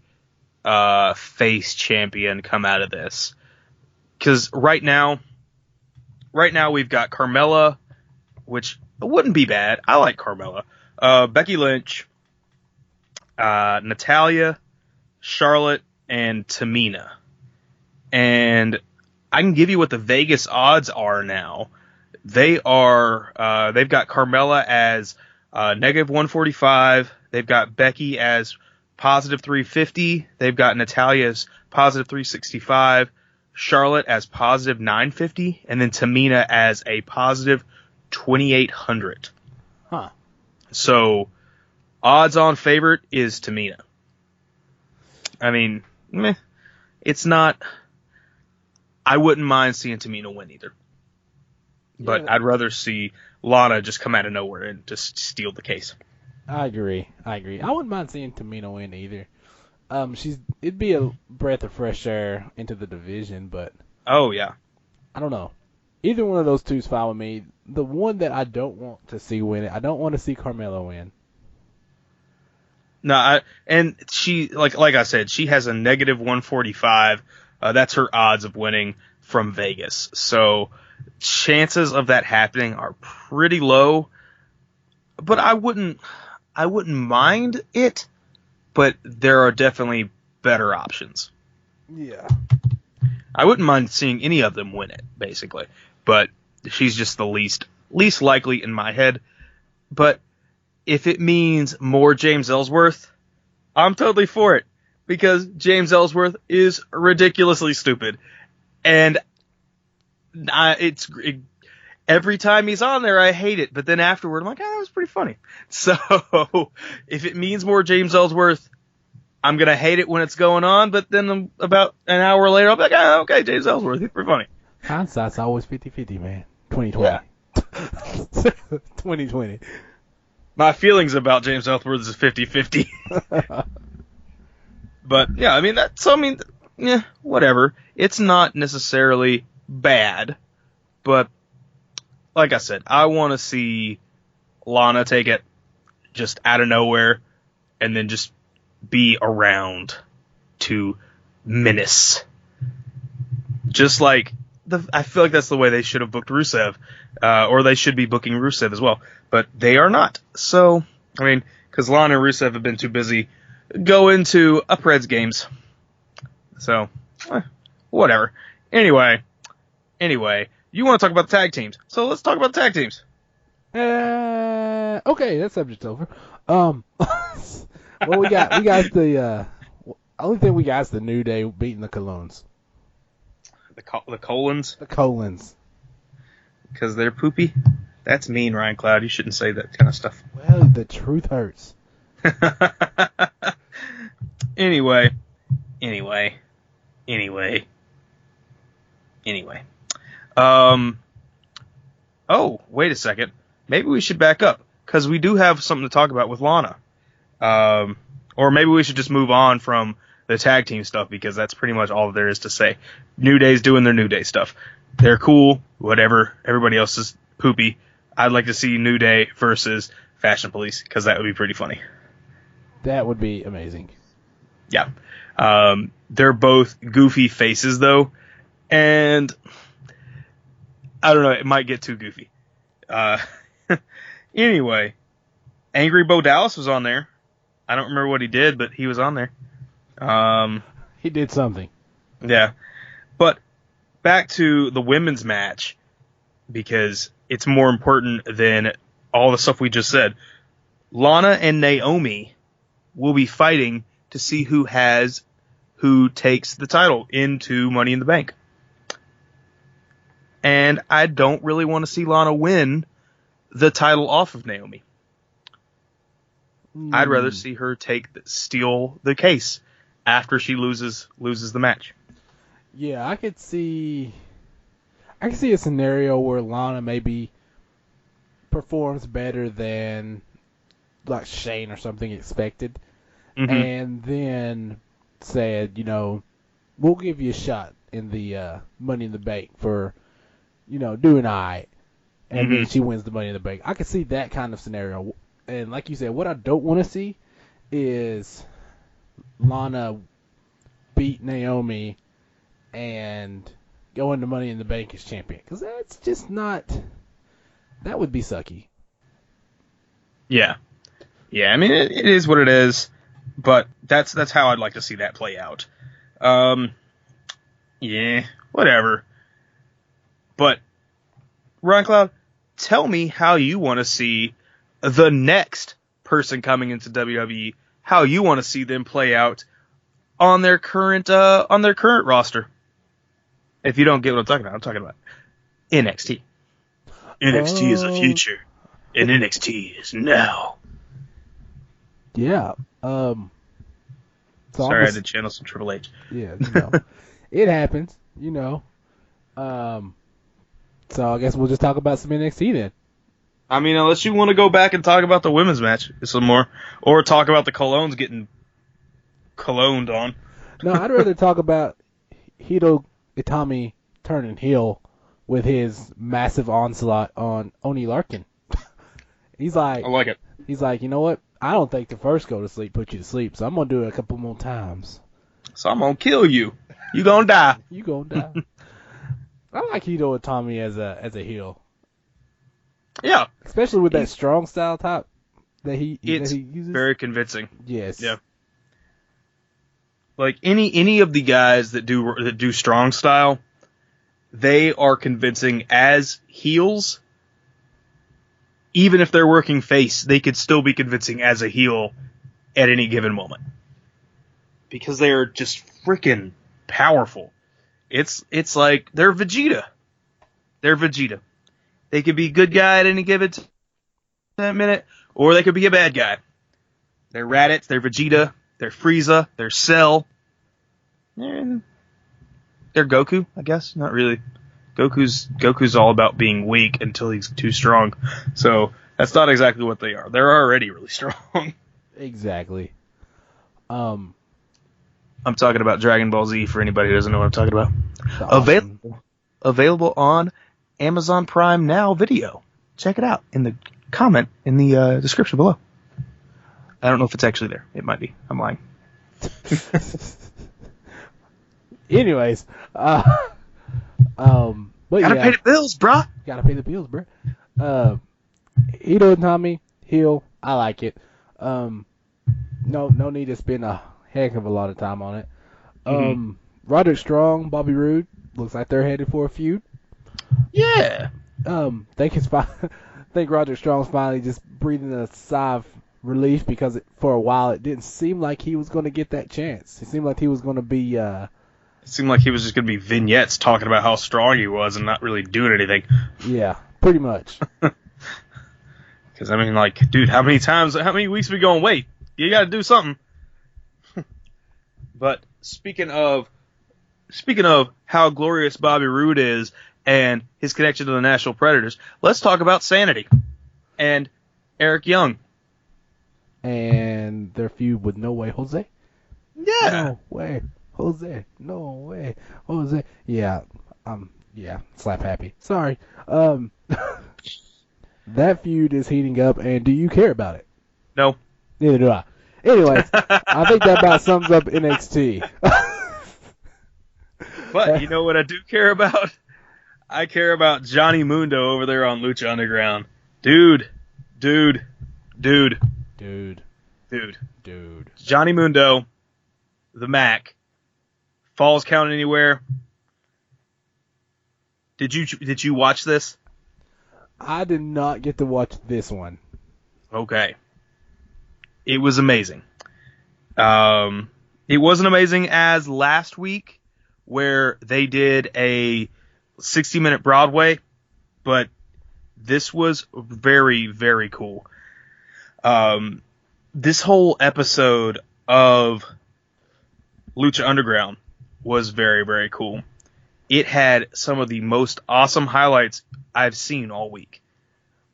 face champion come out of this. Because right now we've got Carmella, which wouldn't be bad. I like Carmella. Becky Lynch, Natalya, Charlotte, and Tamina. And I can give you what the Vegas odds are now. They've got Carmella as negative 145. They've got Becky as positive 350. They've got Natalya as positive 365. Charlotte as positive 950. And then Tamina as a positive 2800. Huh. So, odds-on favorite is Tamina. I mean, it's not... I wouldn't mind seeing Tamina win either. But I'd rather see Lana just come out of nowhere and just steal the case. I agree. I wouldn't mind seeing Tamina win either. It'd be a breath of fresh air into the division, but... Oh, yeah. I don't know. Either one of those two is fine with me. The one that I don't want to see win it, I don't want to see Carmella win. No, and she, like I said, she has a negative 145. That's her odds of winning from Vegas. So chances of that happening are pretty low. But I wouldn't mind it. But there are definitely better options. Yeah. I wouldn't mind seeing any of them win it, basically. But she's just the least likely in my head. But if it means more James Ellsworth, I'm totally for it. Because James Ellsworth is ridiculously stupid. And every time he's on there, I hate it. But then afterward, I'm like, that was pretty funny. So if it means more James Ellsworth, I'm going to hate it when it's going on. But then about an hour later, I'll be like, okay, James Ellsworth, he's pretty funny. Hindsight's always 50-50, man. 2020. Yeah. 2020. My feelings about James Ellsworth is 50-50. But, yeah, whatever. It's not necessarily bad, but like I said, I want to see Lana take it just out of nowhere and then just be around to menace. Just like, I feel like that's the way they should have booked Rusev, or they should be booking Rusev as well, but they are not. So, because Lana and Rusev have been too busy going to a Preds games. So, whatever. Anyway, you want to talk about the tag teams. So let's talk about the tag teams. Okay, that subject's over. Well, we got the only thing we got is the New Day beating the Colons. The Colons? The Colons. Because they're poopy? That's mean, Ryan Cloud. You shouldn't say that kind of stuff. Well, the truth hurts. Anyway. Oh, wait a second. Maybe we should back up, because we do have something to talk about with Lana. Or maybe we should just move on from the tag team stuff, because that's pretty much all there is to say. New Day's doing their New Day stuff. They're cool, whatever. Everybody else is poopy. I'd like to see New Day versus Fashion Police, because that would be pretty funny. That would be amazing. Yeah. They're both goofy faces, though, and I don't know, it might get too goofy. Anyway, Angry Bo Dallas was on there. I don't remember what he did, but he was on there. He did something. Yeah. But back to the women's match, because it's more important than all the stuff we just said. Lana and Naomi will be fighting to see who takes the title into Money in the Bank. And I don't really want to see Lana win the title off of Naomi. I'd rather see her steal the case after she loses the match. Yeah, I could see a scenario where Lana maybe performs better than like Shane or something expected, and then said, we'll give you a shot in the Money in the Bank for, doing all right, and then she wins the Money in the Bank. I could see that kind of scenario. And like you said, what I don't want to see is Lana beat Naomi and go into Money in the Bank as champion. Because that's just not... That would be sucky. Yeah. Yeah, I mean, it is what it is, but that's how I'd like to see that play out. Yeah, whatever. But, Ron Cloud, tell me how you want to see the next person coming into WWE, how you want to see them play out on their current roster. If you don't get what I'm talking about NXT. NXT is the future, and NXT is now. Yeah. Sorry, I had to channel some Triple H. Yeah, it happens, So I guess we'll just talk about some NXT then. I mean, unless you want to go back and talk about the women's match some more, or talk about the Colognes getting cologned on. No, I'd rather talk about Hito Itami turning heel with his massive onslaught on Oni Larkin. He's like, I like it. He's like, you know what? I don't think the first go to sleep put you to sleep, so I'm gonna do it a couple more times. So I'm gonna kill you. You gonna die. You gonna die. I like Hito Itami as a heel. Yeah, especially with that strong style top that he uses. Very convincing. Yes. Yeah. Like any of the guys that do strong style, they are convincing as heels. Even if they're working face, they could still be convincing as a heel at any given moment. Because they are just freaking powerful. It's like they're Vegeta. They're Vegeta. They could be a good guy at any given minute, or they could be a bad guy. They're Raditz, they're Vegeta, they're Frieza, they're Cell. They're Goku, I guess. Not really. Goku's all about being weak until he's too strong. So that's not exactly what they are. They're already really strong. Exactly. I'm talking about Dragon Ball Z for anybody who doesn't know what I'm talking about. Awesome. Available on Amazon Prime Now video. Check it out in the comment in the description below. I don't know if it's actually there. It might be. I'm lying. Anyways, but gotta pay the bills, bruh. Gotta pay the bills, bruh. Hito Itami, heel, I like it. No need to spend a heck of a lot of time on it. Roderick Strong, Bobby Roode, looks like they're headed for a feud. Yeah. Think Roderick Strong's finally just breathing a sigh of relief because for a while it didn't seem like he was going to get that chance. It seemed like he was going to be. It seemed like he was just going to be vignettes talking about how strong he was and not really doing anything. Yeah, pretty much. Because I mean, like, dude, how many weeks are we going? Wait, you got to do something. But speaking of how glorious Bobby Roode is and his connection to the National Predators, let's talk about Sanity and Eric Young and their feud with No Way Jose. Yeah. No way Jose. No way Jose. Yeah. Yeah. Slap happy. Sorry. That feud is heating up, and do you care about it? No. Neither do I. Anyways, I think that about sums up NXT. But you know what I do care about? I care about Johnny Mundo over there on Lucha Underground. Dude. Johnny Mundo, the Mac, Falls Count Anywhere. Did you watch this? I did not get to watch this one. Okay. It was amazing. It wasn't amazing as last week, where they did a 60-minute Broadway, but this was very, very cool. This whole episode of Lucha Underground was very, very cool. It had some of the most awesome highlights I've seen all week.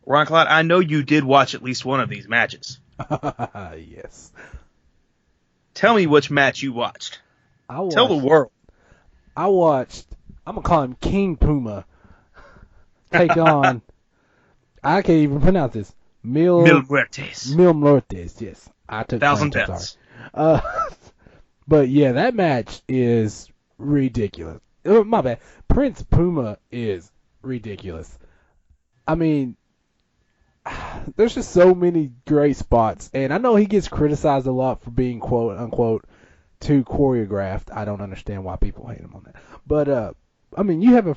Ron Cloud, I know you did watch at least one of these matches. Yes. Tell me which match you watched. Tell the world. I watched, I'm going to call him King Puma, take on, I can't even pronounce this, Mil Muertes, yes. I took 1,000 deaths. But yeah, that match is ridiculous. Oh, my bad. Prince Puma is ridiculous. I mean, there's just so many great spots, and I know he gets criticized a lot for being quote unquote too choreographed. I don't understand why people hate him on that. But I mean, you have a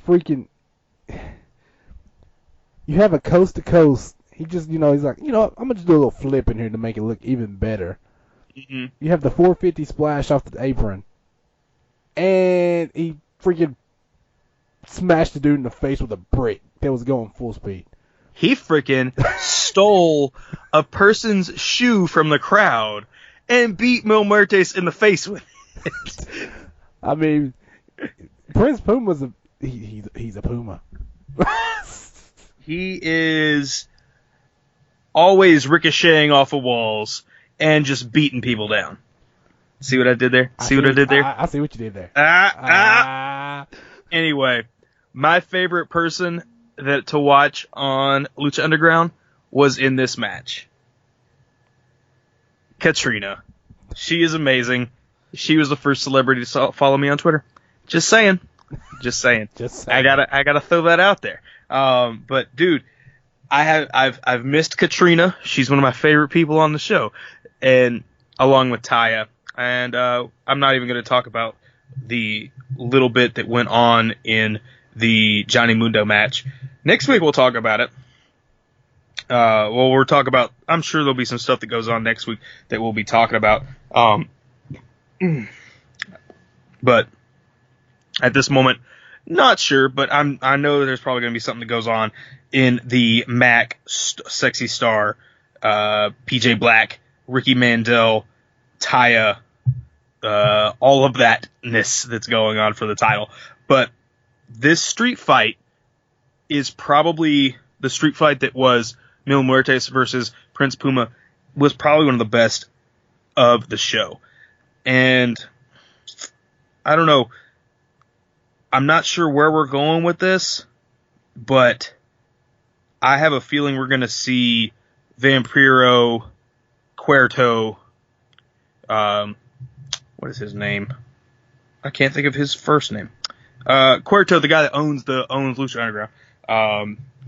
coast to coast. He just, he's like, I'm gonna just do a little flip in here to make it look even better. Mm-hmm. You have the 450 splash off the apron, and he freaking smashed the dude in the face with a brick that was going full speed. He freaking stole a person's shoe from the crowd and beat Mil Muertes in the face with it. I mean, Prince Puma's he's a Puma. He is always ricocheting off of walls and just beating people down. See what I did there? I see what you did there. Anyway, my favorite person to watch on Lucha Underground was in this match. Katrina. She is amazing. She was the first celebrity to follow me on Twitter. Just saying. I gotta throw that out there. But dude, I've missed Katrina. She's one of my favorite people on the show, and along with Taya. And I'm not even going to talk about the little bit that went on in the Johnny Mundo match. Next week we'll talk about it. We'll talk about. I'm sure there'll be some stuff that goes on next week that we'll be talking about. But at this moment, not sure. But I know there's probably going to be something that goes on in the Mac Sexy Star, PJ Black, Ricky Mandel, Taya, all of thatness that's going on for the title. But this street fight is probably the street fight that was Mil Muertes versus Prince Puma was probably one of the best of the show. And I don't know. I'm not sure where we're going with this, but I have a feeling we're going to see Vampiro, Cuerto, what is his name? I can't think of his first name. Cuerto, the guy that owns Lucha Underground.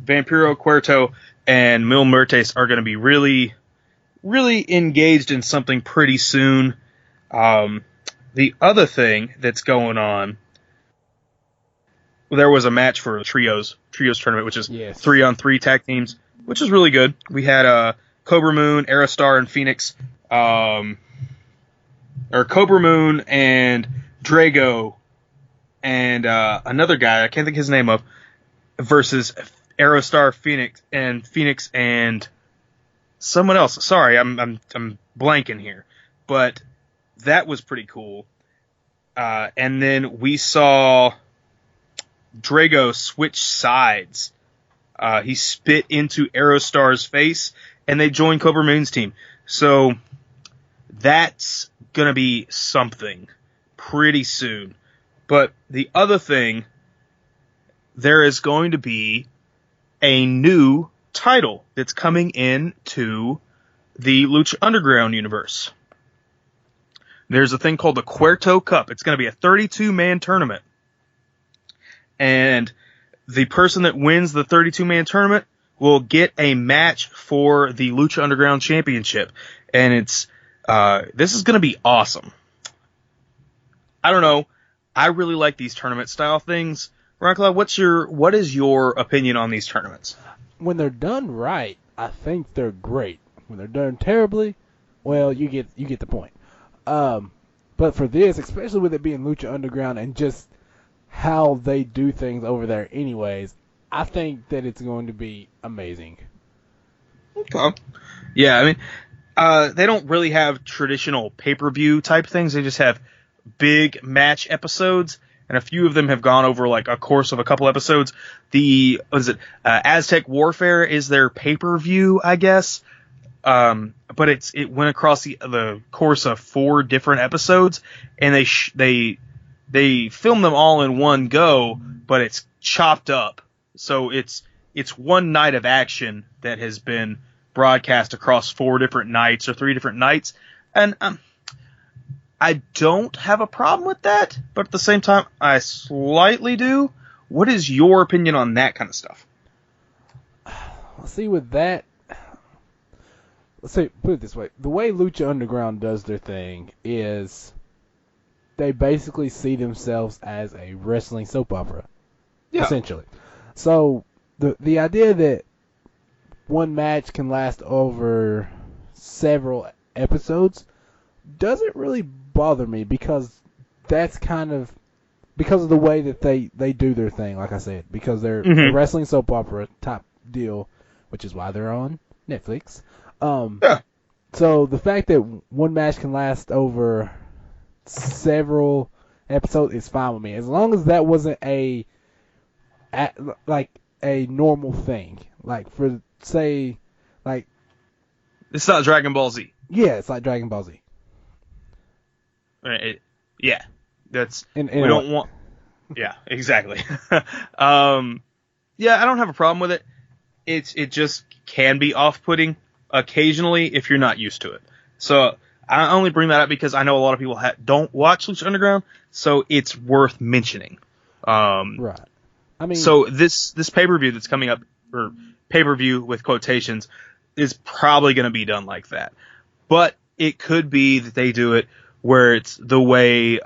Vampiro, Cuerto, and Mil Muertes are going to be really, really engaged in something pretty soon. The other thing that's going on, there was a match for a trios tournament, which is 3-on-3 tag teams, which is really good. We had Cobra Moon, Aerostar, and Phoenix, or Cobra Moon and Drago, and another guy I can't think his name of, versus Aerostar, Phoenix and someone else. Sorry, I'm blanking here, but that was pretty cool. And then we saw Drago switch sides. He spit into Aerostar's face, and they joined Cobra Moon's team. So that's going to be something pretty soon. But the other thing, there is going to be a new title that's coming into the Lucha Underground universe. there's a thing called the Cuerto Cup. It's going to be a 32-man tournament. And the person that wins the 32-man tournament will get a match for the Lucha Underground Championship. And this is going to be awesome. I don't know. I really like these tournament style things. Rockla, what is your opinion on these tournaments? When they're done right, I think they're great. When they're done terribly, well, you get the point. But for this, especially with it being Lucha Underground and just how they do things over there anyways, I think that it's going to be amazing. Okay. Yeah, I mean, they don't really have traditional pay-per-view type things. They just have big match episodes, and a few of them have gone over like a course of a couple episodes. Aztec Warfare is their pay-per-view, I guess. But it went across the course of 4 different episodes, and they filmed them all in one go, but it's chopped up. So it's one night of action that has been broadcast across 4 different nights or 3 different nights. And I don't have a problem with that, but at the same time, I slightly do. What is your opinion on that kind of stuff? See, with that, let's say, put it this way. The way Lucha Underground does their thing is they basically see themselves as a wrestling soap opera, essentially. So the idea that one match can last over several episodes doesn't really bother me because that's kind of because of the way that they do their thing, like I said, because they're a wrestling soap opera type deal, which is why they're on Netflix. So the fact that one match can last over several episodes is fine with me, as long as that wasn't a normal thing. Like for say, like it's not Dragon Ball Z. Yeah, it's like Dragon Ball Z. Yeah, that's we don't want. Yeah, exactly. Yeah, I don't have a problem with it. It just can be off-putting occasionally if you're not used to it. So I only bring that up because I know a lot of people don't watch Lucha Underground, so it's worth mentioning. Right. I mean, so this pay-per-view that's coming up, or pay-per-view with quotations, is probably going to be done like that. But it could be that they do it where it's the way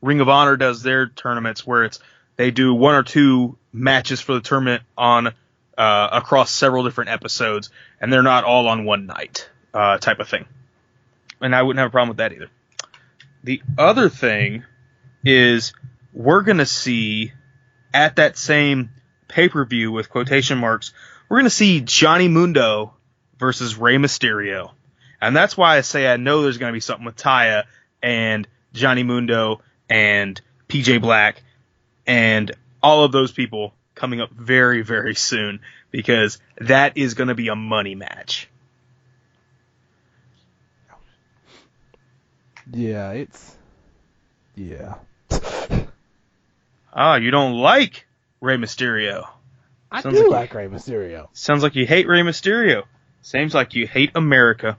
Ring of Honor does their tournaments, where they do 1 or 2 matches for the tournament on across several different episodes, and they're not all on one night type of thing. And I wouldn't have a problem with that either. The other thing is we're going to see at that same pay-per-view with quotation marks, we're going to see Johnny Mundo versus Rey Mysterio. And that's why I say I know there's going to be something with Taya and Johnny Mundo and PJ Black and all of those people coming up very, very soon, because that is going to be a money match. Yeah, You don't like Rey Mysterio. I do like Rey Mysterio. Sounds like you hate Rey Mysterio. Seems like you hate America.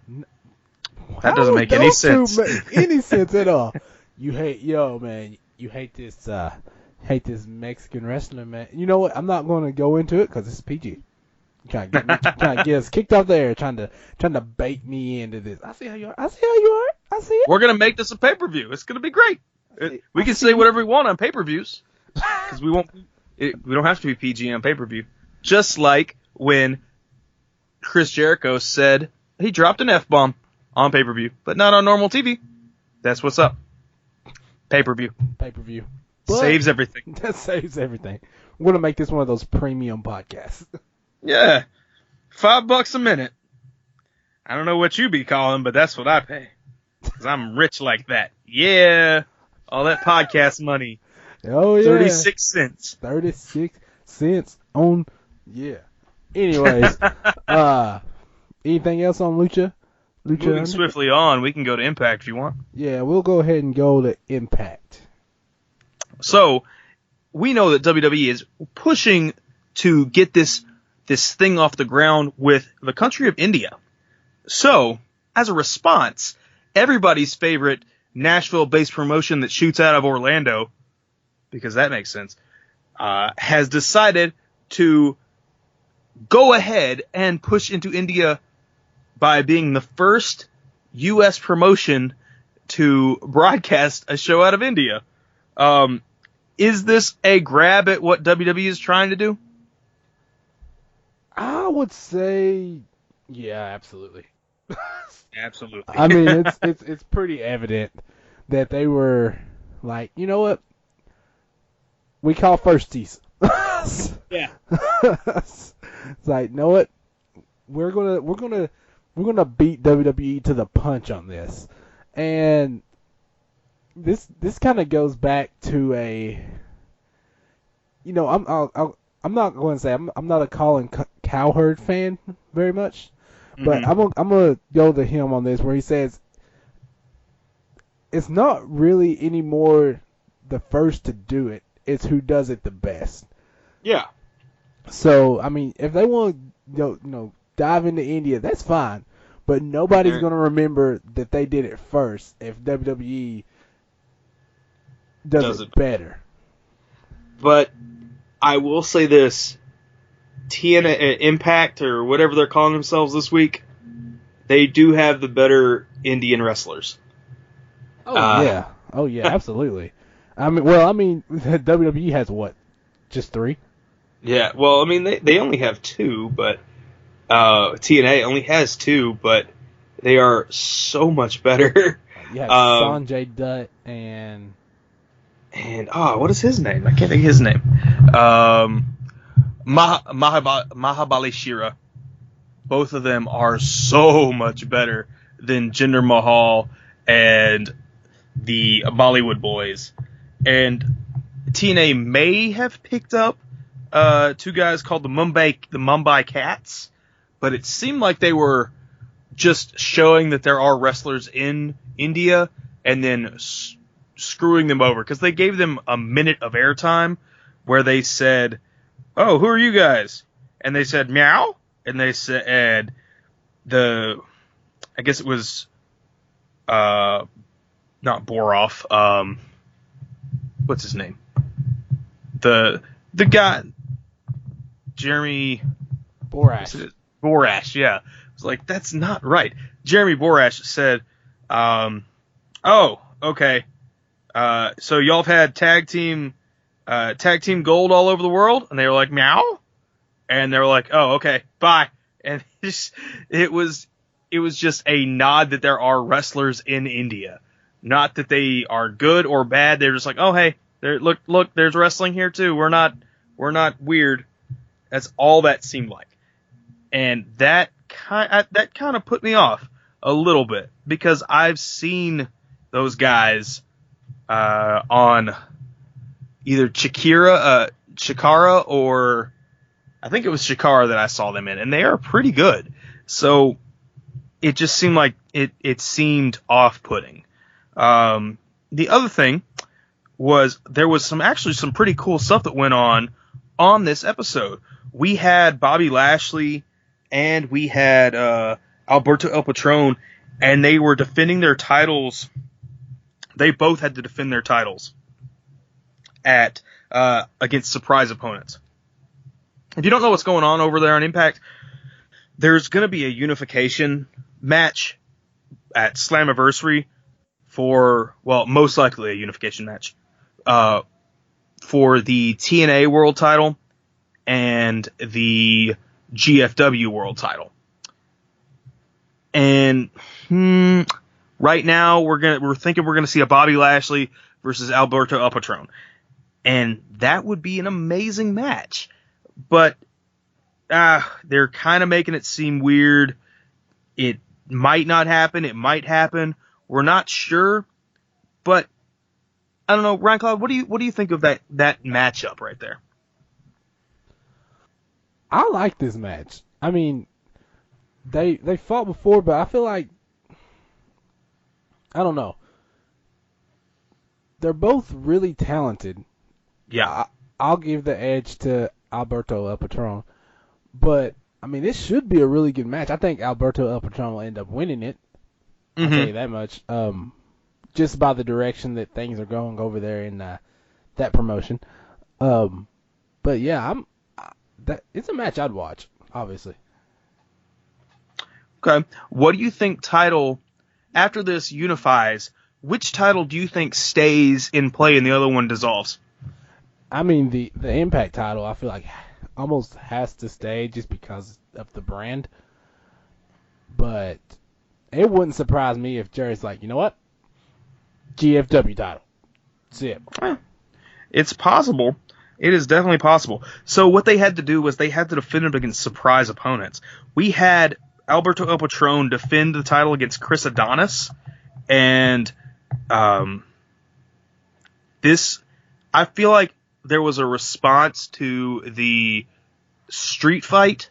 That doesn't make any sense. Any sense at all. You hate this Mexican wrestler, man. You know what? I'm not going to go into it because it's PG. Trying to get us kicked off there, trying to bait me into this. I see how you are. I see it. We're gonna make this a pay-per-view. It's gonna be great. We can say whatever we want on pay-per-views because we won't. We don't have to be PG on pay-per-view. Just like when Chris Jericho said he dropped an F-bomb on pay-per-view, but not on normal TV. That's what's up. Pay-per-view. Pay-per-view. Saves everything. That saves everything. We're going to make this one of those premium podcasts. Yeah. $5 a minute. I don't know what you be calling, but that's what I pay. Because I'm rich like that. Yeah. All that podcast money. Oh, yeah. 36 cents. 36 cents on... Yeah. Anyways. Anything else on Lucha? Moving swiftly on, we can go to Impact if you want. Yeah, we'll go ahead and go to Impact. So, we know that WWE is pushing to get this thing off the ground with the country of India. So, as a response, everybody's favorite Nashville-based promotion that shoots out of Orlando, because that makes sense, has decided to go ahead and push into India by being the first U.S. promotion to broadcast a show out of India. Is this a grab at what WWE is trying to do? I would say, yeah, absolutely. Absolutely. I mean, it's pretty evident that they were like, you know what? We call firsties. Yeah. It's like, you know what? We're gonna beat WWE to the punch on this, and this kind of goes back to a, you know, I'm not going to say I'm not a Colin Cowherd fan very much, but Mm-hmm. I'm gonna go to him on this where he says it's not really anymore the first to do it; it's who does it the best. Yeah. So I mean, if they want to dive into India, that's fine, but nobody's gonna remember that they did it first if WWE does it better. But I will say this, TNA Impact, or whatever they're calling themselves this week, they do have the better Indian wrestlers. Oh yeah, absolutely. I mean, WWE has what, just 3? Yeah, well, I mean, they only have 2, but TNA only has 2, but they are so much better. Yeah, Sanjay Dutt and what is his name? I can't think of his name. Mahabali Shira. Both of them are so much better than Jinder Mahal and the Bollywood Boys. And TNA may have picked up 2 guys called the Mumbai Cats, but it seemed like they were just showing that there are wrestlers in India and then screwing them over, because they gave them a minute of airtime where they said, "Oh, who are you guys?" And they said, "Meow." And they said, I guess it was, not Boroff, what's his name? The guy, Jeremy Borash. Borash, yeah. I was like, that's not right. Jeremy Borash said, "Oh, okay. So y'all have had tag team gold all over the world?" And they were like, "Meow." And they were like, "Oh, okay, bye." And it was just a nod that there are wrestlers in India, not that they are good or bad. They're just like, "Oh, hey, look, there's wrestling here too. We're not weird." That's all that seemed like, and that kind of put me off a little bit, because I've seen those guys on either Chikara, or I think it was Chikara that I saw them in, and they are pretty good. So it just seemed like it seemed off-putting. The other thing was there was some pretty cool stuff that went on this episode. We had Bobby Lashley and we had Alberto El Patron, and they were defending their titles. They both had to defend their titles at against surprise opponents. If you don't know what's going on over there on Impact, there's going to be a unification match at Slammiversary most likely a unification match for the TNA World Title and the GFW World Title. And right now we're thinking we're gonna see a Bobby Lashley versus Alberto El Patron, and that would be an amazing match. But they're kind of making it seem weird. It might not happen. It might happen. We're not sure. But I don't know, Ryan Cloud, what do you think of that matchup right there? I like this match. I mean, they fought before, but I feel like, I don't know. They're both really talented. Yeah. I'll give the edge to Alberto El Patron. But, I mean, this should be a really good match. I think Alberto El Patron will end up winning it. I'll tell you that much. Just by the direction that things are going over there in that promotion. But yeah, it's a match I'd watch, obviously. Okay. What do you think title, after this unifies, which title do you think stays in play and the other one dissolves? I mean, the Impact title, I feel like almost has to stay just because of the brand. But it wouldn't surprise me if Jerry's like, you know what? GFW title. That's it. It's possible. It is definitely possible. So what they had to do was they had to defend it against surprise opponents. We had Alberto El Patron defend the title against Chris Adonis, and this, I feel like there was a response to the street fight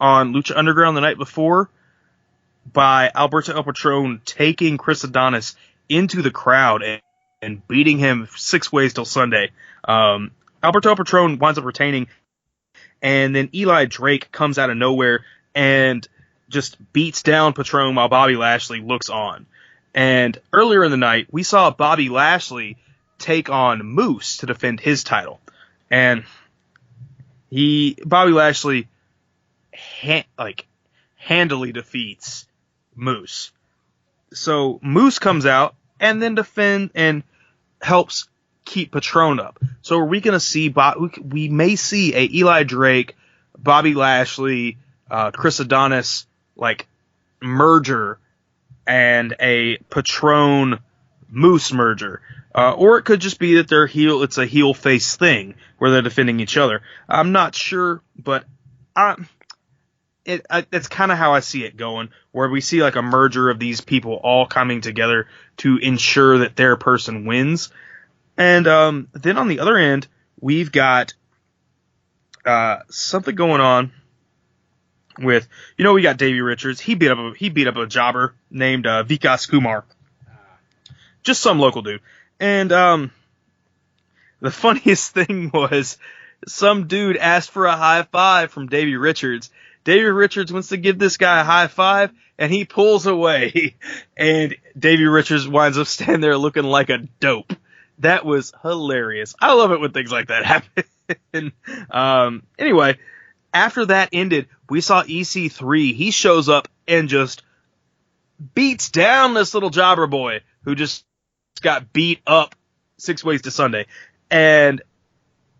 on Lucha Underground the night before by Alberto El Patron taking Chris Adonis into the crowd and beating him 6 ways till Sunday. Alberto El Patron winds up retaining, and then Eli Drake comes out of nowhere and just beats down Patron while Bobby Lashley looks on. And earlier in the night, we saw Bobby Lashley take on Moose to defend his title. And Bobby Lashley handily defeats Moose. So Moose comes out and then defend and helps keep Patron up. So are we going to see we may see a Eli Drake, Bobby Lashley, Chris Adonis merger and a Patron Moose merger. Or it could just be that it's a heel face thing where they're defending each other. I'm not sure, but it's kind of how I see it going, where we see a merger of these people all coming together to ensure that their person wins. And then on the other end, we've got something going on with, we got Davey Richards. He beat up a jobber named Vikas Kumar. Just some local dude. And the funniest thing was some dude asked for a high five from Davey Richards. Davey Richards wants to give this guy a high five, and he pulls away. And Davey Richards winds up standing there looking like a dope. That was hilarious. I love it when things like that happen. Anyway, after that ended, we saw EC3. He shows up and just beats down this little jobber boy who just got beat up 6 ways to Sunday. And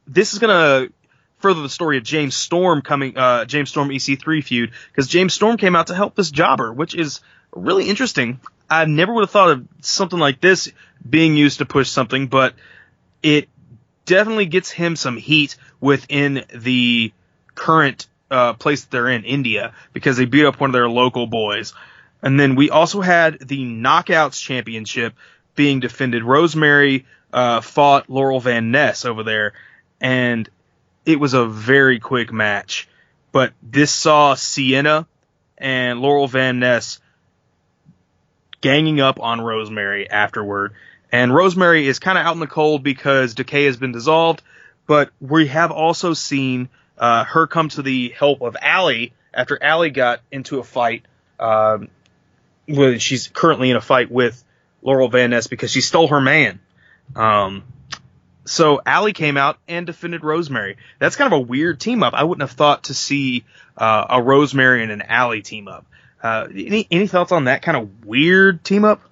this is going to further the story of James Storm EC3 feud, because James Storm came out to help this jobber, which is really interesting. I never would have thought of something like this being used to push something, but it definitely gets him some heat within the current place that they're in, India, because they beat up one of their local boys. And then we also had the Knockouts Championship being defended. Rosemary fought Laurel Van Ness over there, and it was a very quick match. But this saw Sienna and Laurel Van Ness ganging up on Rosemary afterward. And Rosemary is kind of out in the cold because Decay has been dissolved, but we have also seen her come to the help of Allie after Allie got into a fight. She's currently in a fight with Laurel Van Ness because she stole her man. So Allie came out and defended Rosemary. That's kind of a weird team up. I wouldn't have thought to see a Rosemary and an Allie team up. Any thoughts on that kind of weird team up?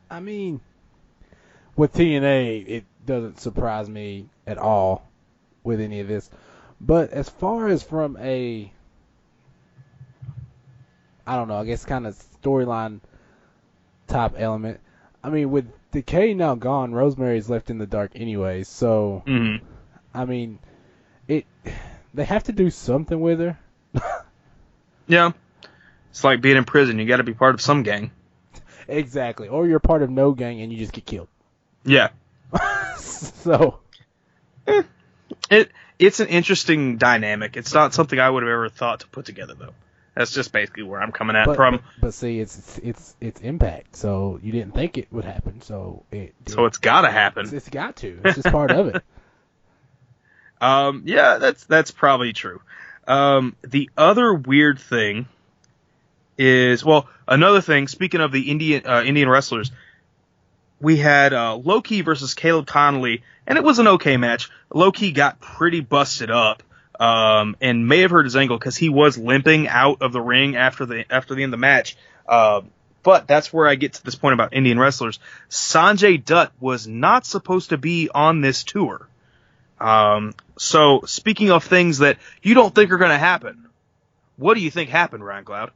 I mean, with TNA, it doesn't surprise me at all with any of this. But as far as from I don't know, I guess kind of storyline type element, I mean, with Decay now gone, Rosemary's left in the dark anyway, so, I mean, they have to do something with her. Yeah. It's like being in prison. You got to be part of some gang. Exactly. Or you're part of no gang and you just get killed. Yeah. So. It's an interesting dynamic. It's not something I would have ever thought to put together, though. That's just basically where I'm coming at from. But see, it's Impact, so you didn't think it would happen, so it's got to happen. It's got to. It's just part of it. Yeah, that's probably true. The other weird thing is, well, another thing, speaking of the Indian wrestlers, we had Low-Ki versus Caleb Conley, and it was an okay match. Low-Ki got pretty busted up, and may have hurt his ankle because he was limping out of the ring after the end of the match. But that's where I get to this point about Indian wrestlers. Sanjay Dutt was not supposed to be on this tour. So speaking of things that you don't think are going to happen, what do you think happened, Ryan Cloud?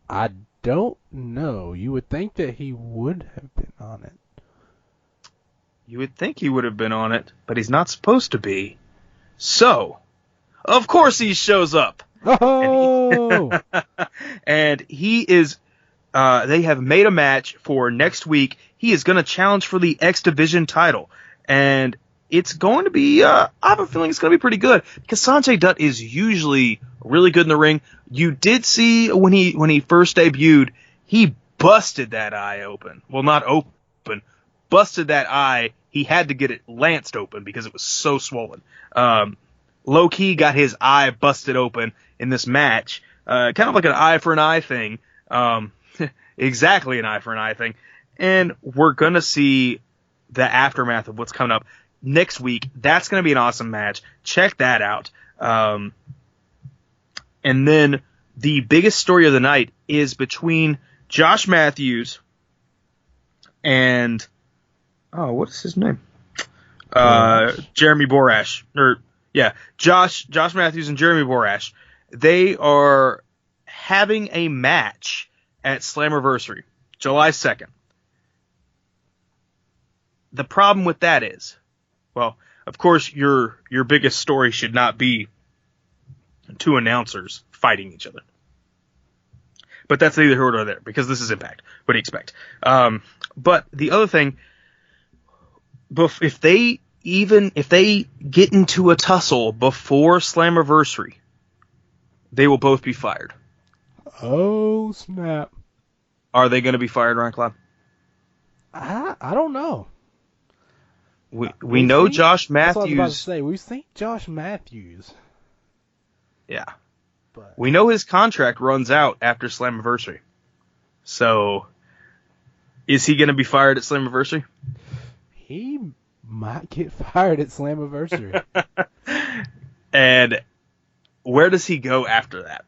I don't know. You would think that he would have been on it. You would think he would have been on it, but he's not supposed to be. So, of course he shows up. Oh! And he is, they have made a match for next week. He is going to challenge for the X Division title. And it's going to be, I have a feeling it's going to be pretty good, because Sanjay Dutt is usually really good in the ring. You did see when he first debuted, he busted that eye open. Well, not open, busted that eye. He had to get it lanced open because it was so swollen. Low-Ki got his eye busted open in this match, kind of like an eye for an eye thing. Exactly an eye for an eye thing. And we're going to see the aftermath of what's coming up next week. That's going to be an awesome match. Check that out. And then the biggest story of the night is between Josh Matthews and, what is his name? Jeremy Borash. Josh Matthews and Jeremy Borash. They are having a match at Slammiversary, July 2nd. The problem with that is, well, of course, your biggest story should not be two announcers fighting each other. But that's neither here nor there, because this is Impact. What do you expect? But the other thing, if they get into a tussle before Slammiversary, they will both be fired. Oh, snap. Are they going to be fired, Ryan Cloud? I don't know. We know Josh Matthews. That's what I was about to say. We've seen Josh Matthews. Yeah. But we know his contract runs out after Slammiversary. So, is he going to be fired at Slammiversary? He might get fired at Slammiversary. And where does he go after that?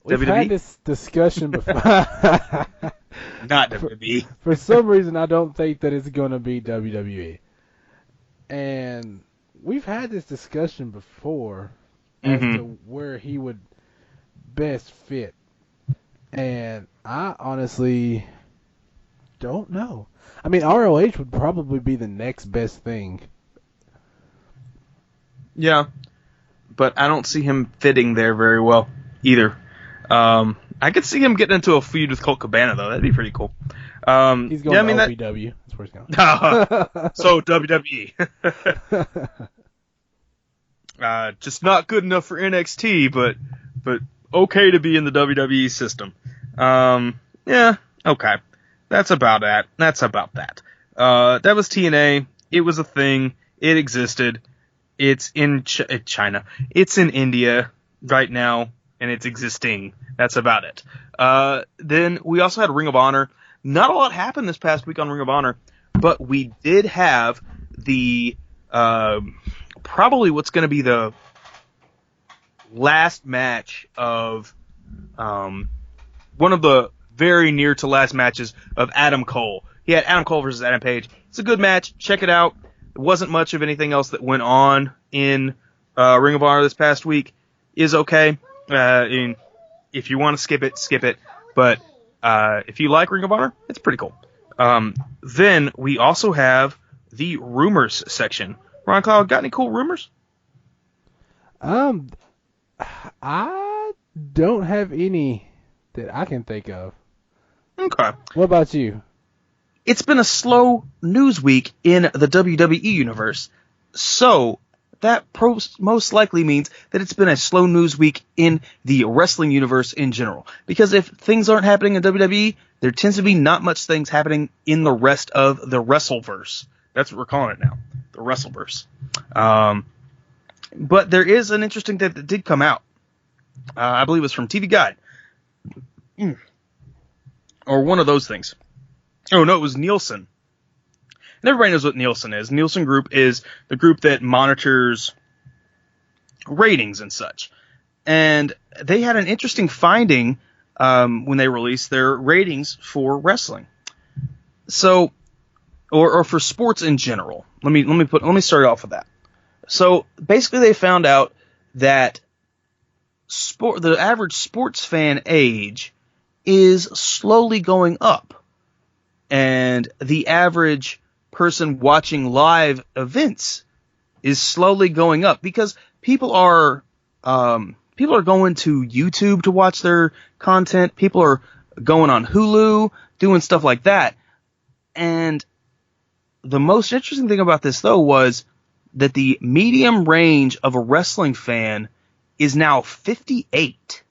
We've WWE? had this discussion before. Not WWE. For some reason, I don't think that it's going to be WWE. And we've had this discussion before as to where he would best fit. And I honestly don't know. I mean, ROH would probably be the next best thing. Yeah, but I don't see him fitting there very well either. I could see him getting into a feud with Colt Cabana, though. That'd be pretty cool. He's going to OVW. That's where he's going. So, WWE. Just not good enough for NXT, but okay to be in the WWE system. Yeah, okay. That's about that. That was TNA. It was a thing. It existed. It's in China. It's in India right now, and it's existing. That's about it. Then we also had Ring of Honor. Not a lot happened this past week on Ring of Honor, but we did have the probably what's going to be the last match of one of the very near to last matches of Adam Cole. He had Adam Cole versus Adam Page. It's a good match. Check it out. There wasn't much of anything else that went on in Ring of Honor this past week. Is okay. If you want to skip it. But if you like Ring of Honor, it's pretty cool. Then we also have the rumors section. Ron Cloud, got any cool rumors? I don't have any that I can think of. Okay. What about you? It's been a slow news week in the WWE universe, so that most likely means that it's been a slow news week in the wrestling universe in general. Because if things aren't happening in WWE, there tends to be not much things happening in the rest of the Wrestleverse. That's what we're calling it now, the Wrestleverse. But there is an interesting thing that did come out. I believe it's from TV Guide. Or one of those things. Oh, no, it was Nielsen. And everybody knows what Nielsen is. Nielsen Group is the group that monitors ratings and such. And they had an interesting finding when they released their ratings for wrestling. So, or for sports in general. Let me start off with that. So basically, they found out that the average sports fan age is slowly going up, and the average person watching live events is slowly going up because people are going to YouTube to watch their content. People are going on Hulu, doing stuff like that. And the most interesting thing about this, though, was that the medium range of a wrestling fan is now 58.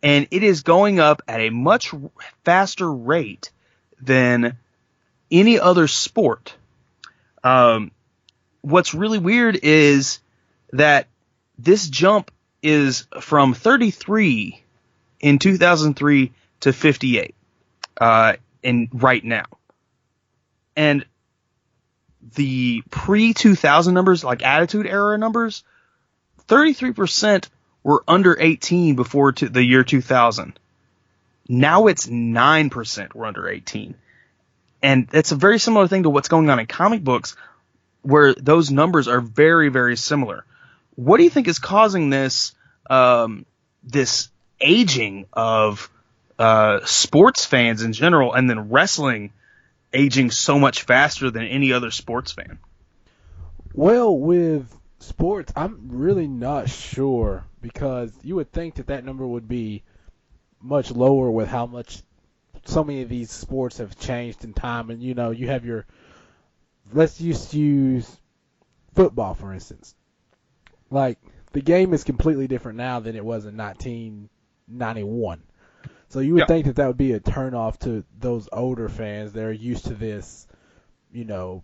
And it is going up at a much faster rate than any other sport. What's really weird is that this jump is from 33 in 2003 to 58 right now. And the pre-2000 numbers, like Attitude Era numbers, 33% were under 18 before the year 2000. Now it's 9% were under 18. And that's a very similar thing to what's going on in comic books, where those numbers are very, very similar. What do you think is causing this this aging of sports fans in general, and then wrestling aging so much faster than any other sports fan? Well, with sports, I'm really not sure, because you would think that number would be much lower with how much so many of these sports have changed in time. And, you have let's just use football, for instance. Like, the game is completely different now than it was in 1991. So you would think that would be a turnoff to those older fans that are used to this, you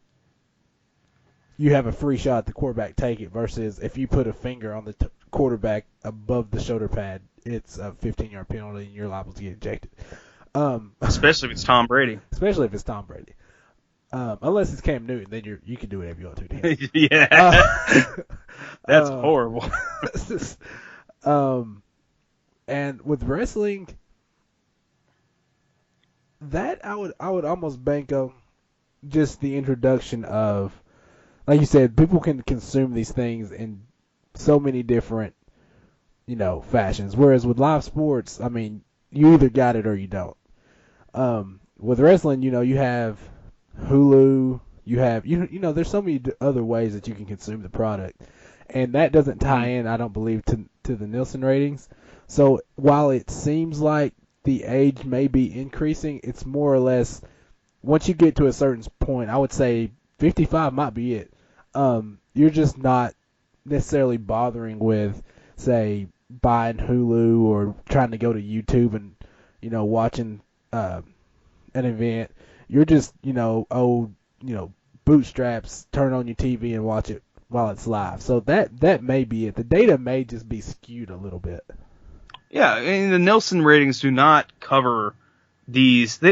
have a free shot at the quarterback, take it, versus if you put a finger on the quarterback above the shoulder pad, it's a 15-yard penalty and you're liable to get ejected. Especially if it's Tom Brady. Especially if it's Tom Brady. Unless it's Cam Newton, then you can do whatever you want to him. Yeah. That's horrible. And with wrestling, that I would almost bank on just the introduction of, like you said, people can consume these things in so many different, fashions. Whereas with live sports, I mean, you either got it or you don't. With wrestling, you have Hulu, you have, there's so many other ways that you can consume the product. And that doesn't tie in, I don't believe, to the Nielsen ratings. So while it seems like the age may be increasing, it's more or less, once you get to a certain point, I would say 55 might be it. You're just not necessarily bothering with, say, buying Hulu or trying to go to YouTube and, watching an event. You're just, bootstraps, turn on your TV and watch it while it's live. So that may be it. The data may just be skewed a little bit. Yeah, I mean, the Nielsen ratings do not cover these. They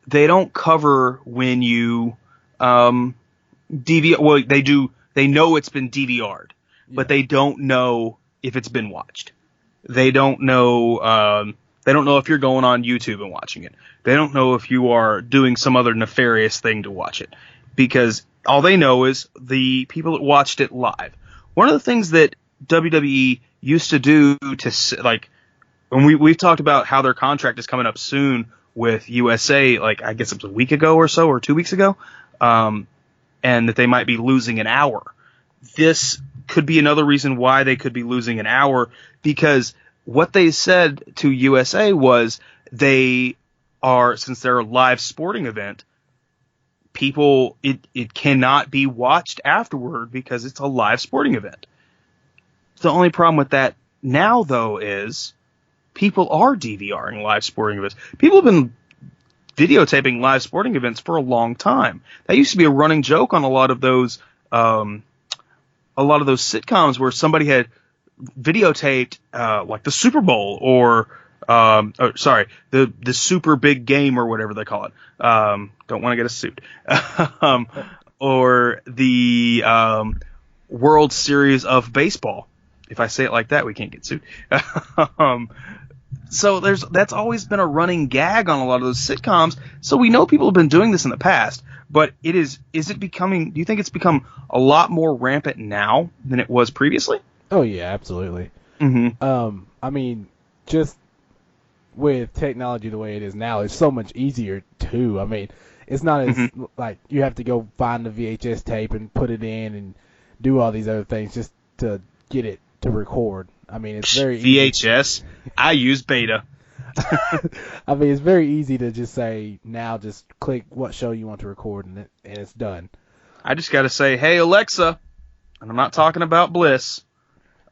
don't cover when you DVR. Well, they do. They know it's been DVR'd, but they don't know if it's been watched. They don't know. They don't know if you're going on YouTube and watching it. They don't know if you are doing some other nefarious thing to watch it, because all they know is the people that watched it live. One of the things that WWE used to do to, like, when we've talked about how their contract is coming up soon with USA, like, I guess it was a week ago or so, or 2 weeks ago, and that they might be losing an hour. This could be another reason why they could be losing an hour, because what they said to USA was they are, since they're a live sporting event, it cannot be watched afterward because it's a live sporting event. The only problem with that now, though, is people are DVRing live sporting events. People have been videotaping live sporting events for a long time. That used to be a running joke on a lot of those sitcoms where somebody had videotaped like the Super Bowl or the super big game or whatever they call it. Don't want to get a suit. Or the World Series of Baseball. If I say it like that, we can't get sued. So that's always been a running gag on a lot of those sitcoms. So we know people have been doing this in the past, but is it becoming, do you think it's become a lot more rampant now than it was previously? Oh yeah, absolutely. Mm-hmm. I mean, just with technology the way it is now, it's so much easier too. I mean, it's not as like you have to go find the VHS tape and put it in and do all these other things just to get it to record. I mean, it's very VHS. I use Beta. I mean, it's very easy to just say now, just click what show you want to record and it's done. I just got to say, hey Alexa, and I'm not talking about Bliss.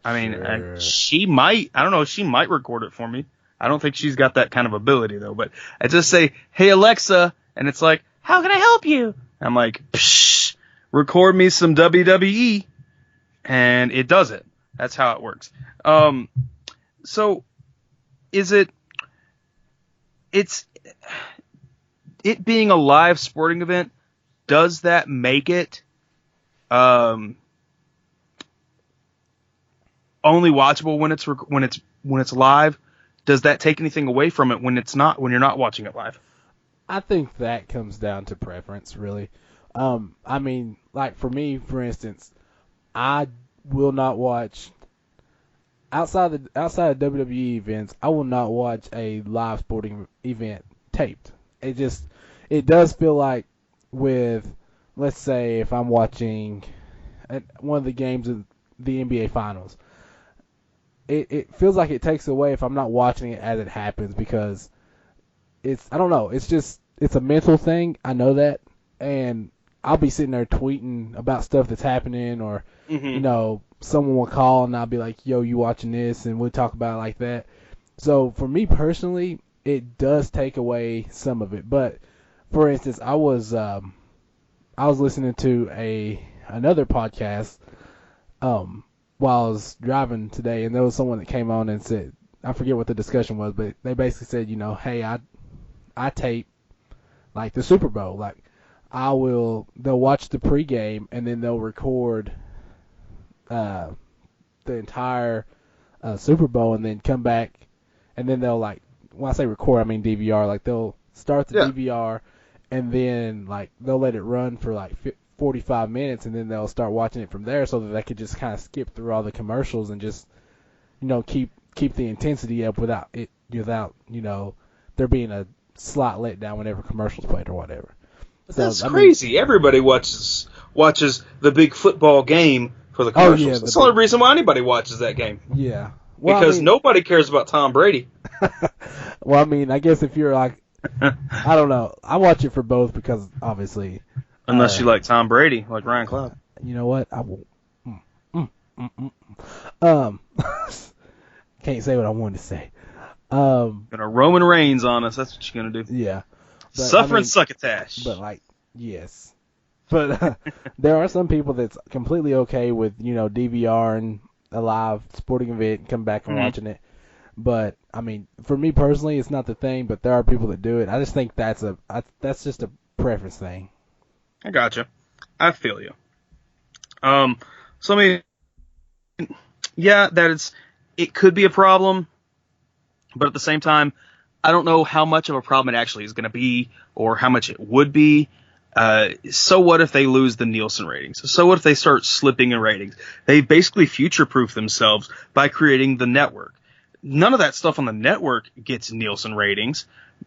I mean, Sure. she might. I don't know. She might record it for me. I don't think she's got that kind of ability though. But I just say, hey Alexa, and it's like, how can I help you? I'm like, psh, record me some WWE, and it does it. That's how it works. So is it being a live sporting event, does that make it only watchable when it's live? Does that take anything away from it when you're not watching it live? I think that comes down to preference, really. I mean, like for me, for instance, I will not watch outside of WWE events. I will not watch a live sporting event taped. It does feel like with, let's say, if I'm watching one of the games of the NBA Finals, it feels like it takes away if I'm not watching it as it happens, because I don't know, it's a mental thing. I know that, and I'll be sitting there tweeting about stuff that's happening, or someone will call and I'll be like, yo, you watching this? And we'll talk about it like that. So for me personally, it does take away some of it. But for instance, I was listening to another podcast while I was driving today, and there was someone that came on and said, I forget what the discussion was, but they basically said, hey, I tape like the Super Bowl. Like they'll watch the pregame and then they'll record the entire Super Bowl and then come back, and then they'll, like, when I say record, I mean DVR. Like, they'll start the DVR and then, like, they'll let it run for like 45 minutes, and then they'll start watching it from there, so that they could just kind of skip through all the commercials and just keep the intensity up without there being a slight letdown whenever commercials played or whatever. But that's crazy. Everybody watches the big football game for the commercials. Oh, yeah, that's the only reason why anybody watches that game. Yeah. Well, because nobody cares about Tom Brady. Well, I mean, I guess if you're like, I don't know. I watch it for both because, obviously. Unless you like Tom Brady, like Ryan Cloud. You know what? I won't. Can't say what I wanted to say. Gonna Roman Reigns on us. That's what you're gonna do. Yeah. But, Suffering succotash. But, like, yes. But there are some people that's completely okay with, DVR and a live sporting event and come back and watching it. But, I mean, for me personally, it's not the thing, but there are people that do it. I just think that's just a preference thing. I gotcha. I feel you. So, I mean, yeah, it could be a problem, but at the same time, I don't know how much of a problem it actually is going to be or how much it would be. So what if they lose the Nielsen ratings? So what if they start slipping in ratings? They basically future-proof themselves by creating the network. None of that stuff on the network gets Nielsen ratings,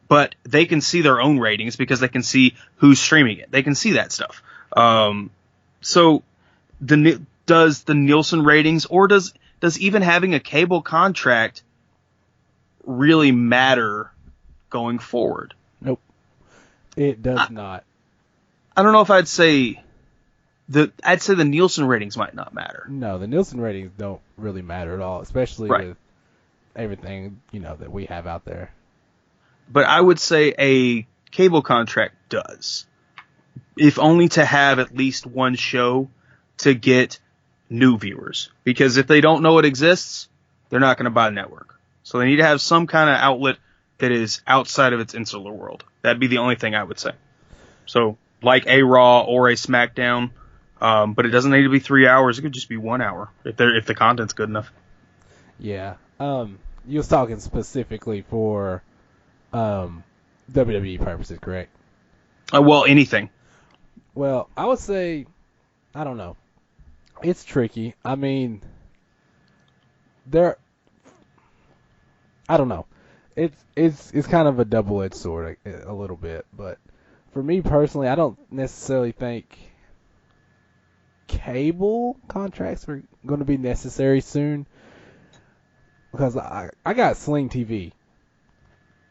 but they can see their own ratings because they can see who's streaming it. They can see that stuff. So does the Nielsen ratings, or does even having a cable contract really matter going forward? Nope. It does not. I don't know if I'd say the Nielsen ratings might not matter. No, the Nielsen ratings don't really matter at all, especially with everything, that we have out there. But I would say a cable contract does, if only to have at least one show to get new viewers. Because if they don't know it exists, they're not going to buy the network. So they need to have some kind of outlet that is outside of its insular world. That'd be the only thing I would say. So like a Raw or a SmackDown, but it doesn't need to be 3 hours. It could just be 1 hour if the content's good enough. Yeah. You was talking specifically for WWE purposes, correct? Well, anything. Well, I would say, I don't know. It's tricky. I mean, I don't know. It's kind of a double-edged sword a little bit, but for me personally, I don't necessarily think cable contracts are going to be necessary soon, because I got Sling TV,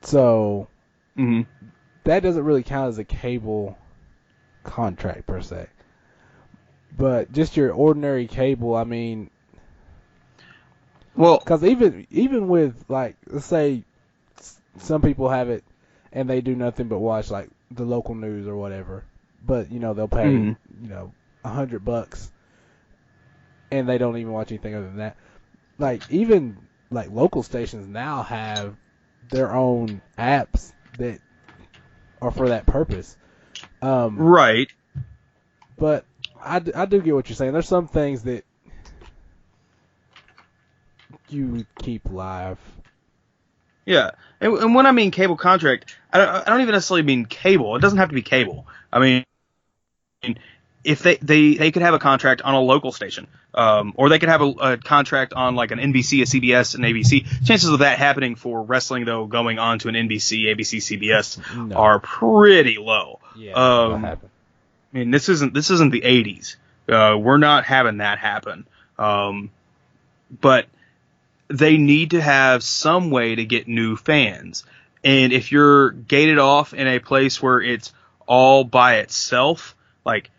so that doesn't really count as a cable contract per se. But just your ordinary cable, I mean, well, because even with, like, let's say some people have it and they do nothing but watch like the local news or whatever, but they'll pay $100 and they don't even watch anything other than that. Like, even like local stations now have their own apps that are for that purpose. Right. But I do get what you're saying. There's some things that you keep live. Yeah, and when I mean cable contract, I don't even necessarily mean cable. It doesn't have to be cable. I mean, if they could have a contract on a local station, or they could have a contract on like an NBC, a CBS, an ABC. Chances of that happening for wrestling, though, going on to an NBC, ABC, CBS are pretty low. Yeah, that'll happen. I mean, this isn't the 80s. We're not having that happen. But they need to have some way to get new fans. And if you're gated off in a place where it's all by itself, like,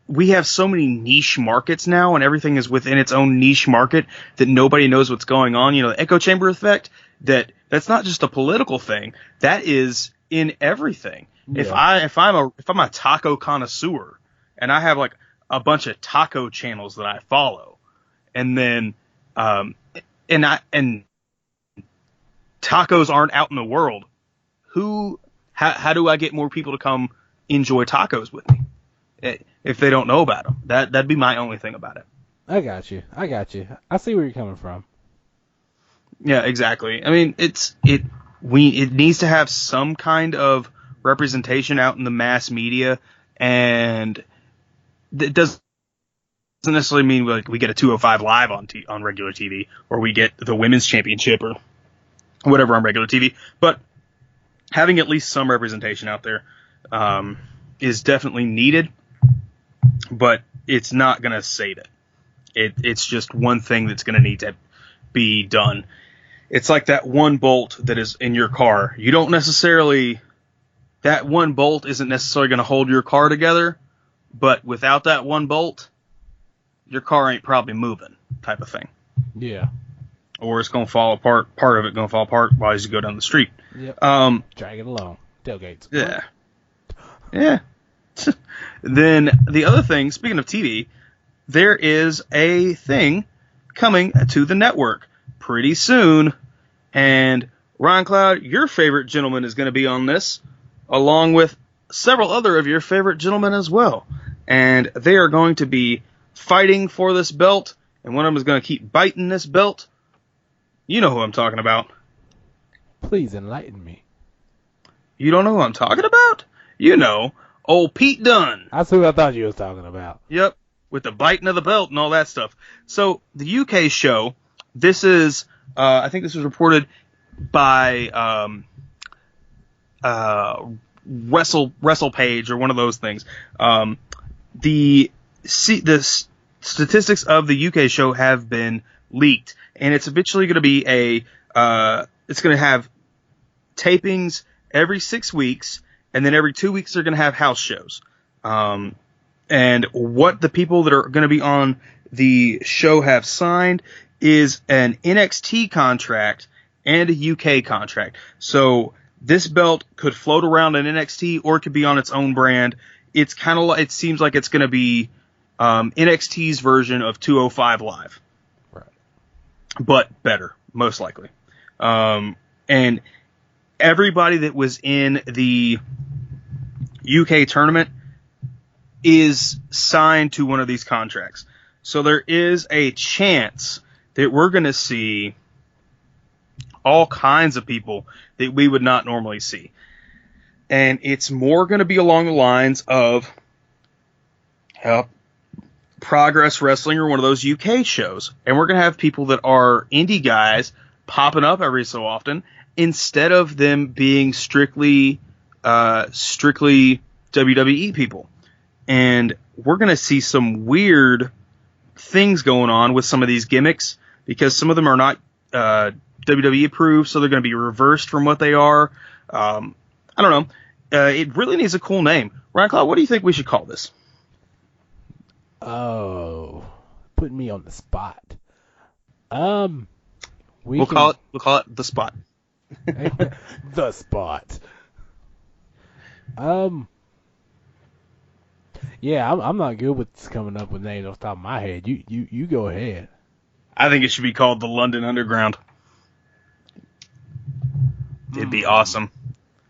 we have so many niche markets now, and everything is within its own niche market that nobody knows what's going on. The echo chamber effect, that's not just a political thing. That is in everything. Yeah. If I'm a taco connoisseur and I have like a bunch of taco channels that I follow, and then and tacos aren't out in the world, how do I get more people to come enjoy tacos with me if they don't know about them? That'd be my only thing about it. I got you. I see where you're coming from. Yeah, exactly. I mean, it needs to have some kind of representation out in the mass media, and it doesn't necessarily mean like we get a 205 live on regular TV, or we get the women's championship or whatever on regular TV, but having at least some representation out there is definitely needed, but it's not going to save it. It's just one thing that's going to need to be done. It's like that one bolt that is in your car. That one bolt isn't necessarily going to hold your car together, but without that one bolt, your car ain't probably moving, type of thing. Yeah. Or it's going to fall apart. Part of it going to fall apart while you go down the street. Yep. Drag it along. Tailgates. Yeah. Yeah. Then the other thing, speaking of TV, there is a thing coming to the network pretty soon, and Ron Cloud, your favorite gentleman, is going to be on this, along with several other of your favorite gentlemen as well. And they are going to be fighting for this belt, and one of them is going to keep biting this belt. You know who I'm talking about. Please enlighten me. You don't know who I'm talking about? Old Pete Dunne. That's who I thought you was talking about. Yep, with the biting of the belt and all that stuff. So, the UK show, this is, I think this was reported by WrestlePage or one of those things. The statistics of the UK show have been leaked, and it's eventually going to be it's going to have tapings every 6 weeks, and then every 2 weeks they're going to have house shows. And what the people that are going to be on the show have signed is an NXT contract and a UK contract. So this belt could float around in NXT or it could be on its own brand. It's kind of like, it seems like it's going to be NXT's version of 205 Live. Right. But better, most likely. And everybody that was in the UK tournament is signed to one of these contracts. So there is a chance that we're going to see all kinds of people that we would not normally see. And it's more going to be along the lines of Progress Wrestling or one of those UK shows. And we're going to have people that are indie guys popping up every so often instead of them being strictly WWE people. And we're going to see some weird things going on with some of these gimmicks because some of them are not WWE approved, so they're going to be reversed from what they are. I don't know. It really needs a cool name. Ryan Cloud, what do you think we should call this? Oh, putting me on the spot. We'll call it The Spot. The Spot. Yeah, I'm not good with coming up with names off the top of my head. You go ahead. I think it should be called the London Underground. It'd be awesome.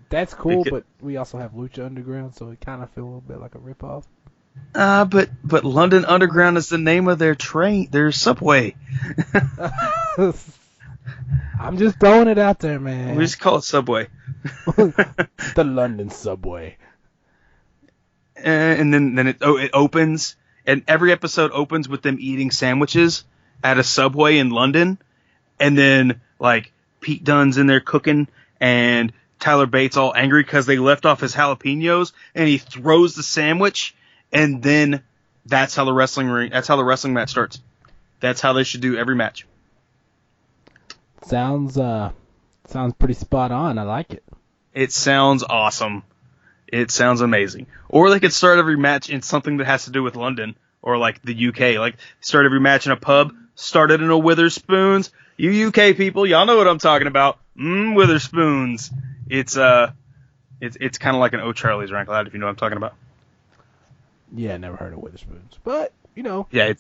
That's cool, but we also have Lucha Underground, so it kind of feels a little bit like a ripoff. But London Underground is the name of their subway. I'm just throwing it out there, man. We just call it Subway. The London Subway. And then it opens, and every episode opens with them eating sandwiches at a Subway in London, and then like Pete Dunne's in there cooking, and Tyler Bates all angry because they left off his jalapenos, and he throws the sandwich, and then that's how the wrestling match starts. That's how they should do every match. Sounds pretty spot on. I like it. It sounds awesome. It sounds amazing. Or they could start every match in something that has to do with London or like the UK. Like start every match in a pub, start it in a Witherspoons. You UK people, y'all know what I'm talking about. Witherspoons. It's kind of like an O'Charlie's, Rank Loud, if you know what I'm talking about. Yeah, never heard of Witherspoons, but you know. Yeah,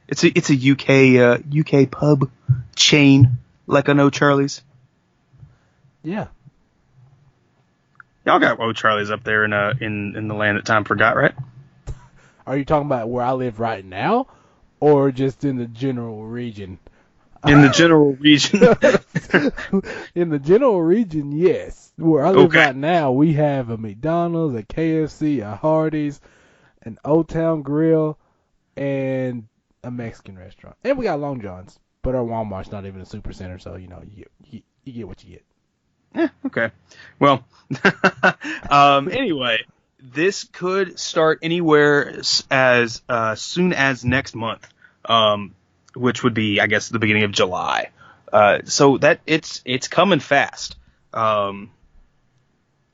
it's a UK pub chain like an O'Charlie's. Yeah. Y'all got O'Charlie's up there in the land that time forgot, right? Are you talking about where I live right now, or just in the general region? In the general region. In the general region, yes. Where I live right now, we have a McDonald's, a KFC, a Hardy's, an Old Town Grill, and a Mexican restaurant. And we got Long John's, but our Walmart's not even a super center, so you know you get what you get. Okay. Well, anyway, this could start anywhere as soon as next month, which would be, I guess, the beginning of July. So that it's coming fast.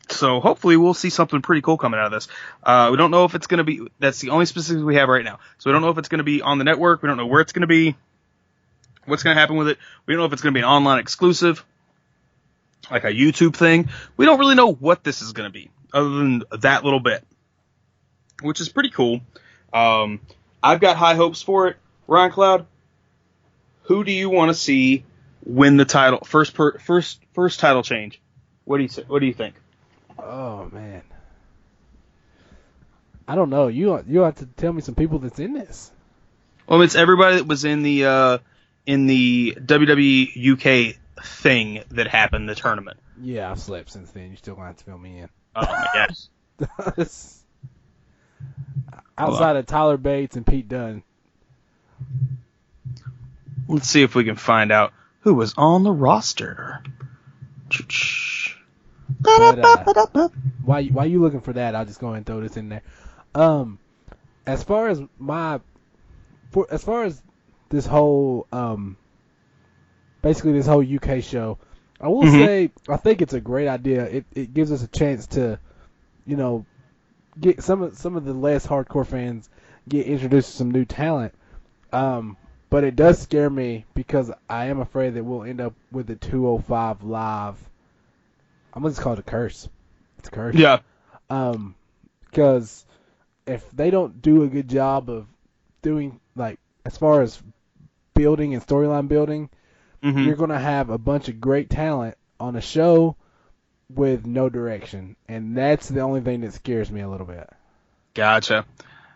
So hopefully we'll see something pretty cool coming out of this. We don't know if it's going to be, that's the only specifics we have right now. So we don't know if it's going to be on the network. We don't know where it's going to be, what's going to happen with it. We don't know if it's going to be an online exclusive, like a YouTube thing. We don't really know what this is going to be, other than that little bit, which is pretty cool. I've got high hopes for it. Ryan Cloud, who do you want to see win the title? First title change. What do you think? Oh man, I don't know. You have to tell me some people that's in this. Well, it's everybody that was in the WWE UK thing that happened, the tournament. Yeah, I've slept since then. You still gonna have to fill me in. Oh my gosh. Outside of Tyler Bates and Pete Dunne. Let's see if we can find out who was on the roster. But, while you looking for that, I'll just go ahead and throw this in there. As far as this whole basically this whole UK show, I will say I think it's a great idea. It gives us a chance to, you know, get some of the less hardcore fans get introduced to some new talent. But it does scare me because I am afraid that we'll end up with the 205 Live I'm gonna just call it a curse. It's a curse. Yeah. Because if they don't do a good job of doing, like, as far as building and storyline building, Mm-hmm. you're gonna have a bunch of great talent on a show with no direction, and that's the only thing that scares me a little bit. Gotcha.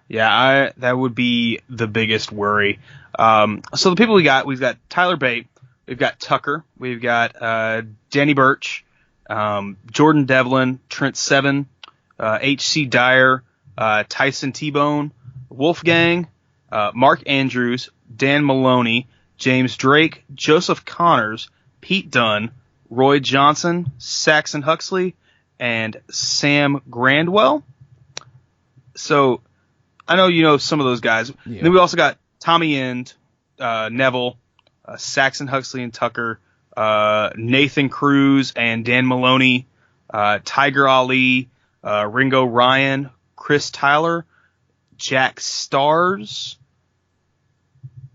Yeah, that would be the biggest worry. So the people we've got Tyler Bate, we've got Tucker, we've got Danny Burch, Jordan Devlin, Trent Seven, H.C. Dyer, Tyson T-Bone, Wolfgang, Mark Andrews, Dan Maloney, James Drake, Joseph Connors, Pete Dunne, Roy Johnson, Saxon Huxley, and Sam Grandwell. So I know you know some of those guys. Yeah. Then we also got Tommy End, Neville, Saxon Huxley and Tucker, Nathan Cruz and Dan Maloney, Tiger Ali, Ringo Ryan, Chris Tyler, Jack Stars,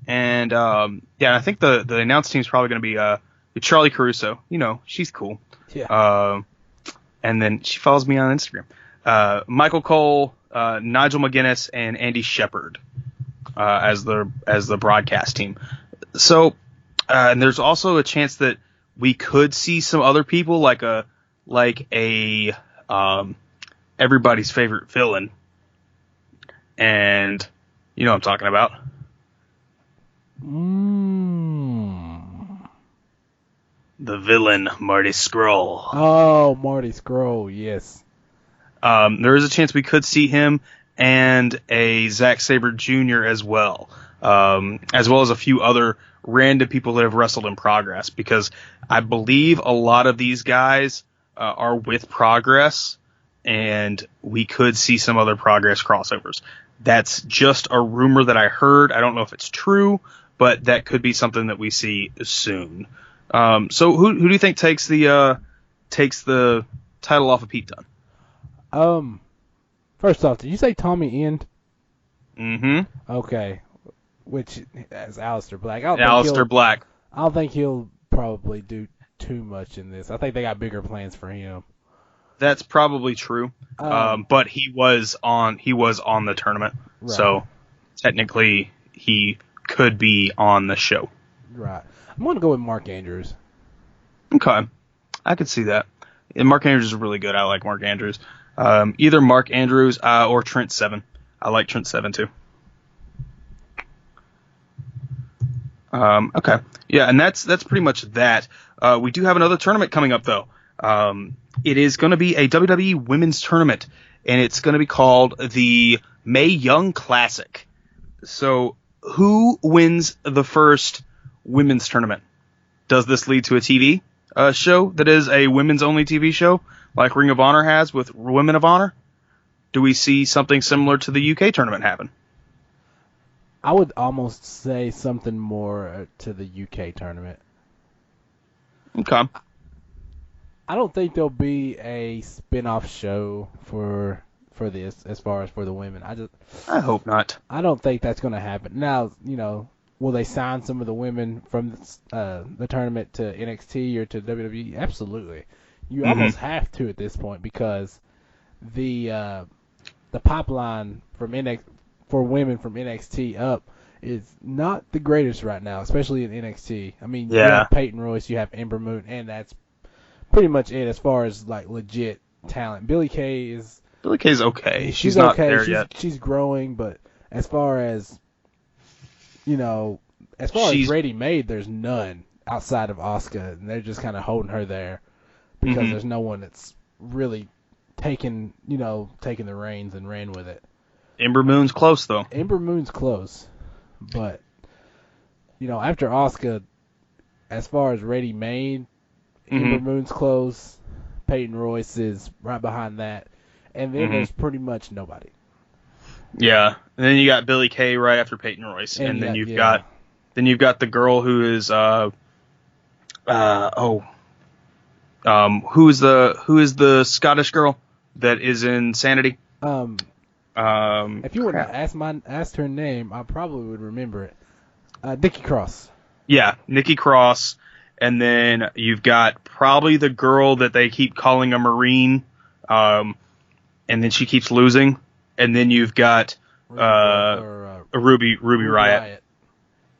and I think the announced team is probably going to be Charlie Caruso. You know, she's cool. Yeah. And then she follows me on Instagram. Michael Cole, Nigel McGuinness, and Andy Shepard as the broadcast team. So, and there's also a chance that we could see some other people like a everybody's favorite villain, and you know what I'm talking about. The villain, Marty Scurll. Oh, Marty Scurll, yes. There is a chance we could see him and a Zack Sabre Jr. as well as a few other random people that have wrestled in Progress, because I believe a lot of these guys are with Progress, and we could see some other Progress crossovers. That's just a rumor that I heard. I don't know if it's true, but that could be something that we see soon. So who do you think takes the title off of Pete Dunne? First off, did you say Tommy End? Mm-hmm. Okay. Which is Aleister Black. Aleister Black. I don't think he'll probably do too much in this. I think they got bigger plans for him. That's probably true. But he was on the tournament, right. So technically he could be on the show. Right. I'm going to go with Mark Andrews. Okay. I could see that. And Mark Andrews is really good. I like Mark Andrews. Either Mark Andrews or Trent Seven. I like Trent Seven too. Okay. Yeah, and that's pretty much that. We do have another tournament coming up though. It is going to be a WWE Women's Tournament, and it's going to be called the Mae Young Classic. So, who wins the first women's tournament? Does this lead to a TV show that is a women's-only TV show, like Ring of Honor has with Women of Honor? Do we see something similar to the UK tournament happen? I would almost say something more to the UK tournament. Okay. I don't think there'll be a spin-off show for this as far as for the women. I hope not. I don't think that's going to happen. Now, you know, will they sign some of the women from the tournament to NXT or to WWE? Absolutely. You almost have to at this point, because the pipeline for women from NXT up is not the greatest right now, especially in NXT. I mean, you have Peyton Royce, you have Ember Moon, and that's pretty much it as far as like legit talent. Billie Kay's okay. She's not okay. There yet. She's growing, but as far as as ready-made, there's none outside of Asuka, and they're just kind of holding her there because there's no one that's really taken the reins and ran with it. Ember Moon's close though. Ember Moon's close, but after Asuka, as far as ready-made, Ember Moon's close. Peyton Royce is right behind that, and then there's pretty much nobody. Yeah, and then you got Billie Kay right after Peyton Royce, and then you've got the girl who is who is the Scottish girl that is in Sanity? If you were to ask her name, I probably would remember it. Nikki Cross. Yeah, Nikki Cross, And then you've got probably the girl that they keep calling a Marine, and then she keeps losing. And then you've got a Ruby Riot.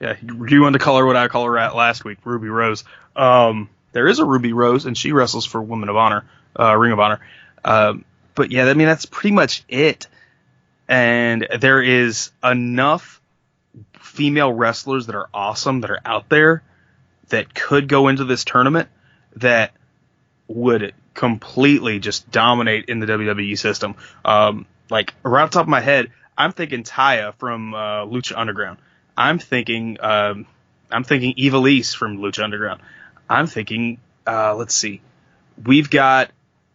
Yeah, you wanted to call her what I call her last week, Ruby Rose. There is a Ruby Rose, and she wrestles for Women of Honor, Ring of Honor. But yeah, I mean, that's pretty much it. And there is enough female wrestlers that are awesome that are out there that could go into this tournament that would completely just dominate in the WWE system. Like right off the top of my head, I'm thinking Taya from Lucha Underground. I'm thinking Ivelisse from Lucha Underground. I'm thinking, let's see, we've got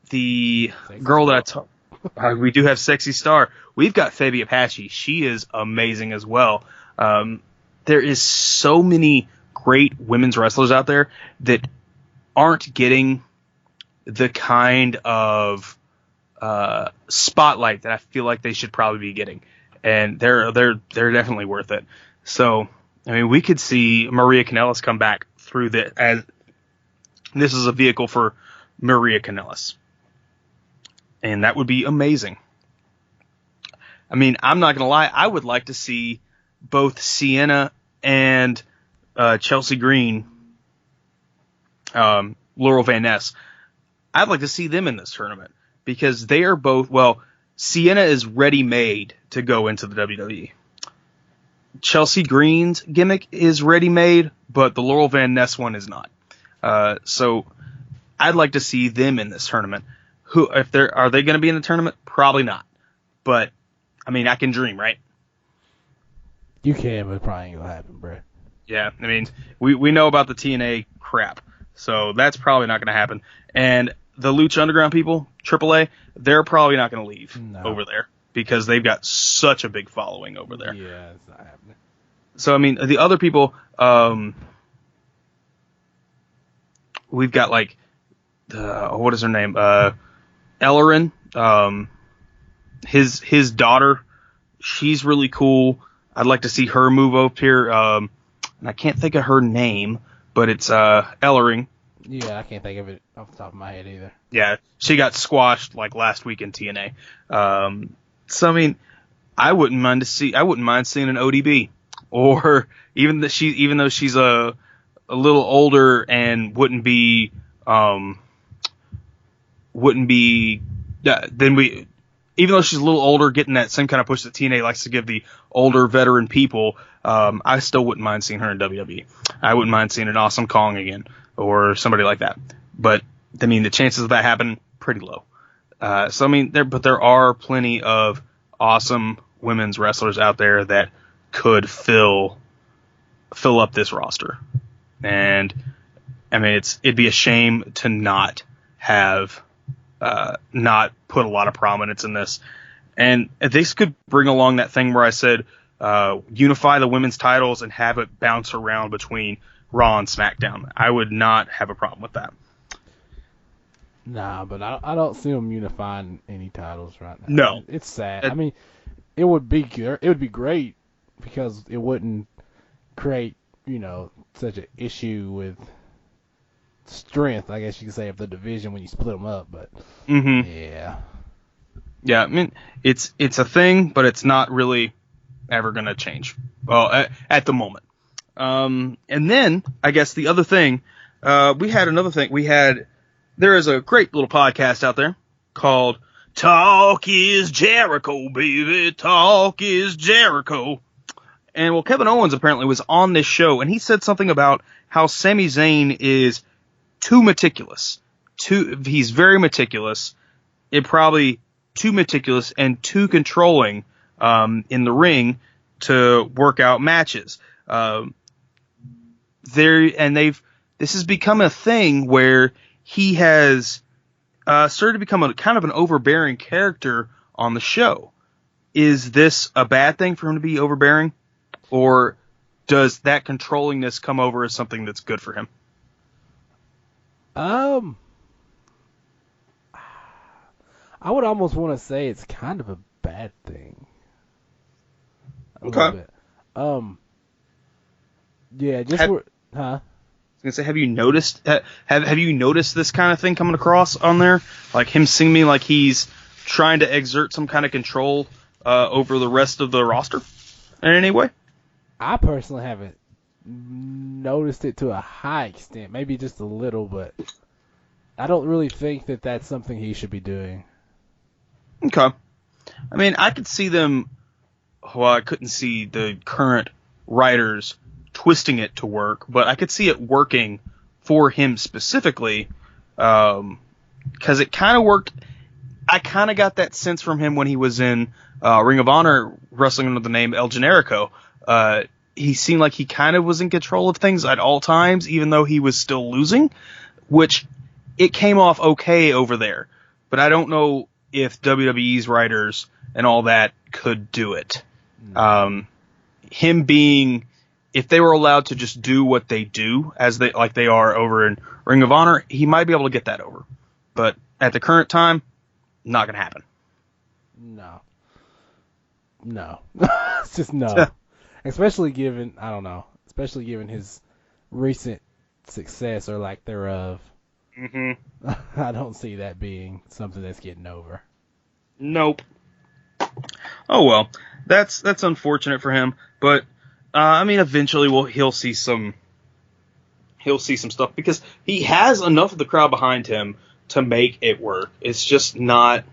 the Sexy girl Star. That I talk. We do have Sexy Star. We've got Fabi Apache. She is amazing as well. There is so many great women's wrestlers out there that aren't getting the kind of spotlight that I feel like they should probably be getting, and they're definitely worth it. So, I mean, we could see Maria Kanellis come back through as this is a vehicle for Maria Kanellis, and that would be amazing. I mean, I'm not gonna lie, I would like to see both Sienna and Chelsea Green, Laurel Van Ness. I'd like to see them in this tournament because they are both, well, Sienna is ready-made to go into the WWE. Chelsea Green's gimmick is ready-made, but the Laurel Van Ness one is not. So I'd like to see them in this tournament. Are they going to be in the tournament? Probably not. But, I mean, I can dream, right? You can, but it probably ain't going to happen, bro. Yeah, I mean, we know about the TNA crap, so that's probably not going to happen. And the Lucha Underground people, AAA, they're probably not going to leave over there because they've got such a big following over there. Yeah, it's not happening. So, I mean, the other people, we've got, like, what is her name? Ellerin, his daughter, she's really cool. I'd like to see her move up here. And I can't think of her name, but it's Ellering. Yeah, I can't think of it off the top of my head either. Yeah, she got squashed like last week in TNA. So I mean, I wouldn't mind seeing an ODB, or even though she's a little older and wouldn't be even though she's a little older, getting that same kind of push that TNA likes to give the older veteran people, I still wouldn't mind seeing her in WWE. I wouldn't mind seeing an Awesome Kong again, or somebody like that. But, I mean, the chances of that happening, pretty low. So, I mean, there are plenty of awesome women's wrestlers out there that could fill up this roster. And, I mean, it'd be a shame to not have not put a lot of prominence in this. And this could bring along that thing where I said unify the women's titles and have it bounce around between Raw and SmackDown. I would not have a problem with that. Nah, but I don't see them unifying any titles right now. No. It's sad. I mean, it would be great because it wouldn't create, such an issue with strength, I guess you could say, of the division when you split them up, but yeah, I mean, it's a thing, but it's not really ever gonna change. Well, at the moment. And then I guess the other thing, we had another thing. There is a great little podcast out there called Talk is Jericho, baby. Talk is Jericho. And well, Kevin Owens apparently was on this show, and he said something about how Sami Zayn is too meticulous. He's very meticulous. Probably too meticulous and too controlling in the ring to work out matches. This has become a thing where he has started to become a kind of an overbearing character on the show. Is this a bad thing for him to be overbearing, or does that controllingness come over as something that's good for him? I would almost want to say it's kind of a bad thing. Okay. Yeah, gonna say, have you noticed have you noticed this kind of thing coming across on there? Like him seeming like he's trying to exert some kind of control over the rest of the roster in any way? I personally haven't noticed it to a high extent, maybe just a little, but I don't really think that that's something he should be doing. Okay. I mean, I could see them. Well, I couldn't see the current writers twisting it to work, but I could see it working for him specifically, because it kind of worked. I kind of got that sense from him when he was in Ring of Honor wrestling under the name El Generico. He seemed like he kind of was in control of things at all times, even though he was still losing, which it came off okay over there. But I don't know if WWE's writers and all that could do it. Him being, if they were allowed to just do what they do as they are over in Ring of Honor, he might be able to get that over. But at the current time, not going to happen. No. It's just no. Especially given his recent success or lack thereof. Mm-hmm. I don't see that being something that's getting over. Nope. Oh well, that's unfortunate for him, but I mean, eventually he'll see some stuff because he has enough of the crowd behind him to make it work. It's just not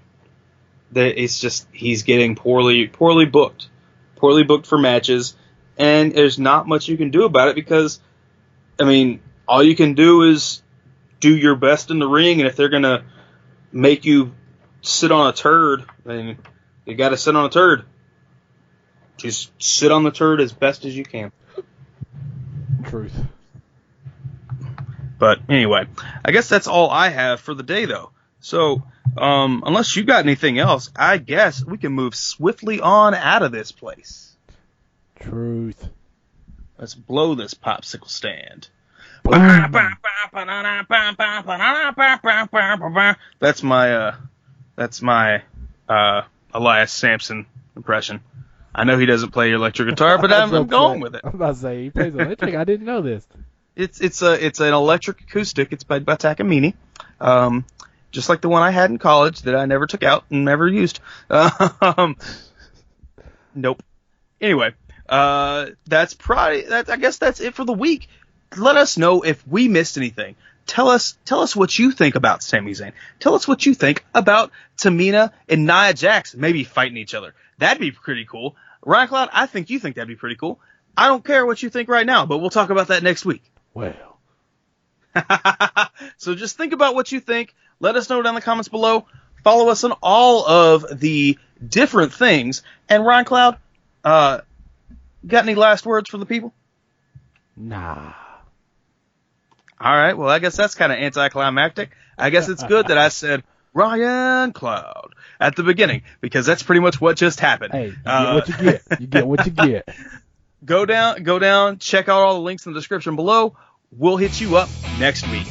that. It's just he's getting poorly booked for matches, and there's not much you can do about it because, I mean, all you can do is do your best in the ring, and if they're gonna make you sit on a turd, then you got to sit on a turd. Just sit on the turd as best as you can. Truth. But anyway, I guess that's all I have for the day, though. So, unless you got anything else, I guess we can move swiftly on out of this place. Truth. Let's blow this popsicle stand. That's my Elias Sampson impression. I know he doesn't play electric guitar, but I'm going with it. I'm about to say he plays electric. I didn't know this. It's an electric acoustic. It's by Takamine, just like the one I had in college that I never took out and never used. Nope. Anyway, that's probably I guess that's it for the week. Let us know if we missed anything. Tell us what you think about Sami Zayn. Tell us what you think about Tamina and Nia Jax maybe fighting each other. That'd be pretty cool. Ryan Cloud, I think you think that'd be pretty cool. I don't care what you think right now, but we'll talk about that next week. Well. So just think about what you think. Let us know down in the comments below. Follow us on all of the different things. And Ryan Cloud, got any last words for the people? Nah. All right, well, I guess that's kind of anticlimactic. I guess it's good that I said Ryan Cloud at the beginning, because that's pretty much what just happened. Hey, you get what you get. You get what you get. Go down, check out all the links in the description below. We'll hit you up next week.